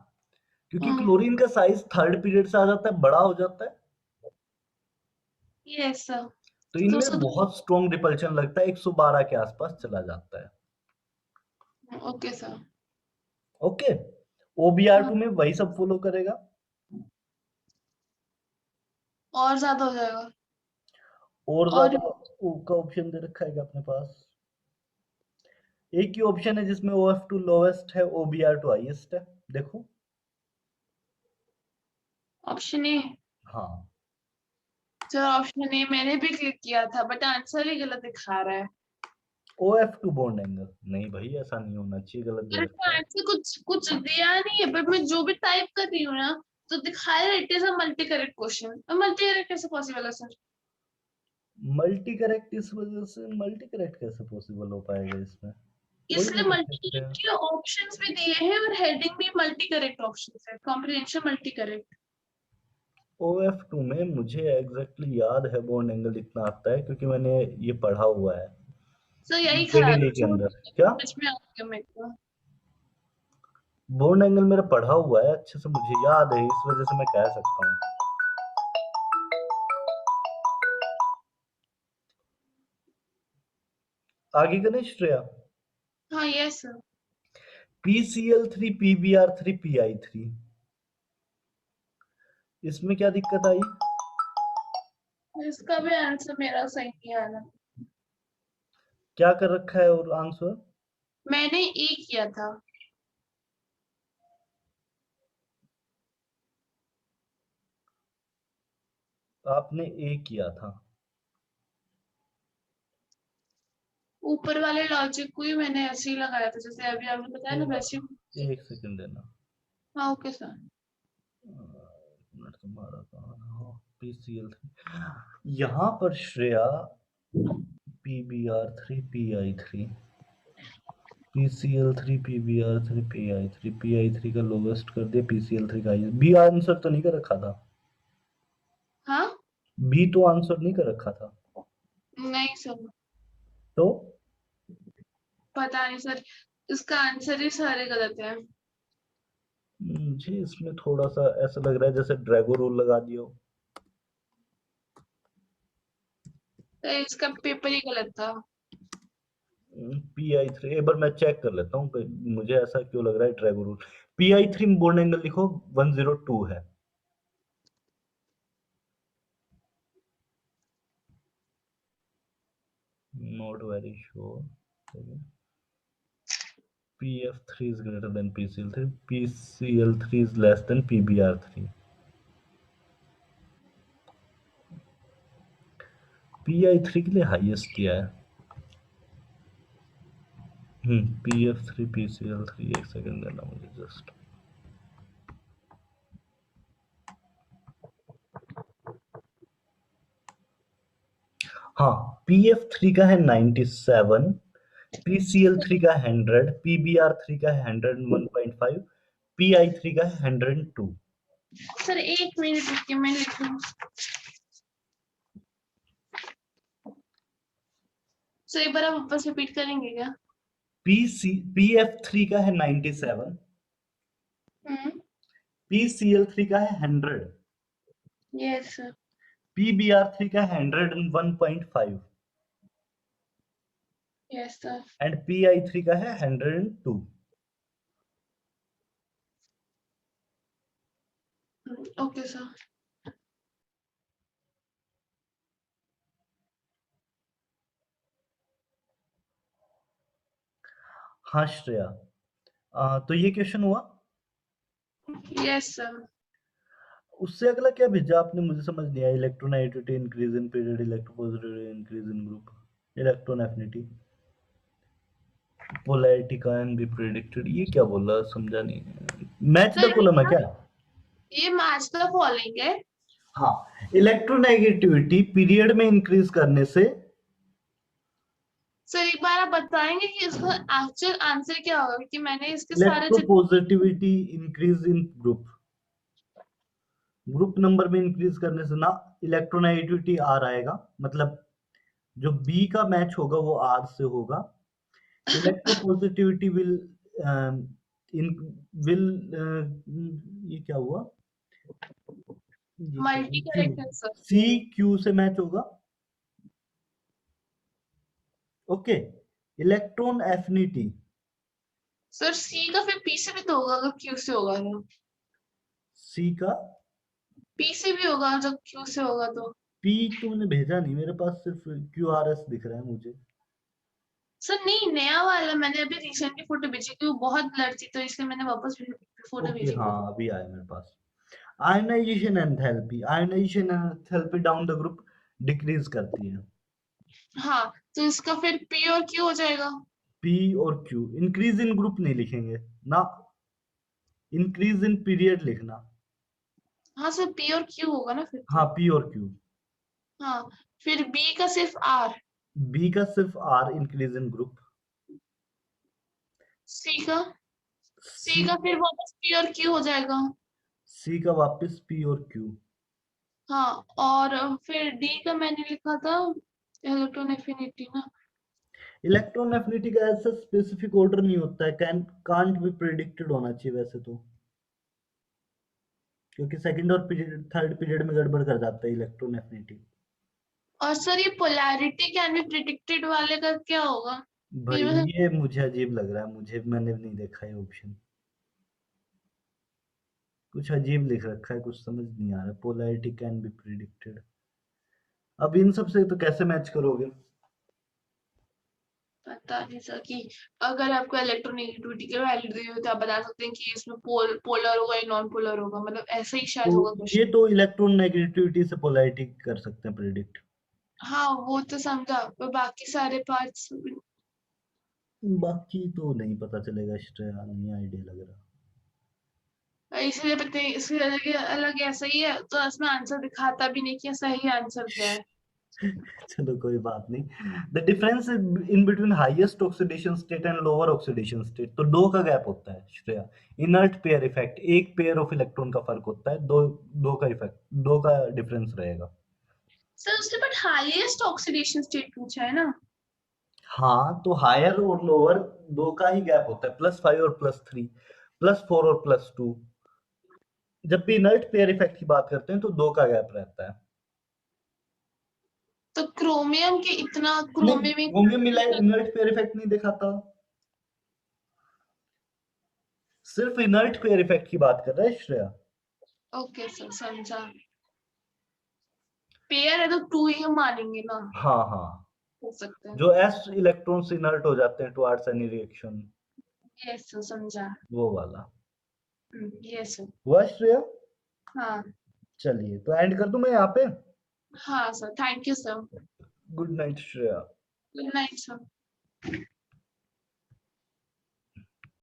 A: क्योंकि
D: हाँ
A: क्लोरीन का साइज थर्ड पीरियड से आ जाता है, बड़ा हो जाता है,
D: यस सर।
A: तो
D: तो
A: इनमें
D: उसको
A: बहुत स्ट्रॉन्ग रिपल्शन लगता है, 112 के आसपास चला जाता है।
D: Okay sir.
A: ओके,
D: हाँ
A: OBr2 में वही सब फॉलो करेगा।
D: और ज्यादा हो जाएगा।
A: और
D: और
A: ज्यादा O का ऑप्शन दे रखा है क्या अपने पास? एक ही ऑप्शन है जिसमें OF2 लोवेस्ट है, OBr2 हाईएस्ट है, देखो।
D: Option A.
A: हाँ,
D: सर ऑप्शन ए मैंने भी क्लिक किया था बट आंसर ही गलत दिखा रहा है।
A: OF2 बॉन्ड एंगल नहीं भाई, ऐसा नहीं होना चाहिए, गलत दे
D: अरे
A: रखा है।
D: आंसर कुछ कुछ दिया नहीं है बट मैं जो भी टाइप कर रही हूँ ना तो दिखा रहा है it is a multi correct question. Multi correct कैसे पॉसिबल है सर?
A: मल्टी करेक्ट इस वजह से, मल्टी करेक्ट कैसे पॉसिबल हो पाएगा इसमें? कोई
D: इसलिए
A: भी लिख
D: मल्टी
A: सकते हैं।
D: करेक्ट के ऑप्शंस भी दिए हैं और हेडिंग भी मल्टी करेक्ट ऑप्शंस है, कॉम्प्रिहेंशन मल्टी करेक्ट।
A: OF2 में मुझे एग्जैक्टली याद है बॉन्ड एंगल इतना आता है, क्योंकि मैंने ये पढ़ा हुआ है
D: सर यही खराब है,
A: PDD के अंदर। क्या
D: समझ में आ गया मेरे को।
A: बॉन्ड एंगल मेरा पढ़ा हुआ है अच्छे से, मुझे याद है, इस वजह से मैं कह सकता हूँ। आगे गणेश श्रेया,
D: हाँ yes sir.
A: PCl3 PBr3 PI3, इसमें क्या दिक्कत आई?
D: इसका भी आंसर मेरा सही नहीं आ रहा।
A: क्या कर रखा है और आंसर?
D: मैंने ए किया था।
A: आपने ए किया था।
D: ऊपर वाले लॉजिक को ही मैंने ऐसे ही लगाया था जैसे अभी आपने बताया ना वैसे ही।
A: एक सेकंड देना।
D: हाँ ओके सर।
A: मिनट तुम्हारा कहाँ? PCl3 यहाँ पर Shreya, PBr3 PI3, PCl3 PBr3 PI3, PI3 का लोवेस्ट कर दिया, PCl3 का हाईएस्ट। बी आंसर तो नहीं कर रखा था?
D: हाँ
A: बी तो आंसर नहीं कर रखा था
D: नहीं सर
A: तो?
D: पता नहीं सर, इसका आंसर ही सारे गलत है।
A: मुझे इसमें थोड़ा सा ऐसा लग रहा है जैसे ड्रैगो रूल लगा दिया हो।
D: तो इसका पेपर ही गलत था।
A: PI3 एक बार मैं चेक कर लेता हूँ, मुझे ऐसा क्यों लग रहा है Drago rule. PI3 bond angle लिखो 102 है। Not very sure. PF3 is greater than PCl3. PCl3 is less than PBr3. PI3 के लिए हाईएस्ट किया है। PF3 PCl3, एक सेकंड देना मुझे जस्ट। हाँ, PF3 का है 97, PCl3 का 100, PBr3 का है 101.5, PI3 का है 102।
D: सर एक मिनट रुकिए मैं लिखूं। सर एक बार आप वापस रिपीट करेंगे क्या?
A: PF3 का है 97, PCl3 का है 100,
D: यस सर।
A: PBr3 का है 101.5
D: यस सर।
A: एंड PI3 का है 102।
D: Okay sir.
A: हाँ श्रेया, तो ये क्वेश्चन हुआ।
D: Yes sir.
A: उससे अगला क्या भेजा आपने, मुझे समझ नहीं आया। Electronegativity increase in period, electropositivity increase in group, electron affinity, polarity can be predicted, ये क्या बोल रहा, समझा नहीं। मैच द कॉलम है क्या?
D: ये मैच द फॉलोइंग है।
A: हाँ, इलेक्ट्रोनेगेटिविटी पीरियड में इंक्रीज करने से।
D: सर एक बार आप बताएंगे कि इसका एक्चुअल आंसर क्या होगा क्योंकि मैंने इसके सारे
A: electropositivity increase in group number में इंक्रीज करने से ना इलेक्ट्रोनेगेटिविटी आर आएगा, मतलब जो बी का मैच होगा वो आर से होगा। इलेक्ट्रोपॉजिटिविटी विल ये क्या हुआ,
D: मल्टी करेक्ट है सर।
A: सी क्यू से मैच होगा। ओके, इलेक्ट्रॉन एफिनिटी,
D: सर सी का फिर पी से भी तो होगा अगर क्यू से होगा तो।
A: सी का
D: पी से भी होगा जब क्यू से होगा तो।
A: पी तुमने भेजा नहीं, मेरे पास सिर्फ क्यू आर एस दिख रहा है मुझे।
D: सर नहीं, नया वाला मैंने अभी रिसेंटली फोटो भेजी क्योंकि वो बहुत ब्लर थी तो इसलिए मैंने वापस फोटो
A: ओके
D: भेजी।
A: हाँ, अभी आया मेरे पास। Ionisation enthalpy, ionisation enthalpy down the group decrease करती है।
D: हाँ, तो इसका फिर पी और क्यू हो जाएगा।
A: पी और क्यू, इंक्रीज इन ग्रुप नहीं लिखेंगे ना, इंक्रीज इन पीरियड लिखना।
D: हाँ सर, पी और क्यू होगा ना फिर तो।
A: हाँ, पी और क्यू।
D: हाँ, फिर बी का सिर्फ आर।
A: बी का सिर्फ आर, इंक्रीज इन ग्रुप।
D: सी का फिर वापस पी और क्यू हो जाएगा।
A: सी का वापस पी और क्यू।
D: हाँ, और फिर डी का मैंने लिखा था इलेक्ट्रॉन एफिनिटी ना।
A: इलेक्ट्रॉन एफिनिटी का ऐसा स्पेसिफिक ऑर्डर नहीं होता है, कांट बी प्रेडिक्टेड होना चाहिए वैसे तो, क्योंकि सेकंड और थर्ड पीरियड में गड़बड़ कर जाता है इलेक्ट्रॉन एफिनिटी।
D: और सर ये पोलैरिटी कैन बी प्रेडिक्टेड वाले का क्या होगा?
A: भाई
D: ये
A: ये मुझे अजीब लग रहा है, मैंने नहीं देखा ये ऑप्शन, कुछ अजीब लिख रखा है, कुछ समझ नहीं आ रहा। पोलैरिटी कैन बी प्रेडिक्टेड, अब इन सब से तो कैसे मैच करोगे?
D: पता नहीं सर कि अगर आपको इलेक्ट्रोनेगेटिविटी की वैल्यू दी हो तो आप बता सकते हैं कि इसमें पोलर होगा या नॉन पोलर होगा, मतलब ऐसा ही शायद होगा
A: तो
D: क्वेश्चन।
A: ये तो इलेक्ट्रॉन नेगेटिविटी से पोलैरिटी कर सकते हैं प्रेडिक्ट।
D: हाँ वो तो समझा, पर बाकी सारे पार्ट्स
A: बाकी तो नहीं पता चलेगा, श्रेया नहीं आइडिया लग रहा।
D: इसलिए पता नहीं, इसलिए अलग ऐसा ही है तो इसमें आंसर दिखाता भी नहीं कि सही आंसर क्या है।
A: चलो कोई बात नहीं। The difference in between highest oxidation state and lower oxidation state, तो दो का गैप होता है श्रेया। इनर्ट पेयर इफेक्ट, एक पेयर ऑफ इलेक्ट्रॉन का फर्क होता है, दो का इफेक्ट, दो का डिफरेंस रहेगा।
D: सर उसने बट हाईएस्ट ऑक्सीडेशन स्टेट पूछा है ना।
A: हाँ, तो हायर और लोअर दो का ही गैप होता है, +5 और +3, +4 और +2। जब भी इनर्ट पेयर इफेक्ट की बात करते हैं तो दो का गैप रहता है।
D: तो क्रोमियम के इतना
A: नहीं, क्रोमियम मिला इनर्ट पेयर इफेक्ट नहीं दिखाता, सिर्फ इनर्ट पेयर इफेक्ट की बात कर रहा है श्रेया।
D: ओके सर समझा। पेयर है तो 2 ही हम मानेंगे ना,
A: हाँ हाँ,
D: हो सकता है।
A: जो s इलेक्ट्रॉन्स इनर्ट हो जाते हैं towards any reaction,
D: yes sir समझा।
A: वो वाला।
D: Yes sir.
A: हुआ श्रेया?
D: हाँ
A: चलिए तो एंड कर दूं मैं यहाँ पे।
D: हाँ sir, thank you sir.
A: Good night Shreya.
D: Good night sir.